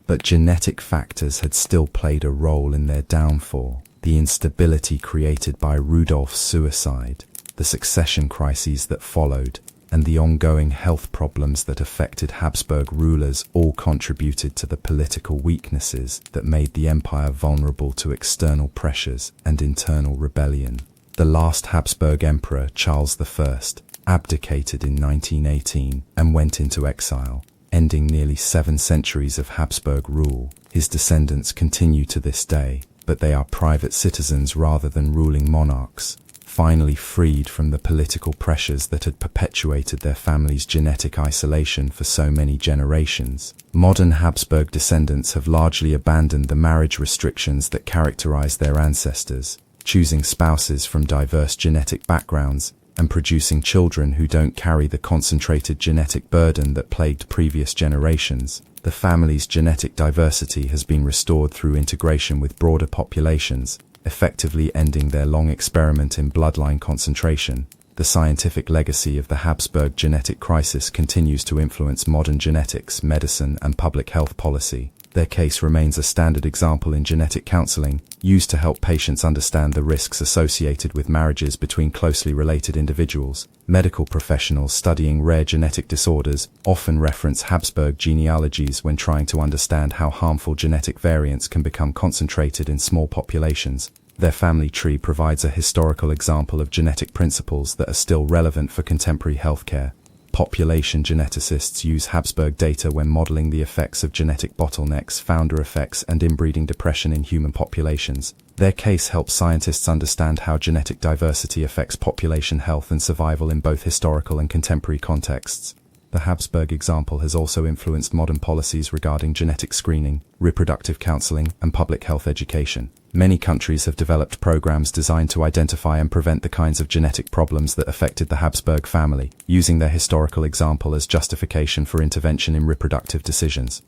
But genetic factors had still played a role in their downfall. The instability created by Rudolf's suicide, the succession crises that followed, and the ongoing health problems that affected Habsburg rulers all contributed to the political weaknesses that made the empire vulnerable to external pressures and internal rebellion. The last Habsburg emperor, Charles I, abdicated in 1918 and went into exile, ending nearly 7 centuries of Habsburg rule. His descendants continue to this day, but they are private citizens rather than ruling monarchs. finally freed from the political pressures that had perpetuated their family's genetic isolation for so many generations. Modern Habsburg descendants have largely abandoned the marriage restrictions that characterized their ancestors, choosing spouses from diverse genetic backgrounds and producing children who don't carry the concentrated genetic burden that plagued previous generations. The family's genetic diversity has been restored through integration with broader populations, effectively ending their long experiment in bloodline concentration. The scientific legacy of the Habsburg genetic crisis continues to influence modern genetics, medicine, and public health policy. Their case remains a standard example in genetic counseling, used to help patients understand the risks associated with marriages between closely related individuals. Medical professionals studying rare genetic disorders often reference Habsburg genealogies when trying to understand how harmful genetic variants can become concentrated in small populations. Their family tree provides a historical example of genetic principles that are still relevant for contemporary healthcare. Population geneticists use Habsburg data when modeling the effects of genetic bottlenecks, founder effects, and inbreeding depression in human populations. Their case helps scientists understand how genetic diversity affects population health and survival in both historical and contemporary contexts. The Habsburg example has also influenced modern policies regarding genetic screening, reproductive counseling, and public health education. Many countries have developed programs designed to identify and prevent the kinds of genetic problems that affected the Habsburg family, using their historical example as justification for intervention in reproductive decisions.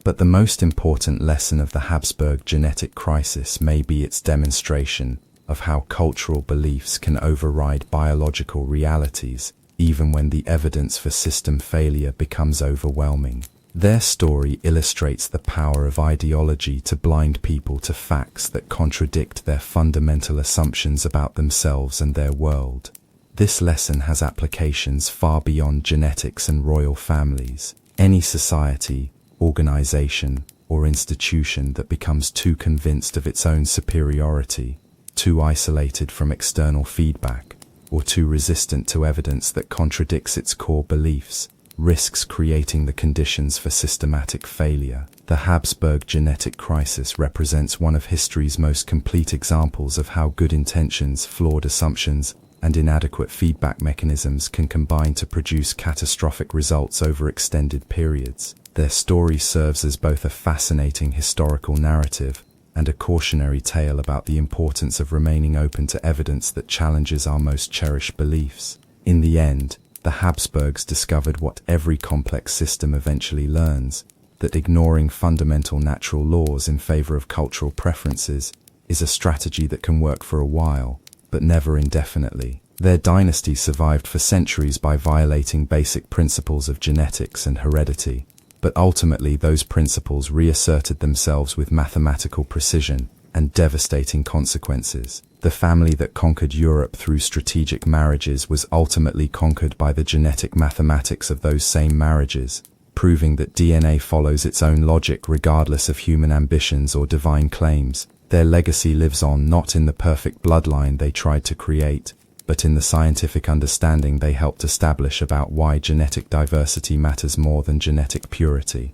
But the most important lesson of the Habsburg genetic crisis may be its demonstration of how cultural beliefs can override biological realities, even when the evidence for system failure becomes overwhelming. Their story illustrates the power of ideology to blind people to facts that contradict their fundamental assumptions about themselves and their world. This lesson has applications far beyond genetics and royal families. Any society, organization, or institution that becomes too convinced of its own superiority, too isolated from external feedback, or too resistant to evidence that contradicts its core beliefs, risks creating the conditions for systematic failure. The Habsburg genetic crisis represents one of history's most complete examples of how good intentions, flawed assumptions, and inadequate feedback mechanisms can combine to produce catastrophic results over extended periods. Their story serves as both a fascinating historical narrative and a cautionary tale about the importance of remaining open to evidence that challenges our most cherished beliefs. In the end, the Habsburgs discovered what every complex system eventually learns, that ignoring fundamental natural laws in favor of cultural preferences is a strategy that can work for a while, but never indefinitely. Their dynasty survived for centuries by violating basic principles of genetics and heredity, but ultimately those principles reasserted themselves with mathematical precision and devastating consequences. The family that conquered Europe through strategic marriages was ultimately conquered by the genetic mathematics of those same marriages, proving that DNA follows its own logic regardless of human ambitions or divine claims. Their legacy lives on not in the perfect bloodline they tried to create, but in the scientific understanding they helped establish about why genetic diversity matters more than genetic purity.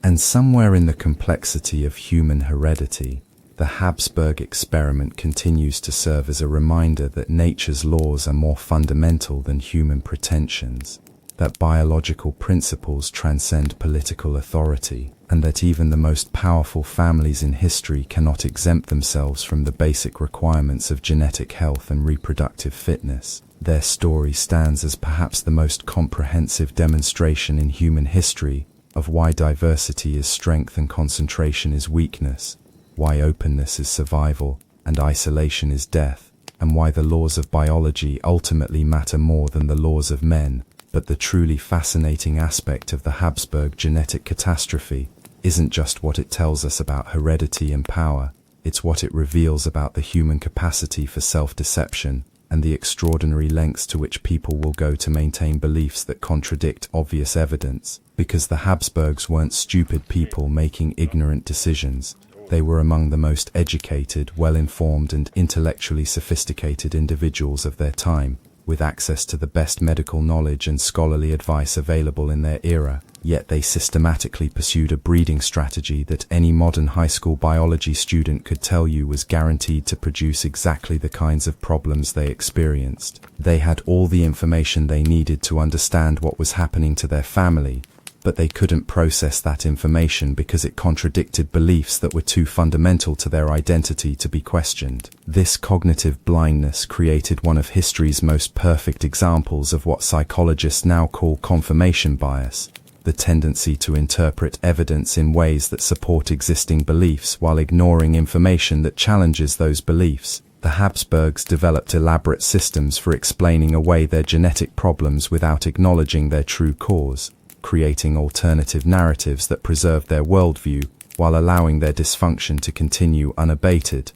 And somewhere in the complexity of human heredity, the Habsburg experiment continues to serve as a reminder that nature's laws are more fundamental than human pretensions, that biological principles transcend political authority, and that even the most powerful families in history cannot exempt themselves from the basic requirements of genetic health and reproductive fitness. Their story stands as perhaps the most comprehensive demonstration in human history of why diversity is strength and concentration is weakness, why openness is survival and isolation is death, and why the laws of biology ultimately matter more than the laws of men. But the truly fascinating aspect of the Habsburg genetic catastrophe isn't just what it tells us about heredity and power, it's what it reveals about the human capacity for self-deception and the extraordinary lengths to which people will go to maintain beliefs that contradict obvious evidence. Because the Habsburgs weren't stupid people making ignorant decisions. They were among the most educated, well-informed, and intellectually sophisticated individuals of their time, with access to the best medical knowledge and scholarly advice available in their era. Yet they systematically pursued a breeding strategy that any modern high school biology student could tell you was guaranteed to produce exactly the kinds of problems they experienced. They had all the information they needed to understand what was happening to their family, but they couldn't process that information because it contradicted beliefs that were too fundamental to their identity to be questioned. This cognitive blindness created one of history's most perfect examples of what psychologists now call confirmation bias, the tendency to interpret evidence in ways that support existing beliefs while ignoring information that challenges those beliefs. The Habsburgs developed elaborate systems for explaining away their genetic problems without acknowledging their true cause, creating alternative narratives that preserved their worldview while allowing their dysfunction to continue unabated.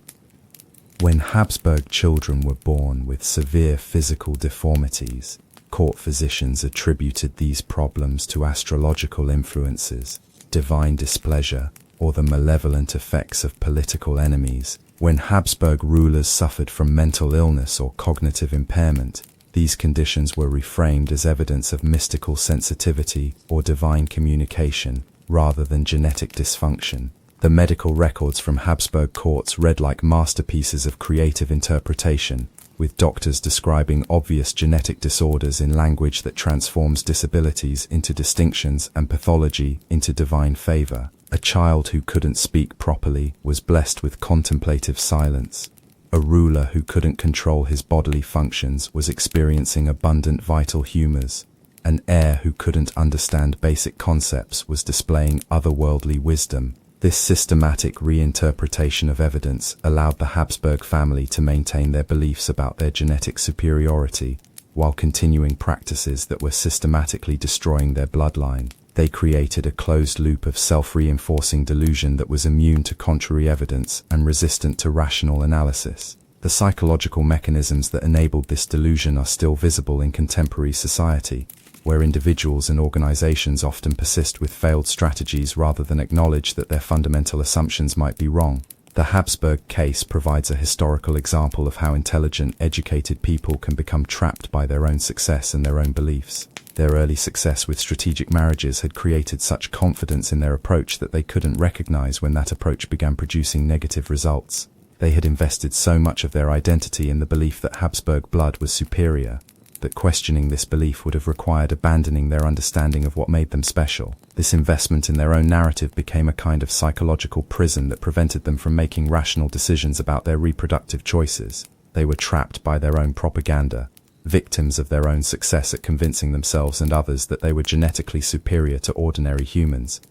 When Habsburg children were born with severe physical deformities, court physicians attributed these problems to astrological influences, divine displeasure, or the malevolent effects of political enemies. When Habsburg rulers suffered from mental illness or cognitive impairment, these conditions were reframed as evidence of mystical sensitivity or divine communication, rather than genetic dysfunction. The medical records from Habsburg courts read like masterpieces of creative interpretation, with doctors describing obvious genetic disorders in language that transforms disabilities into distinctions and pathology into divine favor. A child who couldn't speak properly was blessed with contemplative silence. A ruler who couldn't control his bodily functions was experiencing abundant vital humors. An heir who couldn't understand basic concepts was displaying otherworldly wisdom. This systematic reinterpretation of evidence allowed the Habsburg family to maintain their beliefs about their genetic superiority, while continuing practices that were systematically destroying their bloodline. They created a closed loop of self-reinforcing delusion that was immune to contrary evidence and resistant to rational analysis. The psychological mechanisms that enabled this delusion are still visible in contemporary society, where individuals and organizations often persist with failed strategies rather than acknowledge that their fundamental assumptions might be wrong. The Habsburg case provides a historical example of how intelligent, educated people can become trapped by their own success and their own beliefs. Their early success with strategic marriages had created such confidence in their approach that they couldn't recognize when that approach began producing negative results. They had invested so much of their identity in the belief that Habsburg blood was superior, that questioning this belief would have required abandoning their understanding of what made them special. This investment in their own narrative became a kind of psychological prison that prevented them from making rational decisions about their reproductive choices. They were trapped by their own propaganda, victims of their own success at convincing themselves and others that they were genetically superior to ordinary humans.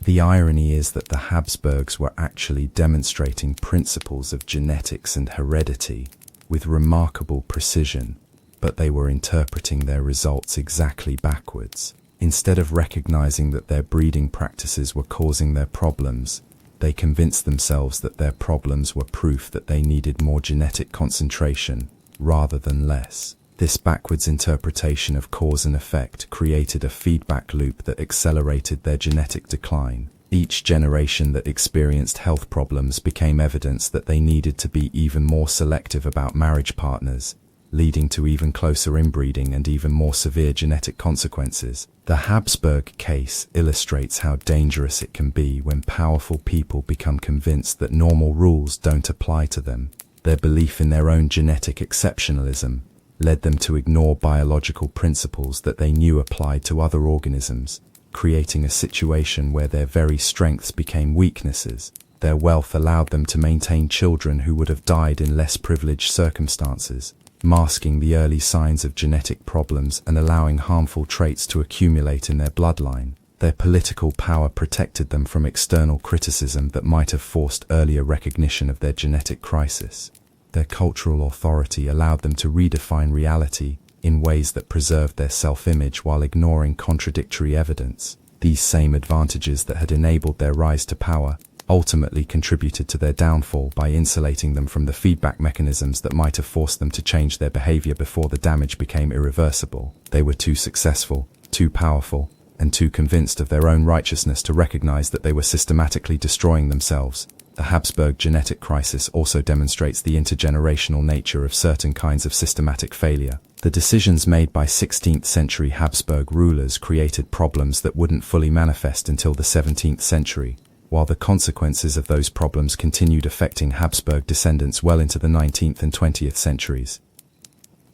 The irony is that the Habsburgs were actually demonstrating principles of genetics and heredity with remarkable precision, but they were interpreting their results exactly backwards. Instead of recognizing that their breeding practices were causing their problems, they convinced themselves that their problems were proof that they needed more genetic concentration rather than less. This backwards interpretation of cause and effect created a feedback loop that accelerated their genetic decline. Each generation that experienced health problems became evidence that they needed to be even more selective about marriage partners, leading to even closer inbreeding and even more severe genetic consequences. The Habsburg case illustrates how dangerous it can be when powerful people become convinced that normal rules don't apply to them. Their belief in their own genetic exceptionalism led them to ignore biological principles that they knew applied to other organisms, creating a situation where their very strengths became weaknesses. Their wealth allowed them to maintain children who would have died in less privileged circumstances, masking the early signs of genetic problems and allowing harmful traits to accumulate in their bloodline. Their political power protected them from external criticism that might have forced earlier recognition of their genetic crisis. Their cultural authority allowed them to redefine reality in ways that preserved their self-image while ignoring contradictory evidence. These same advantages that had enabled their rise to power ultimately contributed to their downfall by insulating them from the feedback mechanisms that might have forced them to change their behavior before the damage became irreversible. They were too successful, too powerful, and too convinced of their own righteousness to recognize that they were systematically destroying themselves. The Habsburg genetic crisis also demonstrates the intergenerational nature of certain kinds of systematic failure. The decisions made by 16th century Habsburg rulers created problems that wouldn't fully manifest until the 17th century, while the consequences of those problems continued affecting Habsburg descendants well into the 19th and 20th centuries.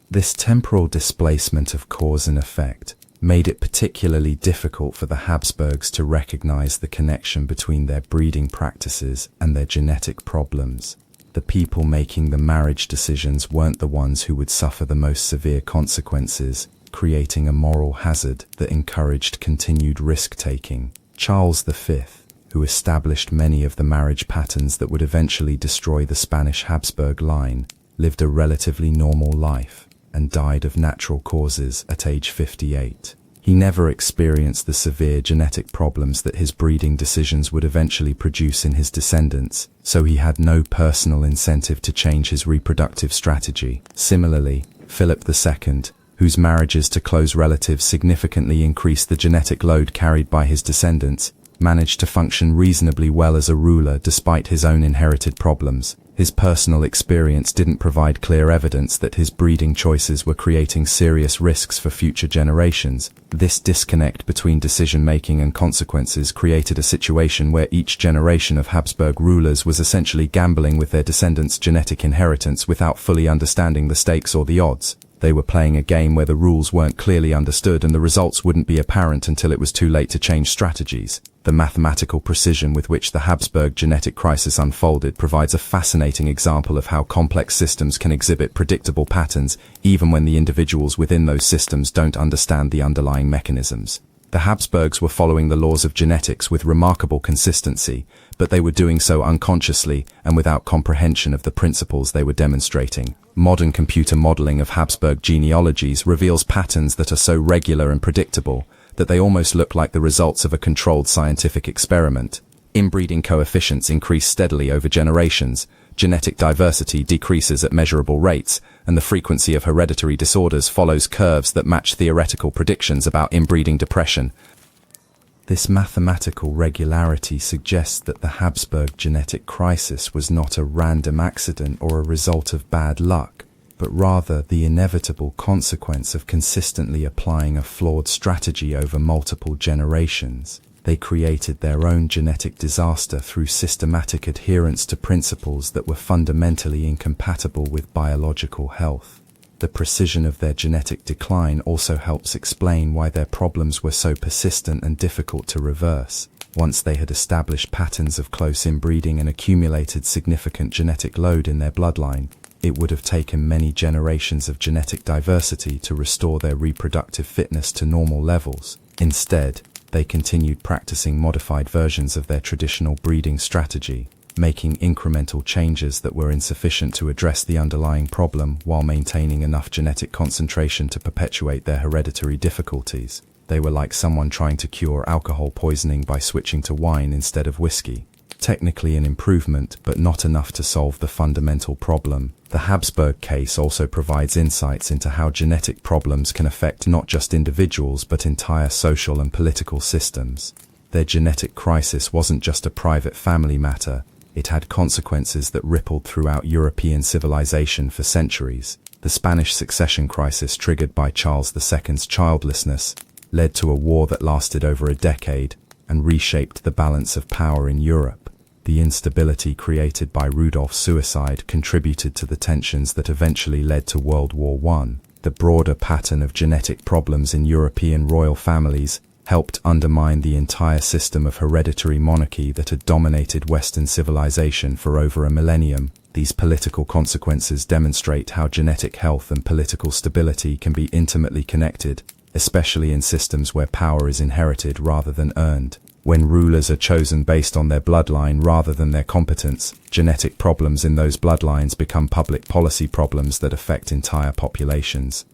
This temporal displacement of cause and effect made it particularly difficult for the Habsburgs to recognize the connection between their breeding practices and their genetic problems. The people making the marriage decisions weren't the ones who would suffer the most severe consequences, creating a moral hazard that encouraged continued risk-taking. Charles V, who established many of the marriage patterns that would eventually destroy the Spanish Habsburg line, lived a relatively normal life and died of natural causes at age 58. He never experienced the severe genetic problems that his breeding decisions would eventually produce in his descendants, so he had no personal incentive to change his reproductive strategy. Similarly, Philip II, whose marriages to close relatives significantly increased the genetic load carried by his descendants, managed to function reasonably well as a ruler despite his own inherited problems. His personal experience didn't provide clear evidence that his breeding choices were creating serious risks for future generations. This disconnect between decision-making and consequences created a situation where each generation of Habsburg rulers was essentially gambling with their descendants' genetic inheritance without fully understanding the stakes or the odds. They were playing a game where the rules weren't clearly understood and the results wouldn't be apparent until it was too late to change strategies. The mathematical precision with which the Habsburg genetic crisis unfolded provides a fascinating example of how complex systems can exhibit predictable patterns, even when the individuals within those systems don't understand the underlying mechanisms. The Habsburgs were following the laws of genetics with remarkable consistency, but they were doing so unconsciously and without comprehension of the principles they were demonstrating. Modern computer modeling of Habsburg genealogies reveals patterns that are so regular and predictable that they almost look like the results of a controlled scientific experiment. Inbreeding coefficients increase steadily over generations, genetic diversity decreases at measurable rates, and the frequency of hereditary disorders follows curves that match theoretical predictions about inbreeding depression. This mathematical regularity suggests that the Habsburg genetic crisis was not a random accident or a result of bad luck, but rather the inevitable consequence of consistently applying a flawed strategy over multiple generations. They created their own genetic disaster through systematic adherence to principles that were fundamentally incompatible with biological health. The precision of their genetic decline also helps explain why their problems were so persistent and difficult to reverse. Once they had established patterns of close inbreeding and accumulated significant genetic load in their bloodline, it would have taken many generations of genetic diversity to restore their reproductive fitness to normal levels. Instead, they continued practicing modified versions of their traditional breeding strategy, making incremental changes that were insufficient to address the underlying problem while maintaining enough genetic concentration to perpetuate their hereditary difficulties. They were like someone trying to cure alcohol poisoning by switching to wine instead of whiskey. Technically an improvement, but not enough to solve the fundamental problem. The Habsburg case also provides insights into how genetic problems can affect not just individuals but entire social and political systems. Their genetic crisis wasn't just a private family matter, it had consequences that rippled throughout European civilization for centuries. The Spanish succession crisis triggered by Charles II's childlessness led to a war that lasted over a decade and reshaped the balance of power in Europe. The instability created by Rudolph's suicide contributed to the tensions that eventually led to World War I. The broader pattern of genetic problems in European royal families helped undermine the entire system of hereditary monarchy that had dominated Western civilization for over a millennium. These political consequences demonstrate how genetic health and political stability can be intimately connected, especially in systems where power is inherited rather than earned. When rulers are chosen based on their bloodline rather than their competence, genetic problems in those bloodlines become public policy problems that affect entire populations.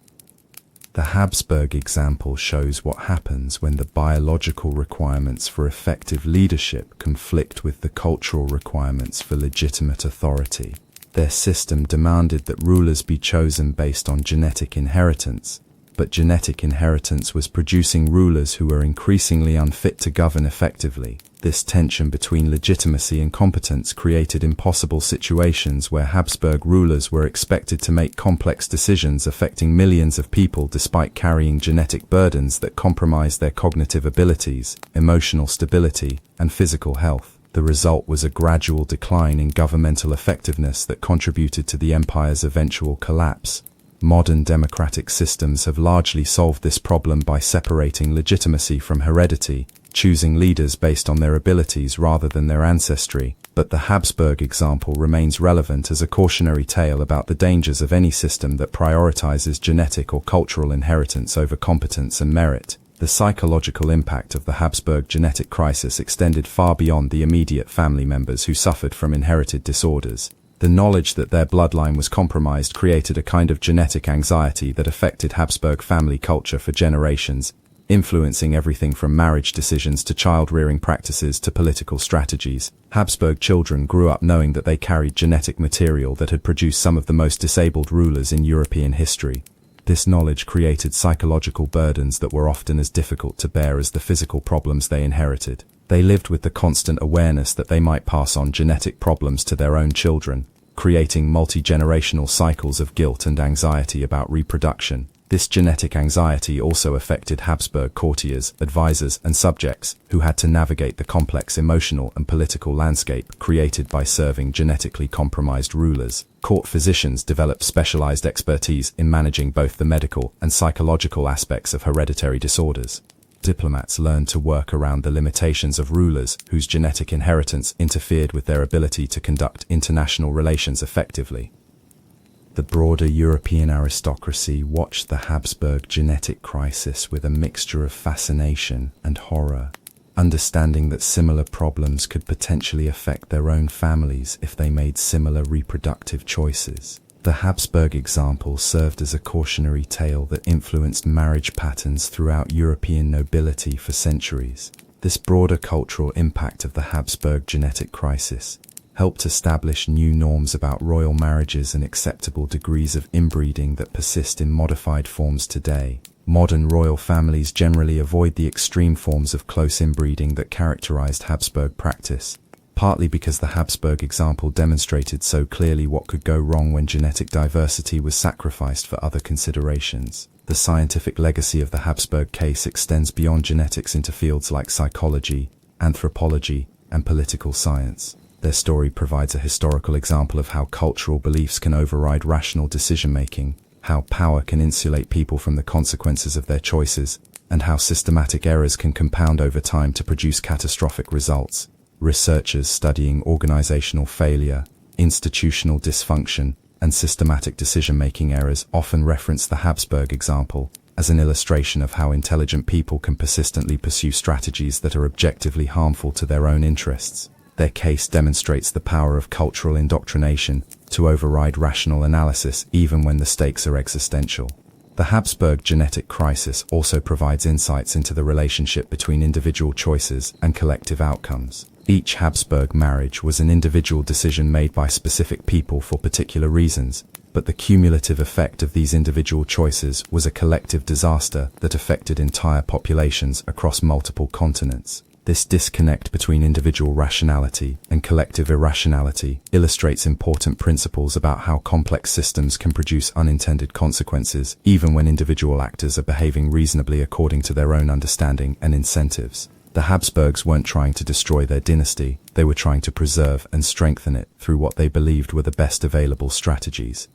The Habsburg example shows what happens when the biological requirements for effective leadership conflict with the cultural requirements for legitimate authority. Their system demanded that rulers be chosen based on genetic inheritance, but genetic inheritance was producing rulers who were increasingly unfit to govern effectively. This tension between legitimacy and competence created impossible situations where Habsburg rulers were expected to make complex decisions affecting millions of people despite carrying genetic burdens that compromised their cognitive abilities, emotional stability, and physical health. The result was a gradual decline in governmental effectiveness that contributed to the empire's eventual collapse. Modern democratic systems have largely solved this problem by separating legitimacy from heredity, choosing leaders based on their abilities rather than their ancestry. But the Habsburg example remains relevant as a cautionary tale about the dangers of any system that prioritizes genetic or cultural inheritance over competence and merit. The psychological impact of the Habsburg genetic crisis extended far beyond the immediate family members who suffered from inherited disorders. The knowledge that their bloodline was compromised created a kind of genetic anxiety that affected Habsburg family culture for generations, influencing everything from marriage decisions to child-rearing practices to political strategies. Habsburg children grew up knowing that they carried genetic material that had produced some of the most disabled rulers in European history. This knowledge created psychological burdens that were often as difficult to bear as the physical problems they inherited. They lived with the constant awareness that they might pass on genetic problems to their own children, creating multi-generational cycles of guilt and anxiety about reproduction. This genetic anxiety also affected Habsburg courtiers, advisors, and subjects, who had to navigate the complex emotional and political landscape created by serving genetically compromised rulers. Court physicians developed specialized expertise in managing both the medical and psychological aspects of hereditary disorders. Diplomats learned to work around the limitations of rulers whose genetic inheritance interfered with their ability to conduct international relations effectively. The broader European aristocracy watched the Habsburg genetic crisis with a mixture of fascination and horror, understanding that similar problems could potentially affect their own families if they made similar reproductive choices. The Habsburg example served as a cautionary tale that influenced marriage patterns throughout European nobility for centuries. This broader cultural impact of the Habsburg genetic crisis helped establish new norms about royal marriages and acceptable degrees of inbreeding that persist in modified forms today. Modern royal families generally avoid the extreme forms of close inbreeding that characterized Habsburg practice, partly because the Habsburg example demonstrated so clearly what could go wrong when genetic diversity was sacrificed for other considerations. The scientific legacy of the Habsburg case extends beyond genetics into fields like psychology, anthropology, and political science. Their story provides a historical example of how cultural beliefs can override rational decision-making, how power can insulate people from the consequences of their choices, and how systematic errors can compound over time to produce catastrophic results. Researchers studying organizational failure, institutional dysfunction, and systematic decision-making errors often reference the Habsburg example as an illustration of how intelligent people can persistently pursue strategies that are objectively harmful to their own interests. Their case demonstrates the power of cultural indoctrination to override rational analysis even when the stakes are existential. The Habsburg genetic crisis also provides insights into the relationship between individual choices and collective outcomes. Each Habsburg marriage was an individual decision made by specific people for particular reasons, but the cumulative effect of these individual choices was a collective disaster that affected entire populations across multiple continents. This disconnect between individual rationality and collective irrationality illustrates important principles about how complex systems can produce unintended consequences, even when individual actors are behaving reasonably according to their own understanding and incentives. The Habsburgs weren't trying to destroy their dynasty, they were trying to preserve and strengthen it through what they believed were the best available strategies.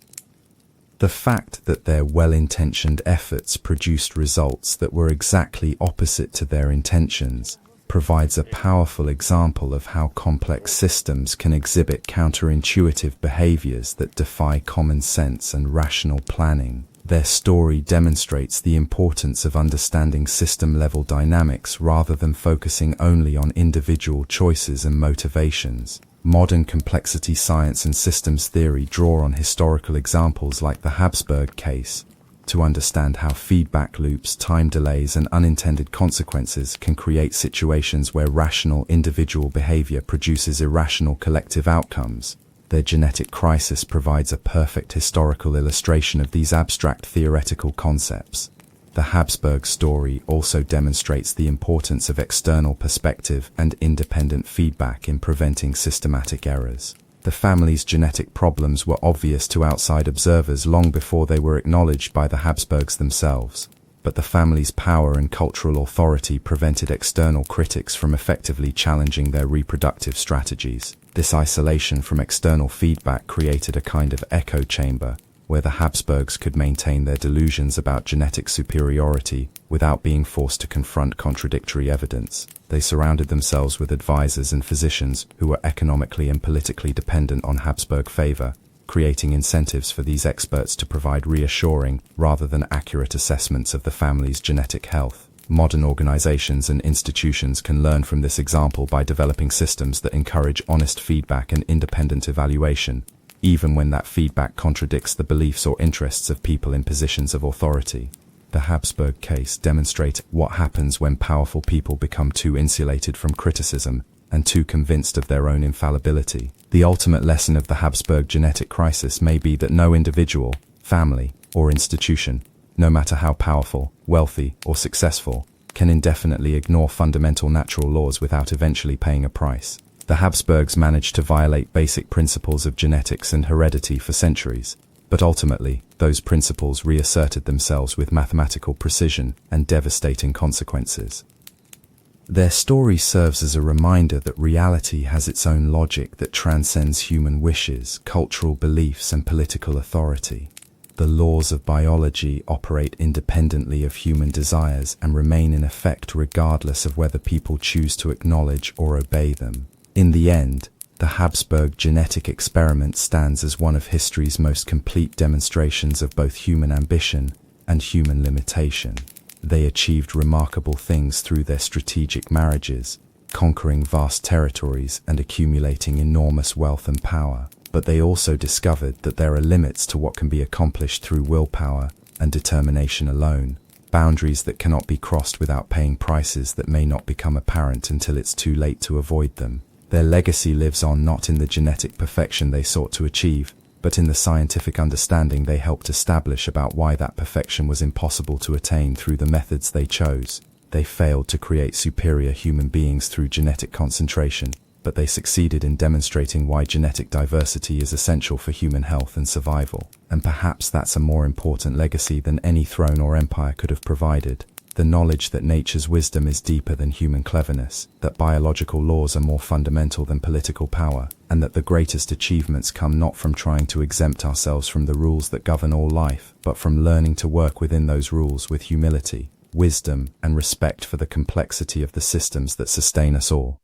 The fact that their well-intentioned efforts produced results that were exactly opposite to their intentions provides a powerful example of how complex systems can exhibit counterintuitive behaviors that defy common sense and rational planning. Their story demonstrates the importance of understanding system-level dynamics rather than focusing only on individual choices and motivations. Modern complexity science and systems theory draw on historical examples like the Habsburg case to understand how feedback loops, time delays, and unintended consequences can create situations where rational individual behavior produces irrational collective outcomes. Their genetic crisis provides a perfect historical illustration of these abstract theoretical concepts. The Habsburg story also demonstrates the importance of external perspective and independent feedback in preventing systematic errors. The family's genetic problems were obvious to outside observers long before they were acknowledged by the Habsburgs themselves. But the family's power and cultural authority prevented external critics from effectively challenging their reproductive strategies. This isolation from external feedback created a kind of echo chamber, where the Habsburgs could maintain their delusions about genetic superiority without being forced to confront contradictory evidence. They surrounded themselves with advisors and physicians who were economically and politically dependent on Habsburg favor, creating incentives for these experts to provide reassuring rather than accurate assessments of the family's genetic health. Modern organizations and institutions can learn from this example by developing systems that encourage honest feedback and independent evaluation, even when that feedback contradicts the beliefs or interests of people in positions of authority. The Habsburg case demonstrates what happens when powerful people become too insulated from criticism and too convinced of their own infallibility. The ultimate lesson of the Habsburg genetic crisis may be that no individual, family, or institution, no matter how powerful, wealthy, or successful, can indefinitely ignore fundamental natural laws without eventually paying a price. The Habsburgs managed to violate basic principles of genetics and heredity for centuries, but ultimately, those principles reasserted themselves with mathematical precision and devastating consequences. Their story serves as a reminder that reality has its own logic that transcends human wishes, cultural beliefs, and political authority. The laws of biology operate independently of human desires and remain in effect regardless of whether people choose to acknowledge or obey them. In the end, the Habsburg genetic experiment stands as one of history's most complete demonstrations of both human ambition and human limitation. They achieved remarkable things through their strategic marriages, conquering vast territories and accumulating enormous wealth and power. But they also discovered that there are limits to what can be accomplished through willpower and determination alone, boundaries that cannot be crossed without paying prices that may not become apparent until it's too late to avoid them. Their legacy lives on not in the genetic perfection they sought to achieve, but in the scientific understanding they helped establish about why that perfection was impossible to attain through the methods they chose. They failed to create superior human beings through genetic concentration, but they succeeded in demonstrating why genetic diversity is essential for human health and survival. And perhaps that's a more important legacy than any throne or empire could have provided. The knowledge that nature's wisdom is deeper than human cleverness, that biological laws are more fundamental than political power, and that the greatest achievements come not from trying to exempt ourselves from the rules that govern all life, but from learning to work within those rules with humility, wisdom, and respect for the complexity of the systems that sustain us all.